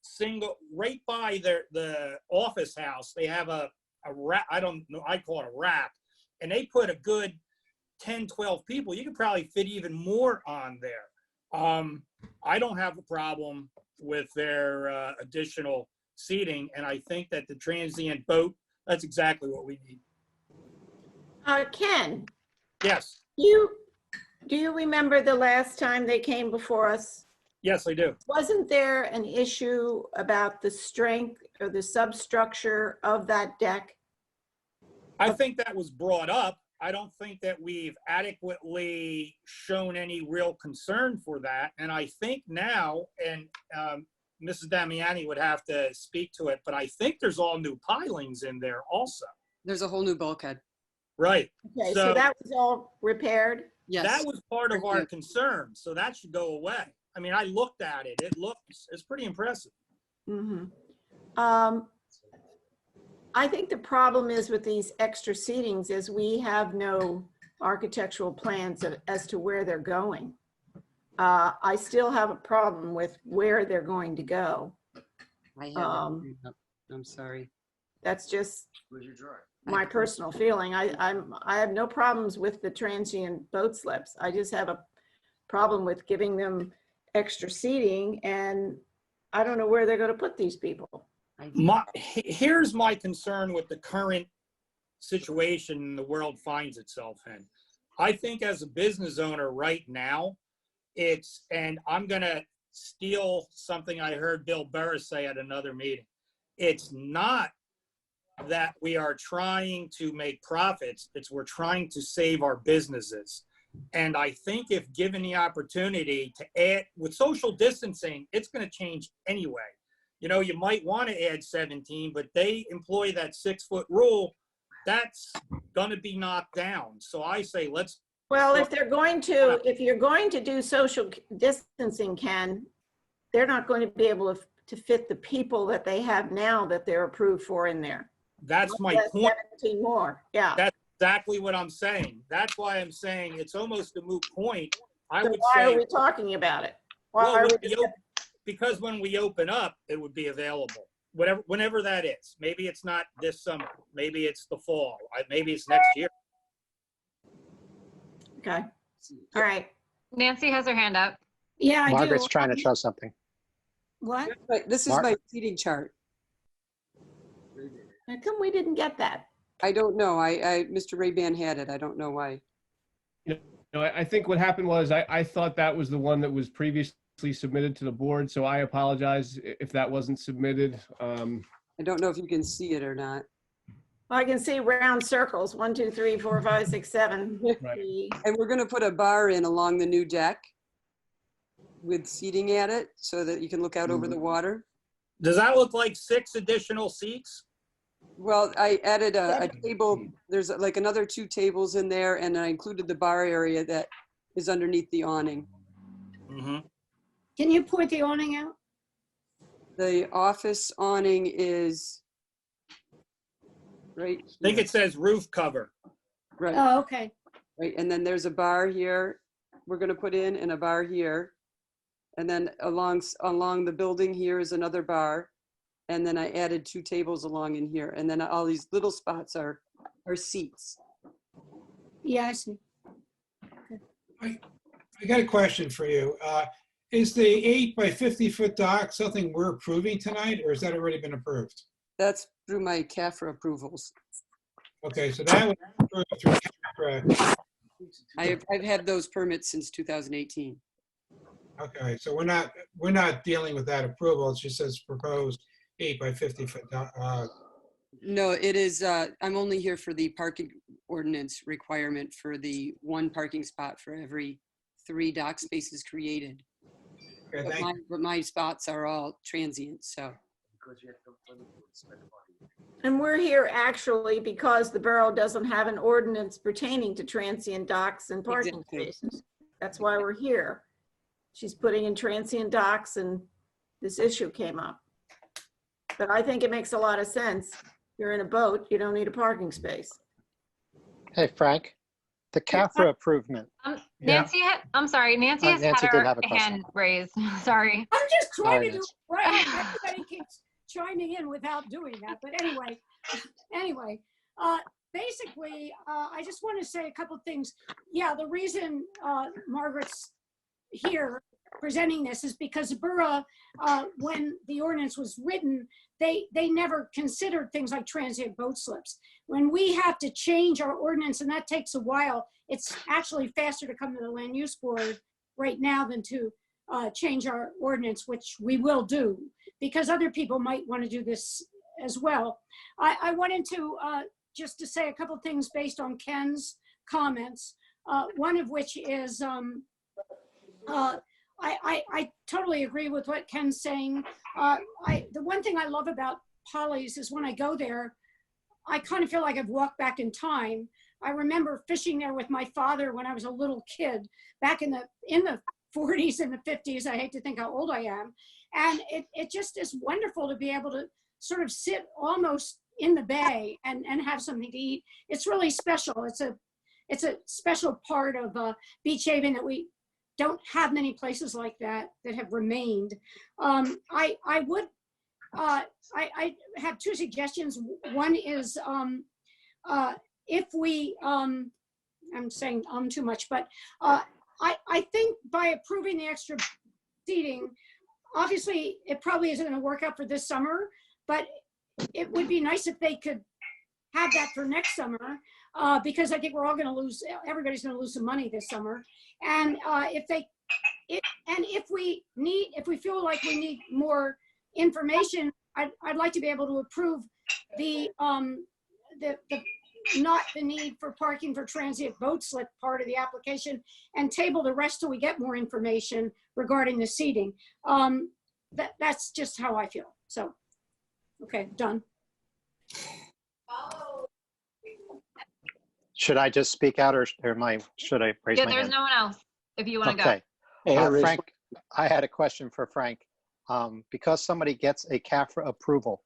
single, right by the office house, they have a rack, I don't know, I call it a rack, and they put a good 10, 12 people. You could probably fit even more on there. I don't have a problem with their additional seating, and I think that the transient boat, that's exactly what we need. Ken, Yes. do you remember the last time they came before us? Yes, I do. Wasn't there an issue about the strength or the substructure of that deck? I think that was brought up. I don't think that we've adequately shown any real concern for that. And I think now, and Mrs. Damiani would have to speak to it, but I think there's all new pilings in there also. There's a whole new bulkhead. Right. Okay, so that was all repaired? Yes. That was part of our concern, so that should go away. I mean, I looked at it. It's pretty impressive. Mm-hmm. I think the problem is with these extra seatings is we have no architectural plans as to where they're going. I still have a problem with where they're going to go. I have I'm sorry. That's just my personal feeling. I have no problems with the transient boat slips. I just have a problem with giving them extra seating, and I don't know where they're going to put these people. Here's my concern with the current situation the world finds itself in. I think as a business owner right now, and I'm going to steal something I heard Bill Burris say at another meeting. It's not that we are trying to make profits, it's we're trying to save our businesses. And I think if given the opportunity to add, with social distancing, it's going to change anyway. You know, you might want to add 17, but they employ that 6-foot rule. That's going to be knocked down. So I say, let's. Well, if you're going to do social distancing, Ken, they're not going to be able to fit the people that they have now that they're approved for in there. That's my point. 17 more, yeah. That's exactly what I'm saying. That's why I'm saying it's almost a moot point. Why are we talking about it? Because when we open up, it would be available, whenever that is. Maybe it's not this summer. Maybe it's the fall. Maybe it's next year. Okay. All right. Nancy has her hand up. Yeah, I Margaret's do. trying to show something. What? This is my seating chart. How come we didn't get that? I don't know. Mr. Ray-Ban had it. I don't know why. You know, I think what happened was I thought that was the one that was previously submitted to the board, so I apologize if that wasn't submitted. I don't know if you can see it or not. I can see round circles, 1, 2, 3, 4, 5, 6, 7. And we're gonna put a bar in along the new deck with seating at it so that you can look out over the water. Does that look like 6 additional seats? Well, I added a table. There's like another 2 tables in there, and I included the bar area that is underneath the awning. Can you point the awning out? The office awning is right I think here. it says roof cover. Right. Oh, okay. Right, and then there's a bar here we're gonna put in, and a bar here. And then along the building here is another bar. And then I added 2 tables along in here. And then all these little spots are seats. Yeah, I see. I got a question for you. Is the 8 by 50 foot dock something we're approving tonight, or has that already been approved? That's through my CAFRA approvals. Okay, so that was approved through CAFRA. I've had those permits since 2018. Okay, so we're not dealing with that approval. It just says proposed 8 by 50 foot dock. No, it is, I'm only here for the parking ordinance requirement for the 1 parking spot for every 3 dock spaces created. Okay, But my spots are all transient, so. And we're here actually because the borough doesn't have an ordinance pertaining to transient docks and parking spaces. That's why we're here. She's putting in transient docks and this issue came up. But I think it makes a lot of sense. You're in a boat, you don't need a parking space. Hey, Frank, the CAFRA improvement. Nancy, I'm sorry, Nancy has Nancy had did her have a question. hand raised. Sorry. I'm just trying to Sorry, do it right. Everybody keeps chiming in without doing that. But anyway, basically, I just want to say a couple things. Yeah, the reason Margaret's here presenting this is because the borough, when the ordinance was written, they never considered things like transient boat slips. When we have to change our ordinance, and that takes a while, it's actually faster to come to the land use board right now than to change our ordinance, which we will do, because other people might want to do this as well. I wanted to just to say a couple things based on Ken's comments, one of which is I totally agree with what Ken's saying. The one thing I love about Polly's is when I go there, I kind of feel like I've walked back in time. I remember fishing there with my father when I was a little kid, back in the 40s and the 50s. I hate to think how old I am. And it just is wonderful to be able to sort of sit almost in the bay and have something to eat. It's really special. It's a special part of Beach Haven that we don't have many places like that have remained. I have 2 suggestions. One is if we, I'm saying too much, but I think by approving the extra seating, obviously it probably isn't going to work out for this summer, but it would be nice if they could have that for next summer, because I think we're all going to lose, everybody's going to lose some money this summer. And if we feel like we need more information, I'd like to be able to approve the not the need for parking for transient boat slip part of the application and table the rest till we get more information regarding the seating. That's just how I feel. So, okay, done. Should I just speak out, or should I raise my hand? Yeah, there's no one else if you want to Okay. go. Frank, I had a question for Frank. Because somebody gets a CAFRA approval,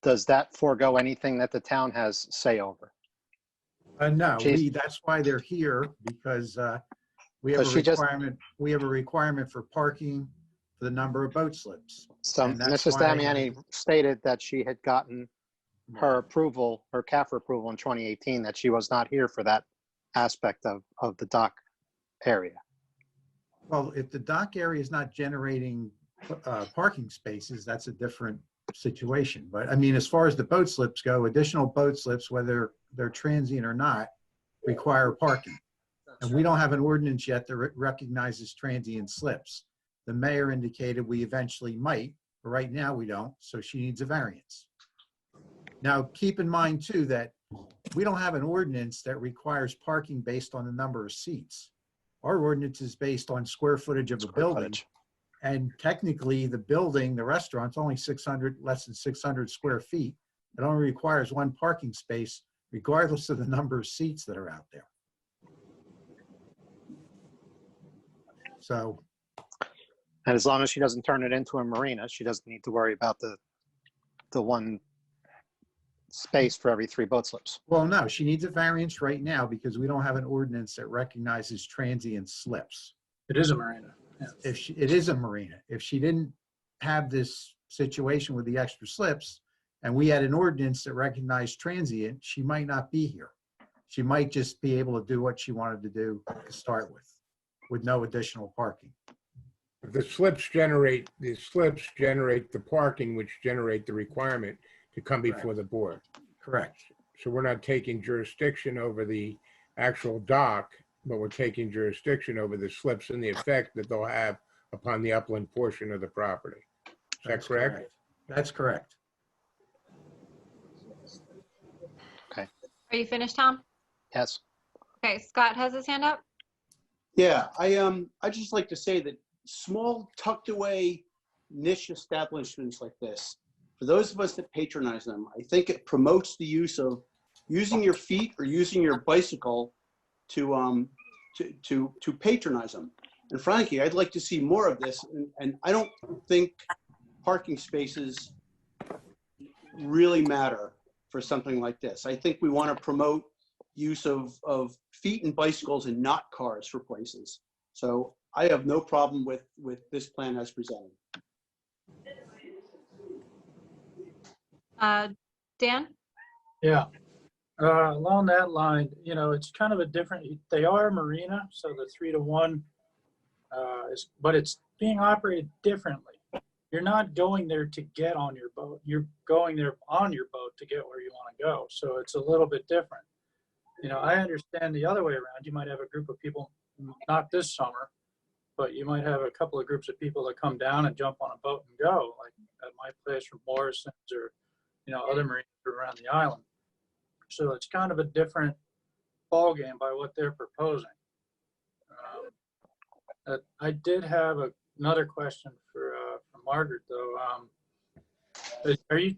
does that forego anything that the town has say over? No, that's why they're here, because we have a requirement. We have a requirement for parking for the number of boat slips. So And that's Mrs. why- Damiani stated that she had gotten her approval, her CAFRA approval in 2018, that she was not here for that aspect of the dock area. Well, if the dock area is not generating parking spaces, that's a different situation. But I mean, as far as the boat slips go, additional boat slips, whether they're transient or not, require parking. And we don't have an ordinance yet that recognizes transient slips. The mayor indicated we eventually might, But right now, we don't, so she needs a variance. Now, keep in mind too, that we don't have an ordinance that requires parking based on the number of seats. Our ordinance is based on square footage of a building. And technically, the building, the restaurant's only 600, less than 600 square feet. It only requires one parking space, regardless of the number of seats that are out there. So, And as long as she doesn't turn it into a marina, she doesn't need to worry about the one space for every 3 boat slips. well, no, she needs a variance right now because we don't have an ordinance that recognizes transient slips. It is a marina. Yeah. It is a marina. If she didn't have this situation with the extra slips and we had an ordinance that recognized transient, she might not be here. She might just be able to do what she wanted to do to start with no additional parking. The slips generate the parking, which generate the requirement to come before the board. Correct. So we're not taking jurisdiction over the actual dock, but we're taking jurisdiction over the slips and the effect that they'll have upon the upland portion of the property. Is that correct? That's correct. Okay. Are you finished, Tom? Yes. Okay, Scott has his hand up. Yeah, I just like to say that small tucked away niche establishments like this, for those of us that patronize them, I think it promotes the use of using your feet or using your bicycle to patronize them. And frankly, I'd like to see more of this. And I don't think parking spaces really matter for something like this. I think we want to promote use of feet and bicycles and not cars for places. So I have no problem with this plan as presented. Dan? Yeah. Along that line, you know, it's kind of a different, they are a marina, so the 3-to-1 but it's being operated differently. You're not going there to get on your boat. You're going there on your boat to get where you want to go. So it's a little bit different. You know, I understand the other way around. You might have a group of people, not this summer, but you might have a couple of groups of people that come down and jump on a boat and go, like at my place from Morrison's or, you know, other marinas around the island. So it's kind of a different ballgame by what they're proposing. I did have another question for Margaret, though. Are you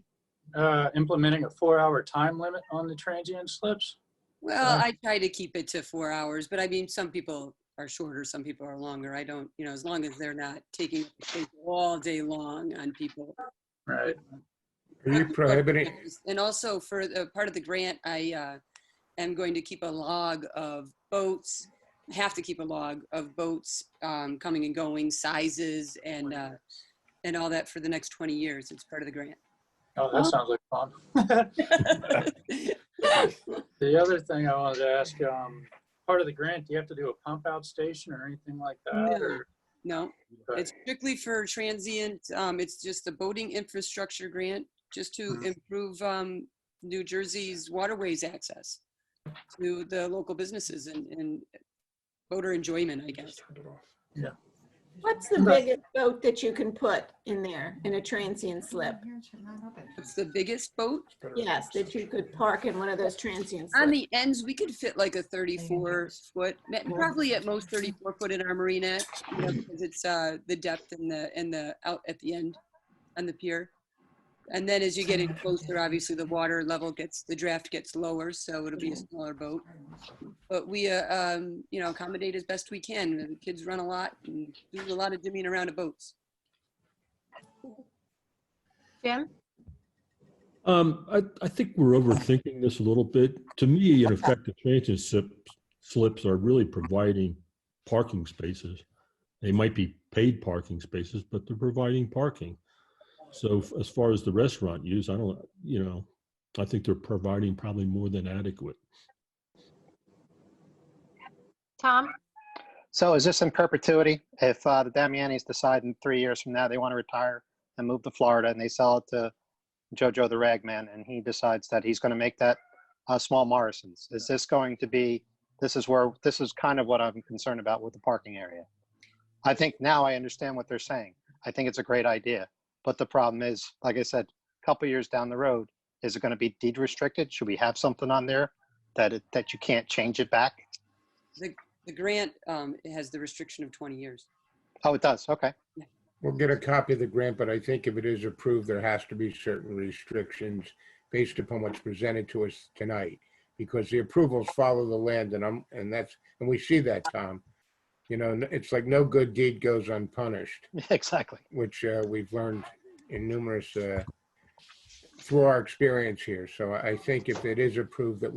implementing a 4-hour time limit on the transient slips? Well, I try to keep it to 4 hours, but I mean, some people are shorter, some people are longer. I don't, you know, as long as they're not taking space all day long on people. Right. Are you prohibiting? And also for the part of the grant, I am going to keep a log of boats, have to keep a log of boats coming and going, sizes, and all that for the next 20 years. It's part of the grant. Oh, that sounds like fun. The other thing I wanted to ask, part of the grant, do you have to do a pump out station or anything like that? Or? No, it's strictly for transient. It's just a boating infrastructure grant just to improve New Jersey's waterways access to the local businesses and boater enjoyment, I guess. Yeah. What's the biggest boat that you can put in there in a transient slip? What's the biggest boat? Yes, that you could park in one of those transient slips. On the ends, we could fit like a 34-foot, probably at most 34-foot in our marina, you know, because it's the depth and the out at the end on the pier. And then as you get in closer, obviously the water level the draft gets lower, so it'll be a smaller boat. But we, you know, accommodate as best we can. The kids run a lot and do a lot of jimmying around of boats. Jim? I think we're overthinking this a little bit. To me, in effect, the transient slips are really providing parking spaces. They might be paid parking spaces, but they're providing parking. So as far as the restaurant use, I don't, you know, I think they're providing probably more than adequate. Tom? So is this in perpetuity? If the Damianis decide in 3 years from now they want to retire and move to Florida and they sell it to Jojo the Ragman and he decides that he's going to make that small Morrison's, is this going to be, this is kind of what I'm concerned about with the parking area. I think now I understand what they're saying. I think it's a great idea. But the problem is, like I said, a couple years down the road, is it going to be deed restricted? Should we have something on there that you can't change it back? The grant has the restriction of 20 years. Oh, it does. Okay. We'll get a copy of the grant, but I think if it is approved, there has to be certain restrictions based upon what's presented to us tonight, because the approvals follow the land, and we see that, Tom. You know, it's like no good deed goes unpunished. Exactly. Which we've learned in numerous through our experience here. So I think if it is approved that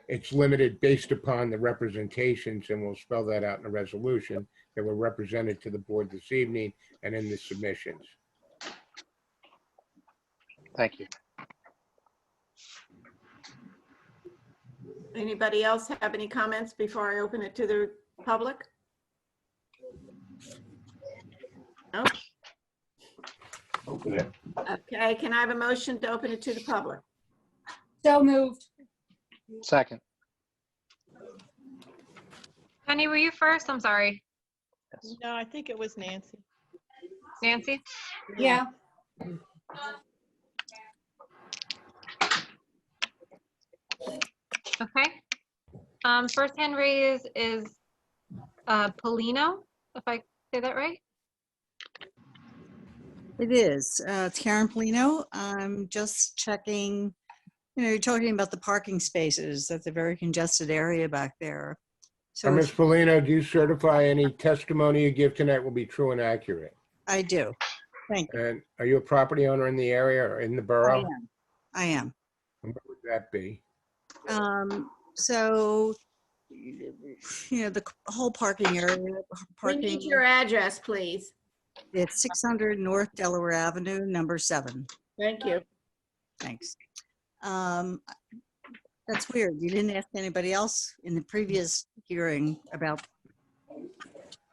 it's limited based upon the representations, and we'll spell that out in the resolution that were represented to the board this evening and in the submissions. Thank you. Anybody else have any comments before I open it to the public? No? Open it. Okay, can I have a motion to open it to the public? So moved. Second. Penny, were you first? I'm sorry. No, I think it was Nancy. Nancy? Yeah. Okay. First hand raised is Polino, if I say that right. It is. It's Karen Polino. I'm just checking, you're talking about the parking spaces. That's a very congested area back there. So Ms. Polino, do you certify any testimony you give tonight will be true and accurate? I do. Thank you. And are you a property owner in the area or in the borough? I am. And what would that be? So, the whole parking area. We need your address, please. It's 600 North Delaware Avenue, number 7. Thank you. Thanks. That's weird. You didn't ask anybody else in the previous hearing about.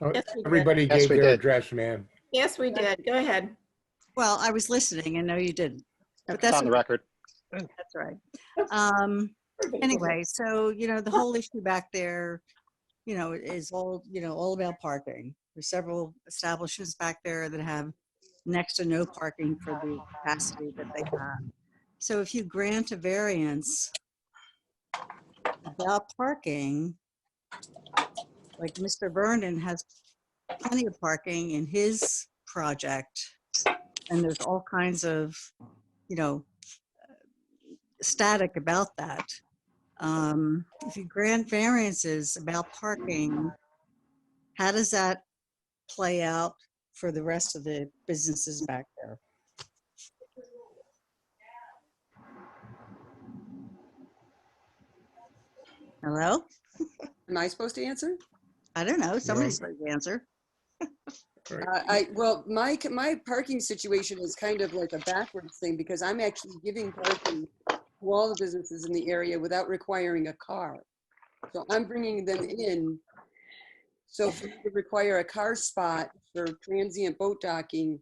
Oh, Yes, we did. everybody Yes, gave we their did. address, ma'am. Yes, we did. Go ahead. Well, I was listening and no, you didn't. But It's that's on the record. That's right. Anyway, so, the whole issue back there, is all about parking. There's several establishments back there that have next to no parking for the capacity that they have. So if you grant a variance about parking, like Mr. Vernon has plenty of parking in his project, and there's all kinds of, static about that. If you grant variances about parking, how does that play out for the rest of the businesses back there? Hello? Am I supposed to answer? I don't know. Somebody's supposed to answer. Well, my parking situation is kind of like a backwards thing because I'm actually giving parking to all the businesses in the area without requiring a car. So I'm bringing them in. So for me to require a car spot for transient boat docking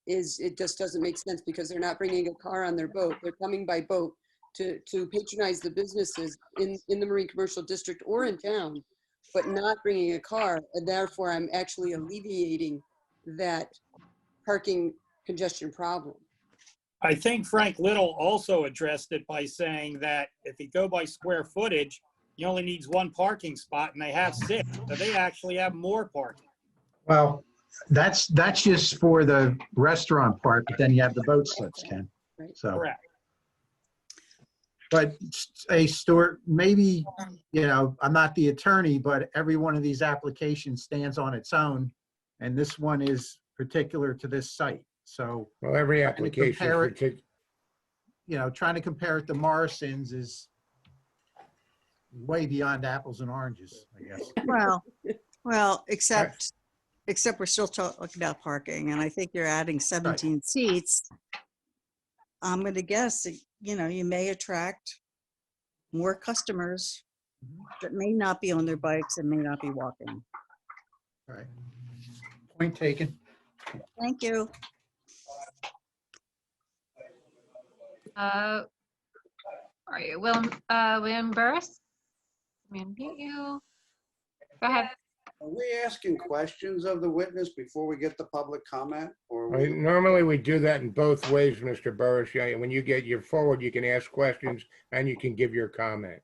it just doesn't make sense because they're not bringing a car on their boat. They're coming by boat to patronize the businesses in the Marine Commercial District or in town, but not bringing a car. And therefore, I'm actually alleviating that parking congestion problem. I think Frank Little also addressed it by saying that if you go by square footage, he only needs 1 parking spot and they have 6. So they actually have more parking. Well, that's just for the restaurant part, but then you have the boat slips, Ken. Right. So, Correct. but a store, maybe, I'm not the attorney, but every one of these applications stands on its own. And this one is particular to this site. So, Well, every application is particular. trying to compare it to Morrison's is way beyond apples and oranges, I guess. Well, except we're still talking about parking, and I think you're adding 17 seats. I'm going to guess that, you may attract more customers that may not be on their bikes and may not be walking. Right. Point taken. Thank you. All right, William Burris, I'm gonna mute you. Go ahead. Are we asking questions of the witness before we get the public comment? Or I mean, normally we do that in both ways, Mr. Burris. Yeah, when you get your forward, you can ask questions and you can give your comment.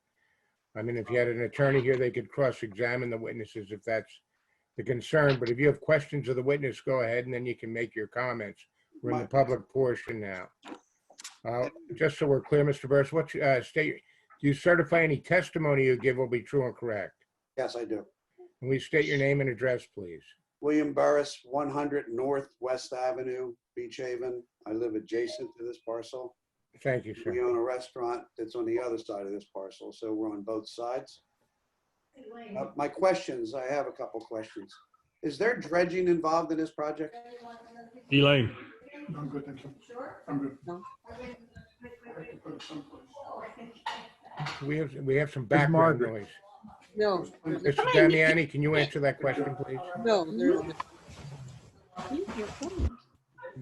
I mean, if you had an attorney here, they could cross-examine the witnesses if that's the concern. But if you have questions of the witness, go ahead and then you can make your comments. We're in the public portion now. Just so we're clear, Mr. Burris, do you certify any testimony you give will be true and correct? Yes, I do. Can we state your name and address, please? William Burris, 100 North West Avenue, Beach Haven. I live adjacent to this parcel. Thank you, sir. We own a restaurant that's on the other side of this parcel, so we're on both sides. My questions, I have a couple questions. Is there dredging involved in this project? Elaine. I'm good, thank you. I'm good. No. We have some background noise. No. Mr. Damiani, can you answer that question, please? No, there's.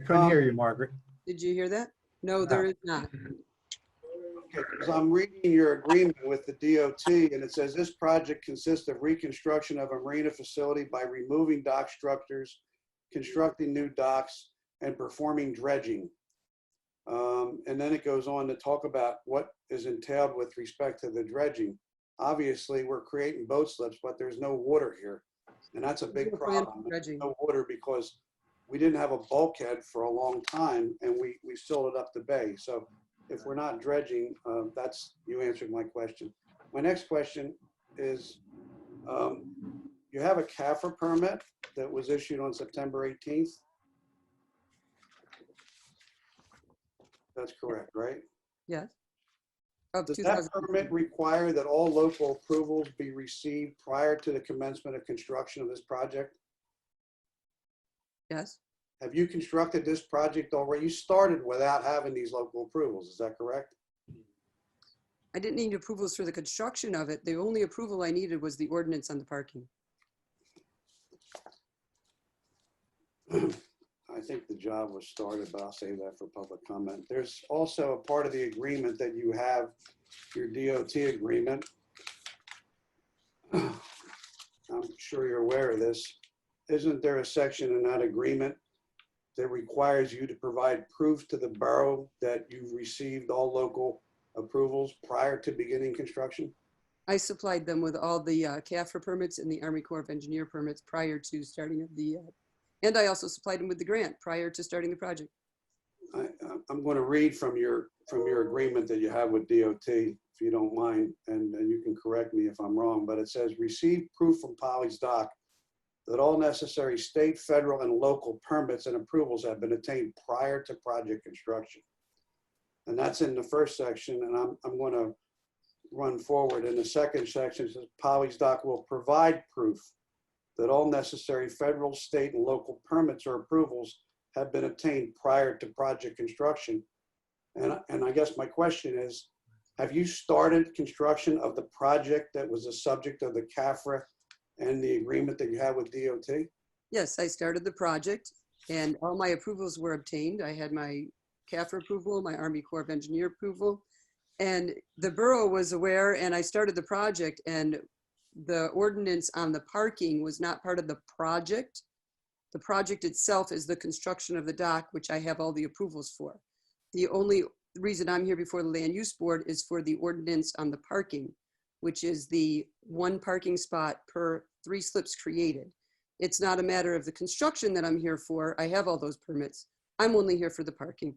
Couldn't hear you, Margaret. Did you hear that? No, there is not. Okay, because I'm reading your agreement with the DOT, and it says this project consists of reconstruction of a marina facility by removing dock structures, constructing new docks, and performing dredging. And then it goes on to talk about what is entailed with respect to the dredging. Obviously, we're creating boat slips, but there's no water here. And that's a big problem. There's no water because we didn't have a bulkhead for a long time, and we filled it up to bay. So if we're not dredging, you answered my question. My next question is, you have a CAFRA permit that was issued on September 18th. That's correct, right? Yes. Does that permit require that all local approvals be received prior to the commencement of construction of this project? Yes. Have you constructed this project already? You started without having these local approvals, is that correct? I didn't need approvals for the construction of it. The only approval I needed was the ordinance on the parking. I think the job was started, but I'll save that for public comment. There's also a part of the agreement that you have, your DOT agreement. I'm sure you're aware of this. Isn't there a section in that agreement that requires you to provide proof to the borough that you've received all local approvals prior to beginning construction? I supplied them with all the CAFRA permits and the Army Corps of Engineer permits prior to starting of the, and I also supplied them with the grant prior to starting the project. I'm going to read from your agreement that you have with DOT, if you don't mind, and you can correct me if I'm wrong, but it says, receive proof from Polly's Dock that all necessary state, federal, and local permits and approvals have been attained prior to project construction. And that's in the first section, and I'm going to run forward. In the second section, it says Polly's Dock will provide proof that all necessary federal, state, and local permits or approvals have been obtained prior to project construction. And I guess my question is, have you started construction of the project that was the subject of the CAFRA and the agreement that you had with DOT? Yes, I started the project and all my approvals were obtained. I had my CAFRA approval, my Army Corps of Engineer approval, and the borough was aware, and I started the project, and the ordinance on the parking was not part of the project. The project itself is the construction of the dock, which I have all the approvals for. The only reason I'm here before the Land Use Board is for the ordinance on the parking, which is the 1 parking spot per 3 slips created. It's not a matter of the construction that I'm here for. I have all those permits. I'm only here for the parking.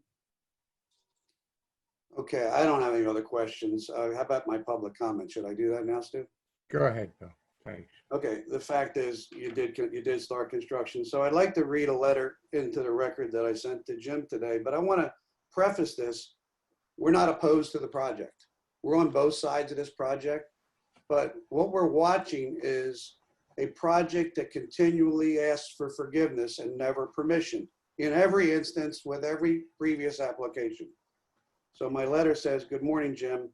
Okay, I don't have any other questions. How about my public comment? Should I do that now, Stu? Go ahead, Bill. Thanks. Okay, the fact is you did start construction. So I'd like to read a letter into the record that I sent to Jim today, but I want to preface this. We're not opposed to the project. We're on both sides of this project, but what we're watching is a project that continually asks for forgiveness and never permission in every instance with every previous application. So my letter says, good morning, Jim.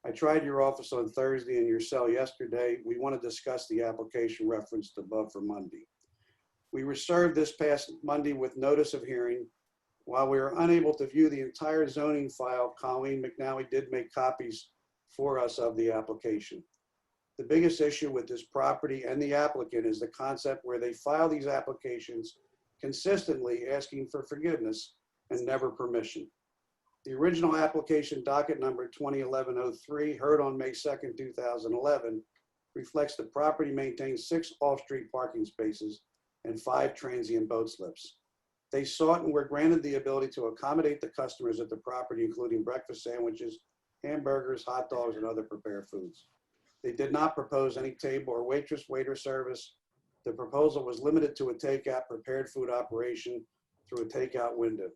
I tried your office on Thursday and your cell yesterday. We want to discuss the application referenced above for Monday. We were served this past Monday with notice of hearing. While we were unable to view the entire zoning file, Colleen McNally did make copies for us of the application. The biggest issue with this property and the applicant is the concept where they file these applications consistently asking for forgiveness and never permission. The original application, docket number 2011-03, heard on May 2nd, 2011, reflects the property maintains 6 off-street parking spaces and 5 transient boat slips. They sought and were granted the ability to accommodate the customers at the property, including breakfast sandwiches, hamburgers, hot dogs, and other prepared foods. They did not propose any table or waiter service. The proposal was limited to a takeout prepared food operation through a takeout window.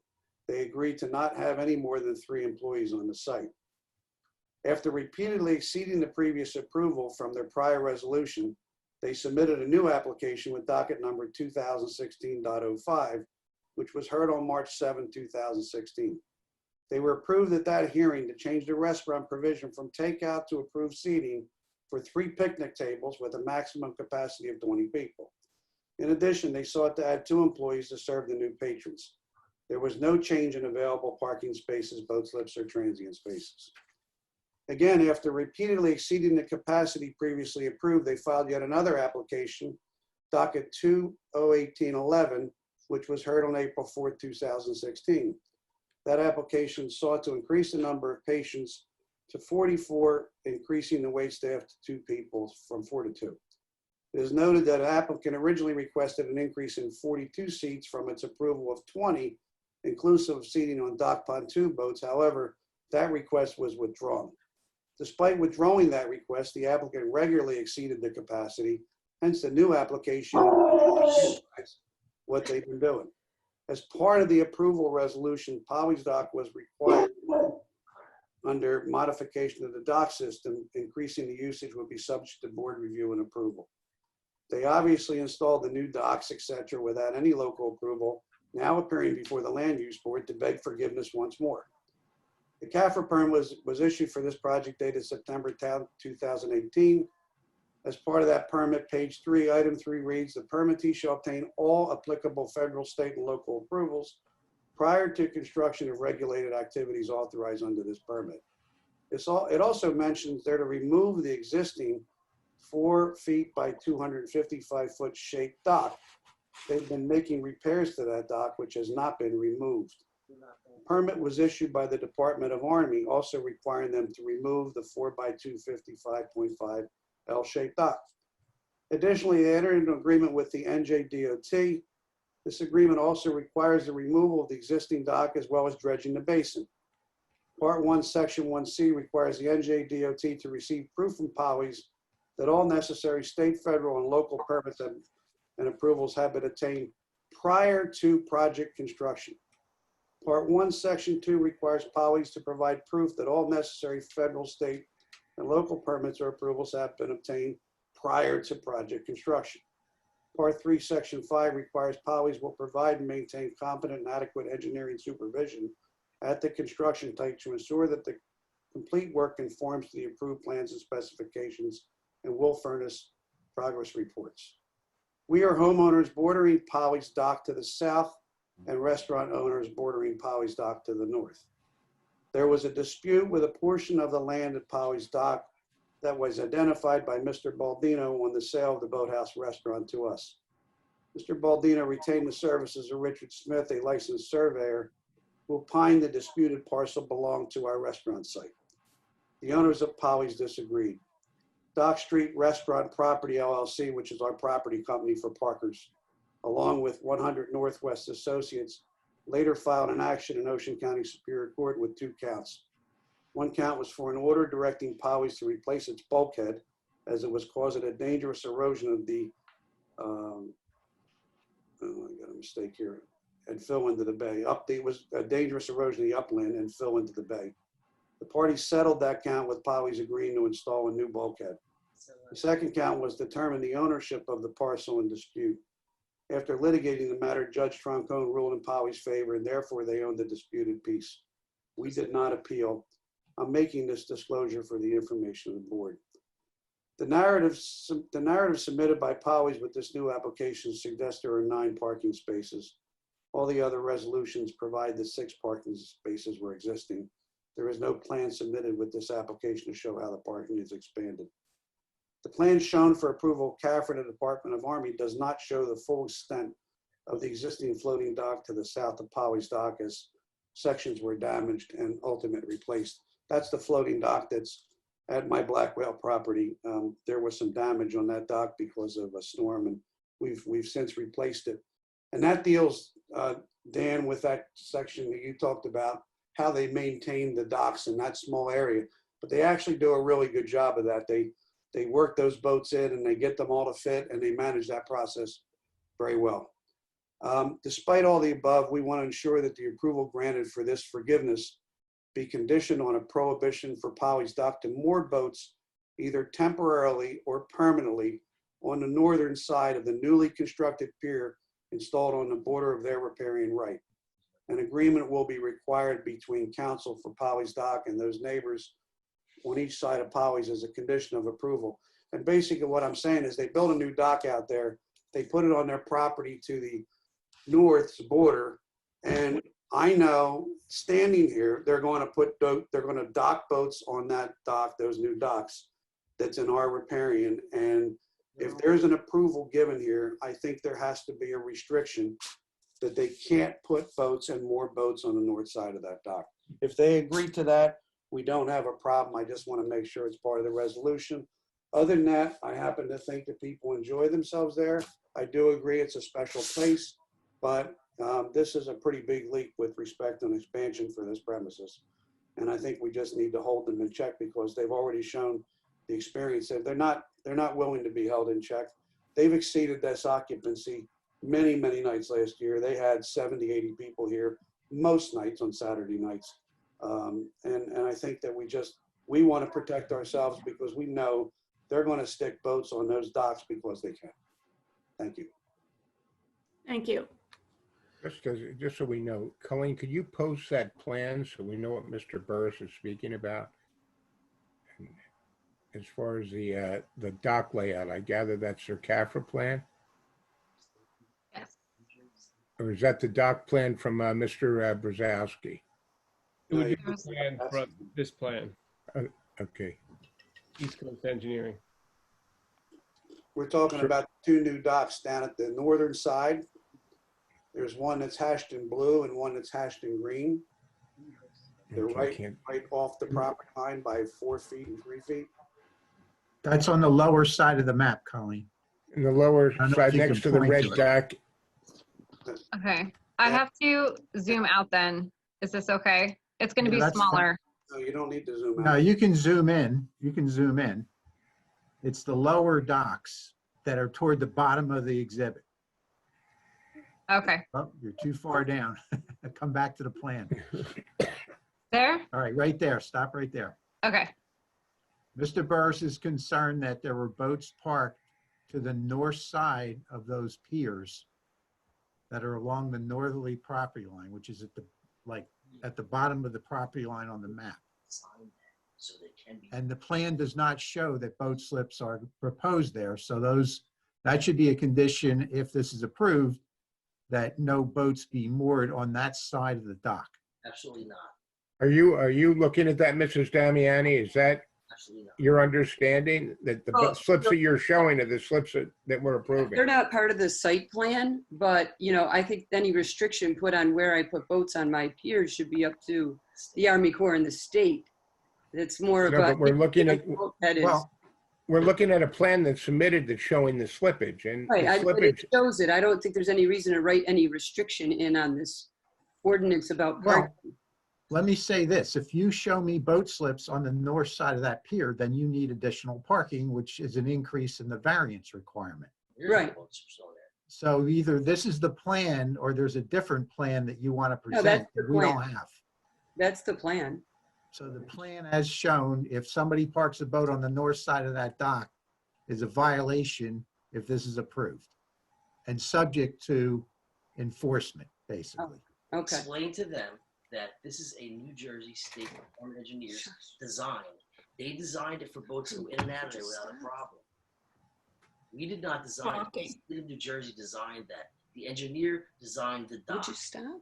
They agreed to not have any more than 3 employees on the site. After repeatedly exceeding the previous approval from their prior resolution, they submitted a new application with docket number 2016.05, which was heard on March 7, 2016. They were approved at that hearing to change the restaurant provision from takeout to approved seating for 3 picnic tables with a maximum capacity of 20 people. In addition, they sought to add 2 employees to serve the new patrons. There was no change in available parking spaces, boat slips, or transient spaces. Again, after repeatedly exceeding the capacity previously approved, they filed yet another application, docket 201811, which was heard on April 4, 2016. That application sought to increase the number of patients to 44, increasing the wait staff to 2 people from 4 to 2. It is noted that an applicant originally requested an increase in 42 seats from its approval of 20, inclusive of seating on dock pontoon boats. However, that request was withdrawn. Despite withdrawing that request, the applicant regularly exceeded the capacity, hence the new application, what they've been doing. As part of the approval resolution, Polly's Dock was required under modification of the dock system, increasing the usage would be subject to board review and approval. They obviously installed the new docks, etc., without any local approval, now appearing before the land use board to beg forgiveness once more. The CAFR permit was issued for this project dated September 10, 2018. As part of that permit, page 3, item 3 reads, the permittee shall obtain all applicable federal, state, and local approvals prior to construction of regulated activities authorized under this permit. It also mentions there to remove the existing 4 feet by 255 foot shaped dock. They've been making repairs to that dock, which has not been removed. Permit was issued by the Department of Army, also requiring them to remove the 4 by 255.5 L-shaped dock. Additionally, they entered into an agreement with the NJDOT. This agreement also requires the removal of the existing dock as well as dredging the basin. Part 1, Section 1C requires the NJDOT to receive proof from Polly's that all necessary state, federal, and local permits and approvals have been obtained prior to project construction. Part 1, Section 2 requires Polly's to provide proof that all necessary federal, state, and local permits or approvals have been obtained prior to project construction. Part 3, Section 5 requires Polly's will provide and maintain competent and adequate engineering supervision at the construction site to ensure that the complete work conforms to the approved plans and specifications and will furnish progress reports. We are homeowners bordering Polly's Dock to the south and restaurant owners bordering Polly's Dock to the north. There was a dispute with a portion of the land at Polly's Dock that was identified by Mr. Baldino on the sale of the Boathouse restaurant to us. Mr. Baldino retained the services of Richard Smith, a licensed surveyor, who opined the disputed parcel belonged to our restaurant site. The owners of Polly's disagreed. Dock Street Restaurant Property LLC, which is our property company for Parkers, along with 100 Northwest Associates, later filed an action in Ocean County Superior Court with 2 counts. 1 count was for an order directing Polly's to replace its bulkhead as it was causing a dangerous erosion of the, oh, I got a mistake here, and fill into the bay. It was a dangerous erosion of the upland and fill into the bay. The parties settled that count with Polly's agreeing to install a new bulkhead. The 2nd count was to determine the ownership of the parcel in dispute. After litigating the matter, Judge Troncone ruled in Polly's favor, and therefore they owned the disputed piece. We did not appeal. I'm making this disclosure for the information of the board. The narrative submitted by Polly's with this new application suggests there are 9 parking spaces. All the other resolutions provide that 6 parking spaces were existing. There is no plan submitted with this application to show how the parking is expanded. The plan shown for approval, CAF for the Department of Army, does not show the full extent of the existing floating dock to the south of Polly's dock, as sections were damaged and ultimately replaced. That's the floating dock that's at my Black Whale property. There was some damage on that dock because of a storm, and we've since replaced it. And that deals, Dan, with that section that you talked about, how they maintain the docks in that small area. But they actually do a really good job of that. They work those boats in and they get them all to fit, and they manage that process very well. Despite all the above, we want to ensure that the approval granted for this forgiveness be conditioned on a prohibition for Polly's dock to moor boats either temporarily or permanently on the northern side of the newly constructed pier installed on the border of their riparian right. An agreement will be required between counsel for Polly's dock and those neighbors on each side of Polly's as a condition of approval. And basically what I'm saying is they build a new dock out there, they put it on their property to the north's border, and I know standing here, they're going to dock boats on that dock, those new docks that's in our riparian. And if there's an approval given here, I think there has to be a restriction that they can't put boats and more boats on the north side of that dock. If they agree to that, we don't have a problem. I just want to make sure it's part of the resolution. Other than that, I happen to think that people enjoy themselves there. I do agree it's a special place, but this is a pretty big leap with respect to an expansion for this premises. And I think we just need to hold them in check because they've already shown the experience that they're not willing to be held in check. They've exceeded this occupancy many, many nights last year. They had 70, 80 people here most nights on Saturday nights. And I think that we want to protect ourselves because we know they're going to stick boats on those docks because they can. Thank you. Thank you. Just so we know, Colleen, could you post that plan so we know what Mr. Burris is speaking about? And as far as the dock layout, I gather that's their CAFRA plan? Yes. Or is that the dock plan from Mr. Brzezowski? It would be the plan from this plan, Okay. East Coast Engineering. We're talking about two new docks down at the northern side. There's one that's hashed in blue and one that's hashed in green. They're right off the property line by 4 feet and 3 feet. That's on the lower side of the map, Colleen. In the lower side next to the red dock. Okay, I have to zoom out then. Is this okay? It's going to be that's smaller. No, you don't need to zoom out. No, you can zoom in. You can zoom in. It's the lower docks that are toward the bottom of the exhibit. Okay. Oh, you're too far down. Come back to the plan. There? All right, right there. Stop right there. Okay. Mr. Burris is concerned that there were boats parked to the north side of those piers that are along the northerly property line, which is at the bottom of the property line on the map. And the plan does not show that boat slips are proposed there. So that should be a condition if this is approved, that no boats be moored on that side of the dock. Absolutely not. Are you looking at that, Mrs. Damiani? Is that Absolutely not. your understanding that the slips that you're showing are the slips that we're approving? They're not part of the site plan, but I think any restriction put on where I put boats on my piers should be up to the Army Corps and the state. It's more No, about. but we're looking at, Well, we're looking at a plan that's submitted that's showing the slippage, and right, the but it slippage. shows it. I don't think there's any reason to write any restriction in on this ordinance about parking. Well, let me say this. If you show me boat slips on the north side of that pier, then you need additional parking, which is an increase in the variance requirement. Right. So either this is the plan or there's a different plan that you want to No, present that's the that we don't plan. have. That's the plan. So the plan as shown, if somebody parks a boat on the north side of that dock, is a violation if this is approved and subject to enforcement, basically. Okay. Explain to them that this is a New Jersey State Department of Engineers design. They designed it for boats to go in and out of there without a problem. We did not design it. The state of New Jersey designed that. The engineer designed the dock. Would you stop?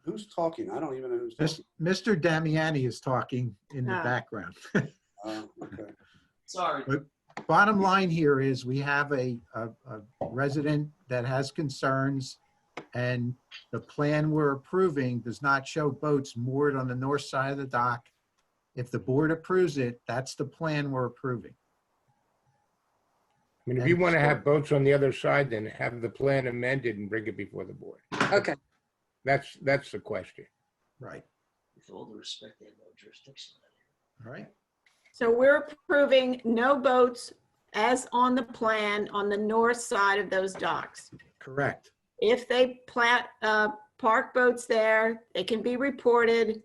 Who's talking? I don't even know who's talking. Mr. Damiani is talking in the background. Okay. Sorry. But bottom line here is we have a resident that has concerns, and the plan we're approving does not show boats moored on the north side of the dock. If the board approves it, that's the plan we're approving. I mean, if you want to have boats on the other side, then have the plan amended and bring it before the board. Okay. That's the question. Right. With all the respect, they have no jurisdiction. All right. So we're approving no boats as on the plan on the north side of those docks. Correct. If they park boats there, they can be reported.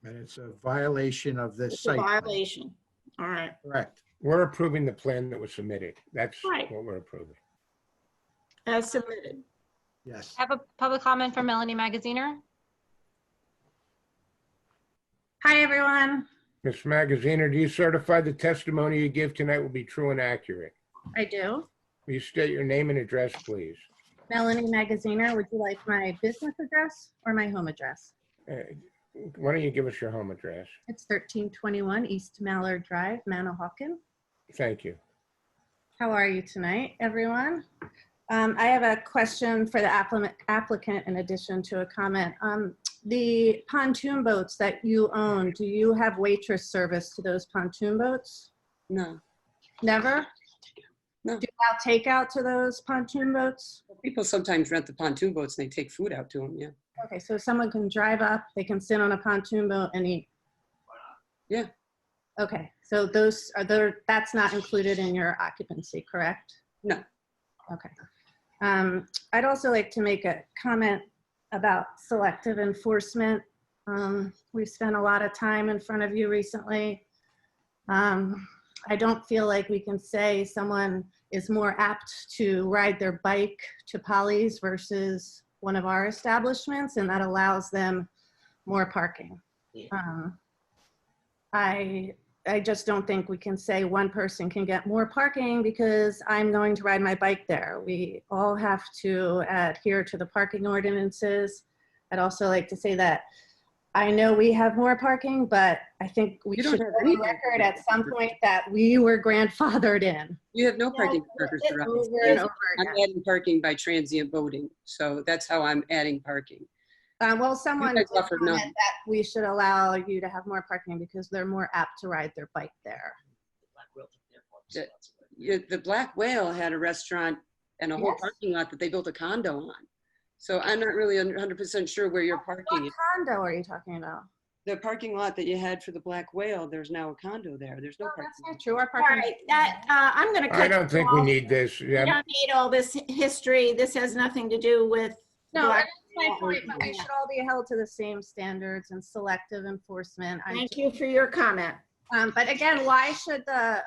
And it's a violation of this It's a site. violation. All right. Correct. We're approving the plan that was submitted. That's Right. what we're approving. As submitted. Yes. I have a public comment from Melanie Magaziner. Hi, everyone. Ms. Magaziner, do you certify the testimony you give tonight will be true and accurate? I do. Will you state your name and address, please? Melanie Magaziner, would you like my business address or my home address? Why don't you give us your home address? It's 1321 East Mallard Drive, Manahawkin. Thank you. How are you tonight, everyone? I have a question for the applicant in addition to a comment. The pontoon boats that you own, do you have waitress service to those pontoon boats? No. Never? No. Do you allow takeout to those pontoon boats? People sometimes rent the pontoon boats and they take food out to them, yeah. Okay, so someone can drive up, they can sit on a pontoon boat and eat? Yeah. Okay, so those are there, that's not included in your occupancy, correct? No. Okay. I'd also like to make a comment about selective enforcement. We've spent a lot of time in front of you recently. I don't feel like we can say someone is more apt to ride their bike to Polly's versus one of our establishments, and that allows them more parking. I just don't think we can say one person can get more parking because I'm going to ride my bike there. We all have to adhere to the parking ordinances. I'd also like to say that I know we have more parking, but I think we should have a record at some point that we were grandfathered in. You have no parking markers throughout. Over and over I'm again. adding parking by transient boating, so that's how I'm adding parking. Well, someone guys did offered none. comment that we should allow you to have more parking because they're more apt to ride their bike there. The Black Whale had a restaurant and a whole Yes. parking lot that they built a condo on. So I'm not really 100% sure where you're What parking. condo are you talking about? The parking lot that you had for the Black Whale, there's now a condo there. There's no parking. That's not true. Our All parking. right, I'm going to cut I don't think we need this. We don't need all this history. This has nothing to do with. No, Black that's my Whale. point, but we should all be held to the same standards and selective enforcement. Thank you for your comment. But again, why should the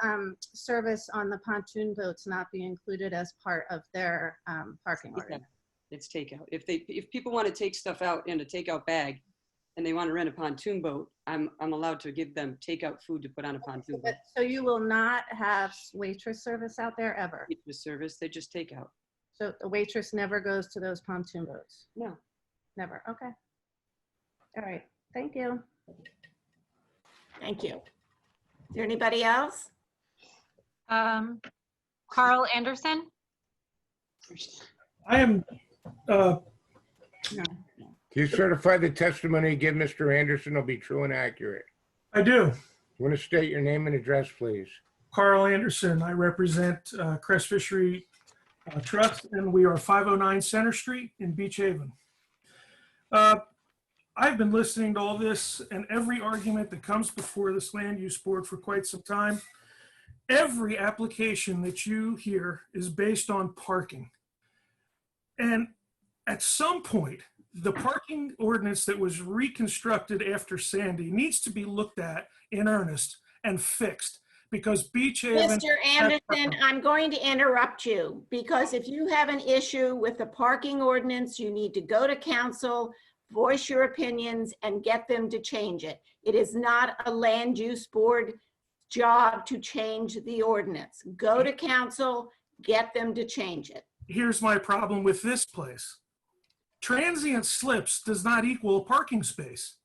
service on the pontoon boats not be included as part of their parking ordinance? It's takeout. If people want to take stuff out in a takeout bag and they want to rent a pontoon boat, I'm allowed to give them takeout food to put on a pontoon boat. So you will not have waitress service out there ever? Waitress service, they just take out. So the waitress never goes to those pontoon boats? No. Never, okay. All right, thank you. Thank you. Is there anybody else? Carl Anderson. I am, Do you certify the testimony you give Mr. Anderson will be true and accurate? I do. You want to state your name and address, please? Carl Anderson. I represent Crest Fishery Trust, and we are 509 Center Street in Beach Haven. I've been listening to all this and every argument that comes before this land use board for quite some time. Every application that you hear is based on parking. And at some point, the parking ordinance that was reconstructed after Sandy needs to be looked at in earnest and fixed, because Beach Haven. Mr. Anderson, I'm going to interrupt you because if you have an issue with the parking ordinance, you need to go to council, voice your opinions, and get them to change it. It is not a land use board job to change the ordinance. Go to council, get them to change it. Here's my problem with this place. Transient slips does not equal a parking space.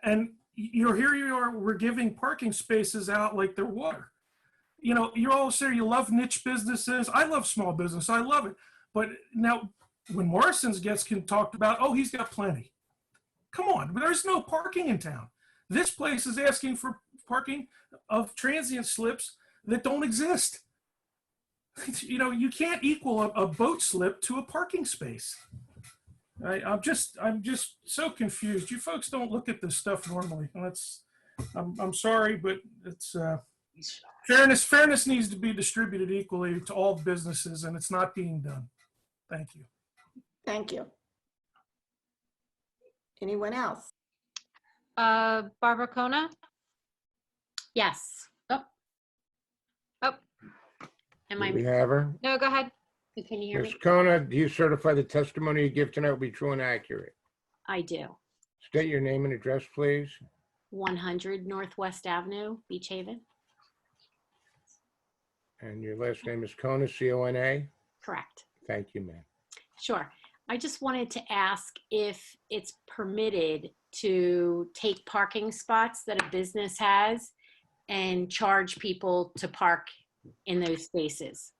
And here you are, we're giving parking spaces out like they're water. you know, you're all saying you love niche businesses. I love small business. I love it. But now when Morrison's gets talked about, oh, he's got plenty. Come on, there's no parking in town. This place is asking for parking of transient slips that don't exist. You know, you can't equal a boat slip to a parking space. I'm just so confused. You folks don't look at this stuff normally. I'm sorry, but it's fairness needs to be distributed equally to all businesses, and it's not being done. Thank you. Thank you. Anyone else? Barbara Kona? Yes. Oh. Am Do I? we have her? No, go ahead. Can you hear Ms. me? Kona, do you certify the testimony you give tonight will be true and accurate? I do. State your name and address, please. 100 Northwest Avenue, Beach Haven. And your last name is Kona, C-O-N-A? Correct. Thank you, ma'am. Sure. I just wanted to ask if it's permitted to take parking spots that a business has and charge people to park in those spaces.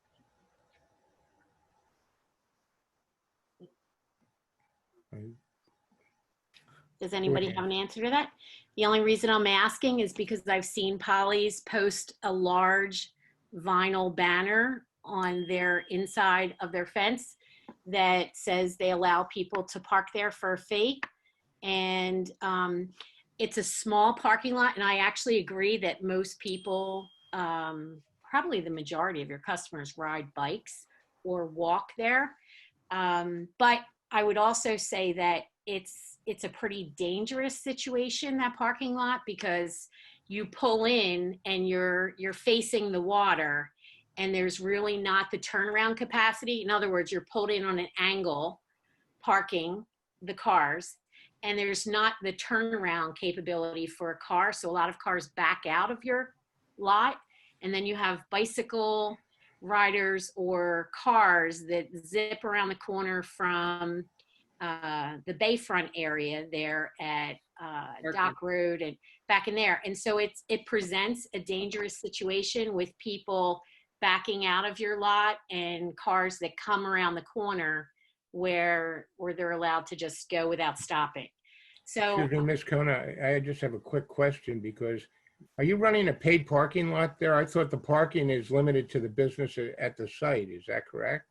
Does anybody have an answer to that? The only reason I'm asking is because I've seen Polly's post a large vinyl banner on their inside of their fence that says they allow people to park there for a fee. And it's a small parking lot. And I actually agree that most people, probably the majority of your customers, ride bikes or walk there. But I would also say that it's a pretty dangerous situation, that parking lot, because you pull in and you're facing the water and there's really not the turnaround capacity. In other words, you're pulled in on an angle parking the cars, and there's not the turnaround capability for a car. So a lot of cars back out of your lot, and then you have bicycle riders or cars that zip around the corner from the Bayfront area there at Dock Road and back in there. And so it presents a dangerous situation with people backing out of your lot and cars that come around the corner where they're allowed to just go without stopping. So, Excuse me, Ms. Kona, I just have a quick question, because are you running a paid parking lot there? I thought the parking is limited to the business at the site. Is that correct?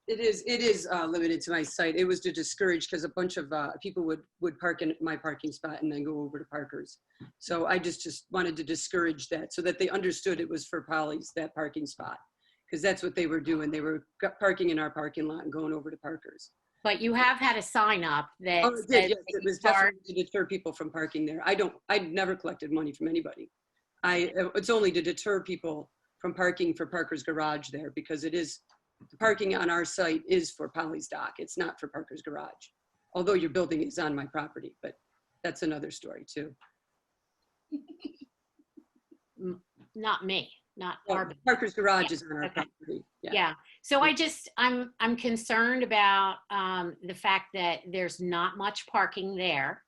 It is limited to my site. It was to discourage, because a bunch of people would park in my parking spot and then go over to Parker's. So I just wanted to discourage that so that they understood it was for Polly's, that parking spot, because that's what they were doing. They were parking in our parking lot and going over to Parker's. but you have had a sign up that Oh, it did, yes. It was park. definitely to deter people from parking there. I'd never collected money from anybody. It's only to deter people from parking for Parker's Garage there, because it is, the parking on our site is for Polly's Dock. It's not for Parker's Garage. Although your building is on my property, but that's another story too. Not me, not Well, our. Parker's Garage Yeah, is on our okay. property. Yeah. So I'm concerned about the fact that there's not much parking there.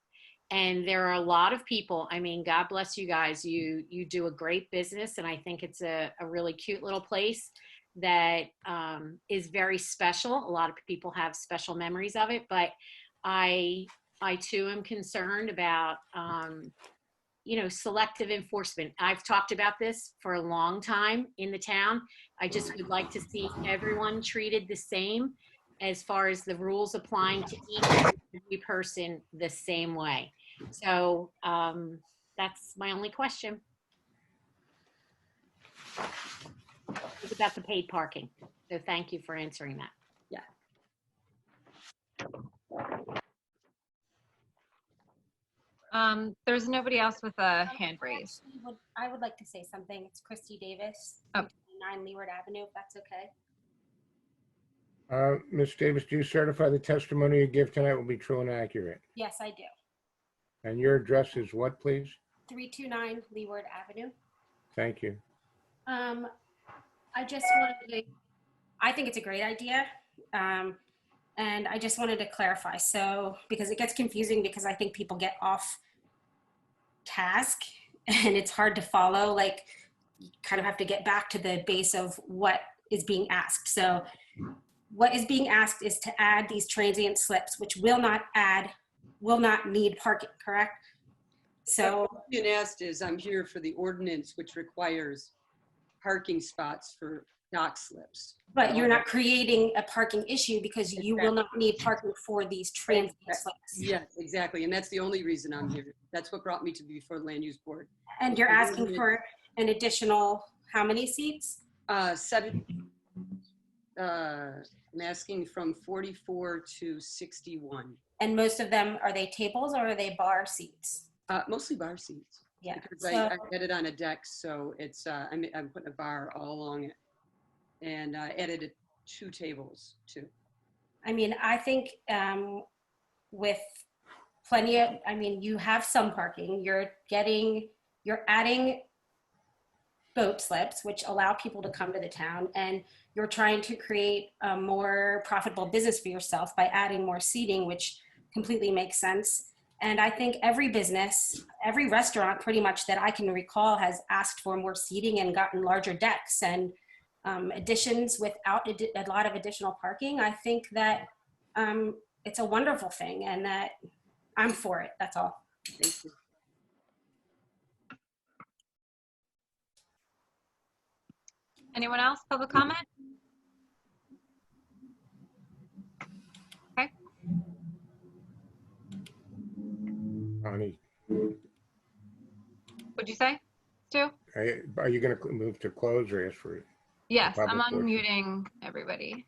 And there are a lot of people, I mean, God bless you guys. You do a great business, and I think it's a really cute little place that is very special. A lot of people have special memories of it, but I too am concerned about, selective enforcement. I've talked about this for a long time in the town. I just would like to see everyone treated the same as far as the rules applying to each and every person the same way. So that's my only question. It's about the paid parking. So thank you for answering that. Yeah. There's nobody else with a hand raised. I would like to say something. It's Christy Davis, 9 Leeward Avenue, if that's okay. Ms. Davis, do you certify the testimony you give tonight will be true and accurate? Yes, I do. And your address is what, please? 329 Leeward Avenue. Thank you. I just wanted to, I think it's a great idea. And I just wanted to clarify. So, because it gets confusing, because I think people get off task and it's hard to follow. Like, kind of have to get back to the base of what is being asked. So what is being asked is to add these transient slips, which will not need parking, correct? So what's being asked is, I'm here for the ordinance which requires parking spots for dock slips. but you're not creating a parking issue because you will not need parking for these transient slips. Yes, exactly. And that's the only reason I'm here. That's what brought me to before the land use board. And you're asking for an additional, how many seats? 7. I'm asking from 44 to 61. And most of them, are they tables or are they bar seats? Mostly bar seats. Yeah. Because I had it on a deck, so it's I'm putting a bar all along it, and I added 2 tables too. I mean, I think with plenty of, I mean, you have some parking. You're adding boat slips, which allow people to come to the town, and you're trying to create a more profitable business for yourself by adding more seating, which completely makes sense. And I think every business, every restaurant pretty much that I can recall has asked for more seating and gotten larger decks and additions without a lot of additional parking. I think that it's a wonderful thing and that I'm for it, that's all. Thank you. Anyone else, public comment? Okay. Connie, What'd you say, Stu? are you going to move to close or ask for? Yes, I'm public portion? unmuting everybody.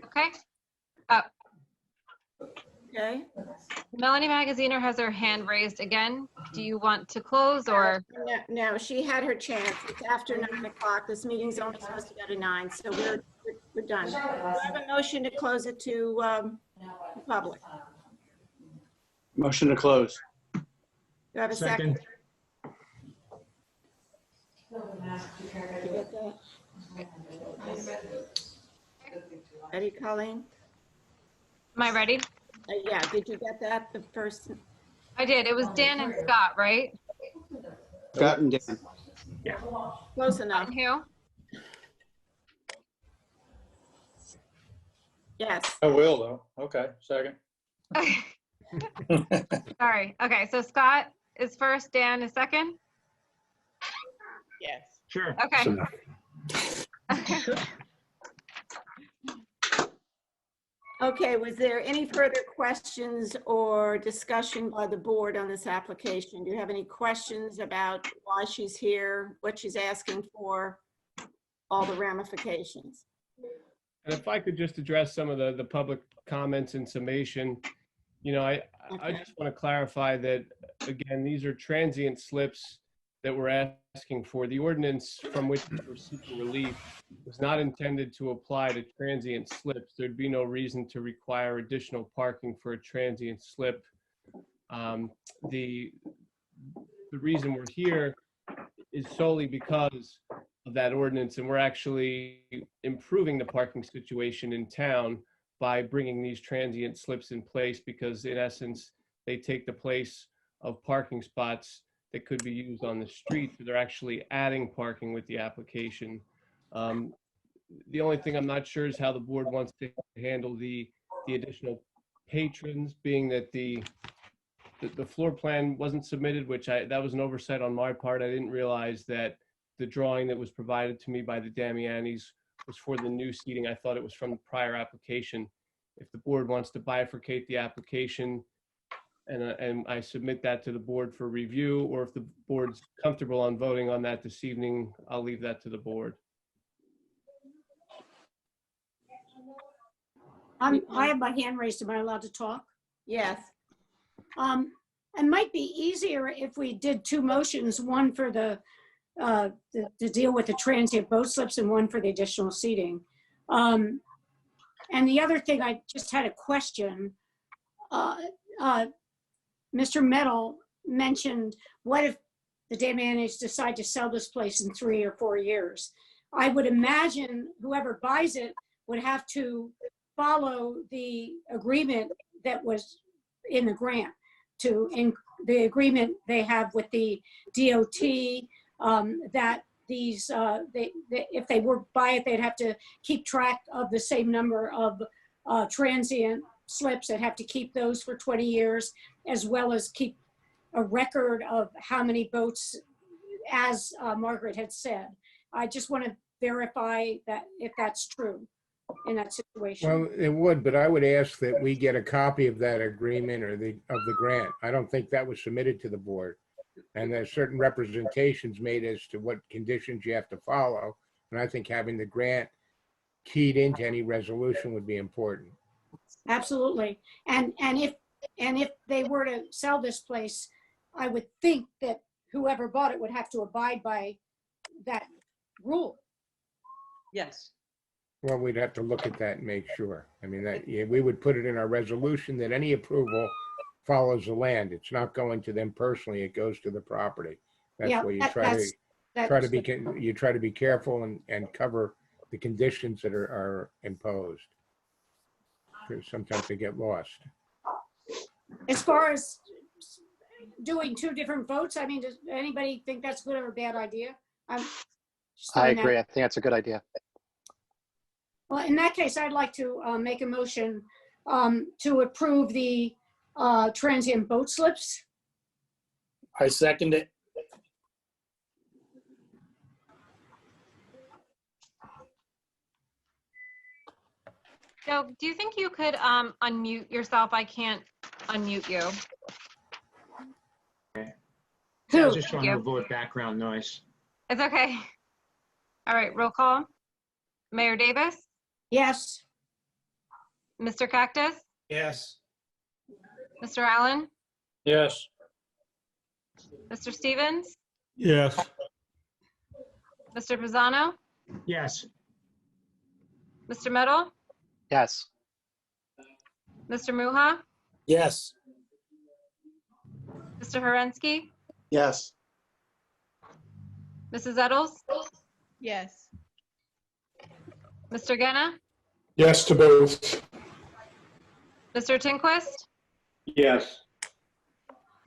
Okay. Okay. Melanie Magaziner has her hand raised again. Do you want to close or? No, she had her chance. It's after 9 o'clock. This meeting's only supposed to go to 9, so we're done. Do I have a motion to close it to the public? Motion to close. Do I have a second? Ready, Colleen? Am I ready? Yeah, did you get that, the first? I did. It was Dan and Scott, right? Scott and Dan. Yeah. Close enough. And who? Yes. I will though. Okay, second. Sorry. Okay, so Scott is first, Dan is second? Yes. Sure. Okay. Okay, was there any further questions or discussion by the board on this application? Do you have any questions about why she's here, what she's asking for, all the ramifications? And if I could just address some of the public comments in summation, you know, I just want to clarify that, again, these are transient slips that we're asking for. The ordinance from which we're seeking relief was not intended to apply to transient slips. There'd be no reason to require additional parking for a transient slip. The reason we're here is solely because of that ordinance, and we're actually improving the parking situation in town by bringing these transient slips in place, because in essence, they take the place of parking spots that could be used on the street. So they're actually adding parking with the application. The only thing I'm not sure is how the board wants to handle the additional patrons, being that the floor plan wasn't submitted, which that was an oversight on my part. I didn't realize that the drawing that was provided to me by the Damianis was for the new seating. I thought it was from the prior application. If the board wants to bifurcate the application and I submit that to the board for review, or if the board's comfortable on voting on that this evening, I'll leave that to the board. I have my hand raised. Am I allowed to talk? Yes. It might be easier if we did 2 motions, one for the deal with the transient boat slips and one for the additional seating. And the other thing, I just had a question. Mr. Metal mentioned, what if the Damianis decide to sell this place in 3 or 4 years? I would imagine whoever buys it would have to follow the agreement that was in the grant, in the agreement they have with the DOT, that these, if they were buy it, they'd have to keep track of the same number of transient slips. They'd have to keep those for 20 years, as well as keep a record of how many boats, as Margaret had said. I just want to verify that if that's true in that situation. Well, it would, but I would ask that we get a copy of that agreement or of the grant. I don't think that was submitted to the board. And there's certain representations made as to what conditions you have to follow. And I think having the grant keyed into any resolution would be important. Absolutely. And if they were to sell this place, I would think that whoever bought it would have to abide by that rule. Yes. Well, we'd have to look at that and make sure. I mean, that, yeah, we would put it in our resolution that any approval follows the land. It's not going to them personally. It goes to the property. That's Yeah, where you that- try that's- to be careful and cover the conditions that are imposed. Because sometimes they get lost. As far as doing 2 different votes, I mean, does anybody think that's good or a bad idea? I'm just I throwing that- agree. I think that's a good idea. Well, in that case, I'd like to make a motion to approve the transient boat slips. I second it. Joe, do you think you could unmute yourself? I can't unmute you. I was just Thank trying to you. avoid background noise. It's okay. All right, roll call. Mayor Davis? Yes. Mr. Cactus? Yes. Mr. Allen? Yes. Mr. Stevens? Yes. Mr. Pisano? Yes. Mr. Metal? Yes. Mr. Muha? Yes. Mr. Herensky? Yes. Mrs. Eddles? Yes. Mr. Genna? Yes to both. Mr. Tinquist? Yes.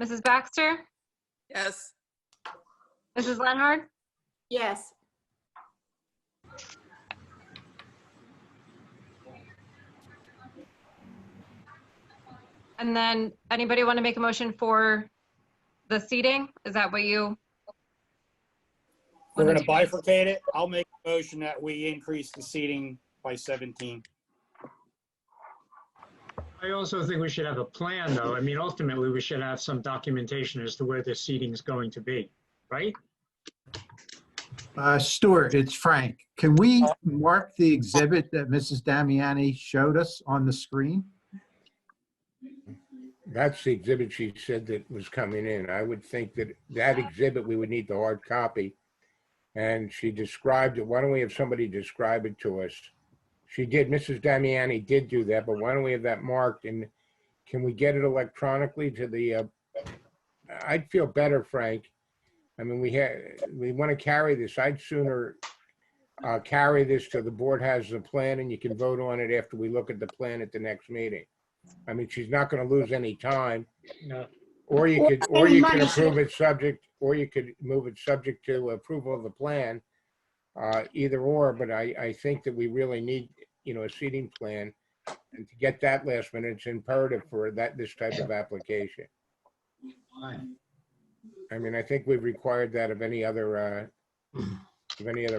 Mrs. Baxter? Yes. Mrs. Lenhard? Yes. And then anybody want to make a motion for the seating? Is that what you? We're going to bifurcate it. I'll make a motion that we increase the seating by 17. I also think we should have a plan, though. I mean, ultimately, we should have some documentation as to where the seating is going to be, right? Stuart, it's Frank. Can we mark the exhibit that Mrs. Damiani showed us on the screen? That's the exhibit she said that was coming in. I would think that that exhibit, we would need the hard copy. And she described it. Why don't we have somebody describe it to us? She did, Mrs. Damiani did do that, but why don't we have that marked? And can we get it electronically to the, I'd feel better, Frank. I mean, we want to carry this. I'd sooner carry this till the board has the plan and you can vote on it after we look at the plan at the next meeting. I mean, she's not going to lose any time. No. Or you could approve it subject, or you could move it subject to approval of the plan. Either or, but I think that we really need, a seating plan. And to get that last minute, it's imperative for this type of application. I mean, I think we've required that of any other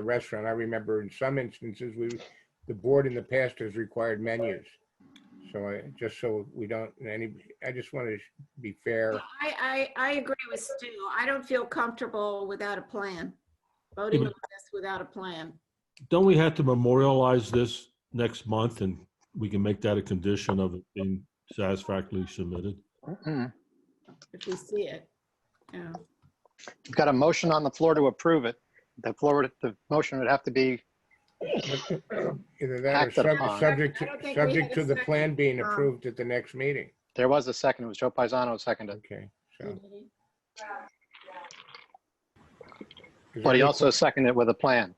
restaurant. I remember in some instances, the board in the past has required menus. So just so we don't, I just want to be fair. I agree with Stu. I don't feel comfortable without a plan, voting on this without a plan. Don't we have to memorialize this next month and we can make that a condition of it being satisfactorily submitted? If we see it. Yeah. We've got a motion on the floor to approve it. The motion would have to be Either that or subject to the plan being approved at the next meeting. There was a second. It was Joe Paisano seconded. Okay, so. Is But there he any also seconded it with a plan.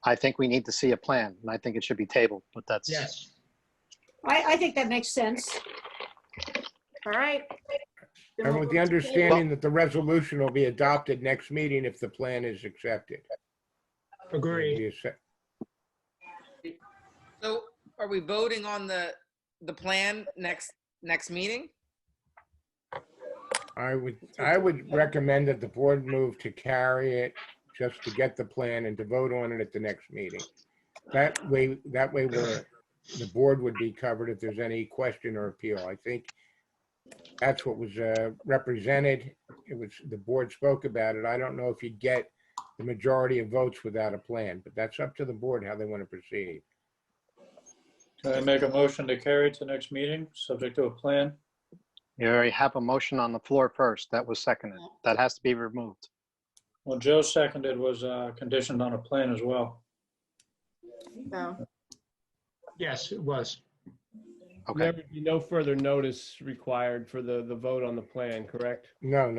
I think we need to see a plan, and I think it should be tabled, but that's. Yes. I think that makes sense. All right. Then And we'll with move the to understanding that the resolution will be adopted next meeting if the plan is accepted. Agreed. So are we voting on the plan next meeting? I would recommend that the board move to carry it just to get the plan and to vote on it at the next meeting. That way the board would be covered if there's any question or appeal. I think that's what was represented. It was, the board spoke about it. I don't know if you'd get the majority of votes without a plan, but that's up to the board how they want to proceed. Can I make a motion to carry to next meeting, subject to a plan? You already have a motion on the floor first. That was seconded. That has to be removed. Well, Joe seconded was conditioned on a plan as well. No. Yes, it was. Okay. There would be no further notice required for the vote on the plan, correct? No,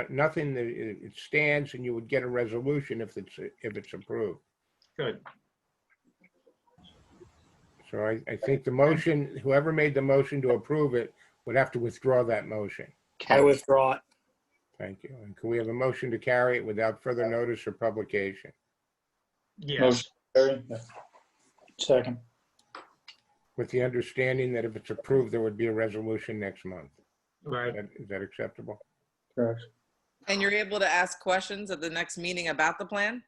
nothing. It stands, and you would get a resolution if it's approved. Good. So I think the motion, whoever made the motion to approve it would have to withdraw that motion. I withdraw it. Thank you. And can we have a motion to carry it without further notice or publication? Yes. Motion carried. Yeah. Second. With the understanding that if it's approved, there would be a resolution next month. Right. Is that acceptable? Correct. And you're able to ask questions at the next meeting about the plan?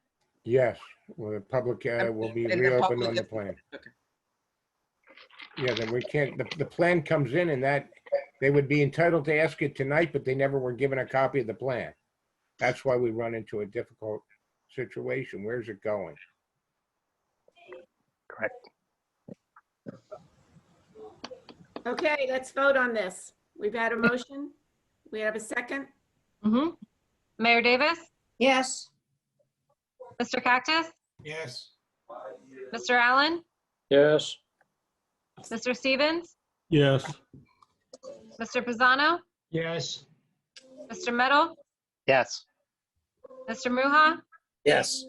Yes. Well, the public will be And the reopened public on the is- plan. Okay. Yeah, then we can't, the plan comes in and that, they would be entitled to ask it tonight, but they never were given a copy of the plan. That's why we run into a difficult situation. Where's it going? Correct. Okay, let's vote on this. We've had a motion. We have a second. Mayor Davis, Yes. Mr. Cactus, Yes. Mr. Allen, Yes. Mr. Stevens, Yes. Mr. Pisano, Yes. Mr. Meadow, Yes. Mr. Muha, Yes.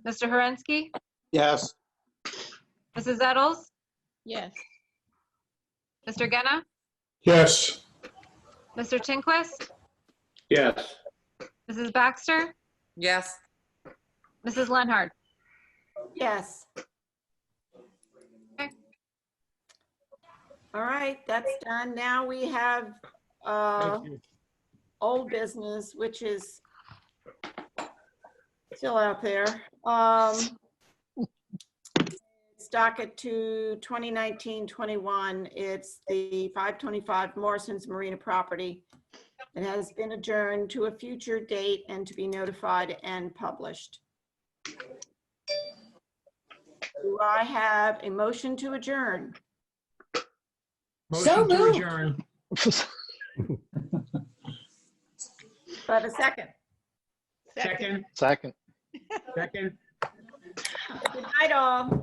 Mr. Horensky, Yes. Mrs. Eddles, Yes. Mr. Genna, Yes. Mr. Tinquist, Yes. Mrs. Baxter, Yes. Mrs. Lenhard. Yes. Okay. All right, that's done. Now we have old business, which is still out there. It's docket to 2019-21. It's the 525 Morrison's Marina property. It has been adjourned to a future date and to be notified and published. Do I have a motion to adjourn? Motion to moved. adjourn. Do I have a second? Second. Second. Second. Good night, all.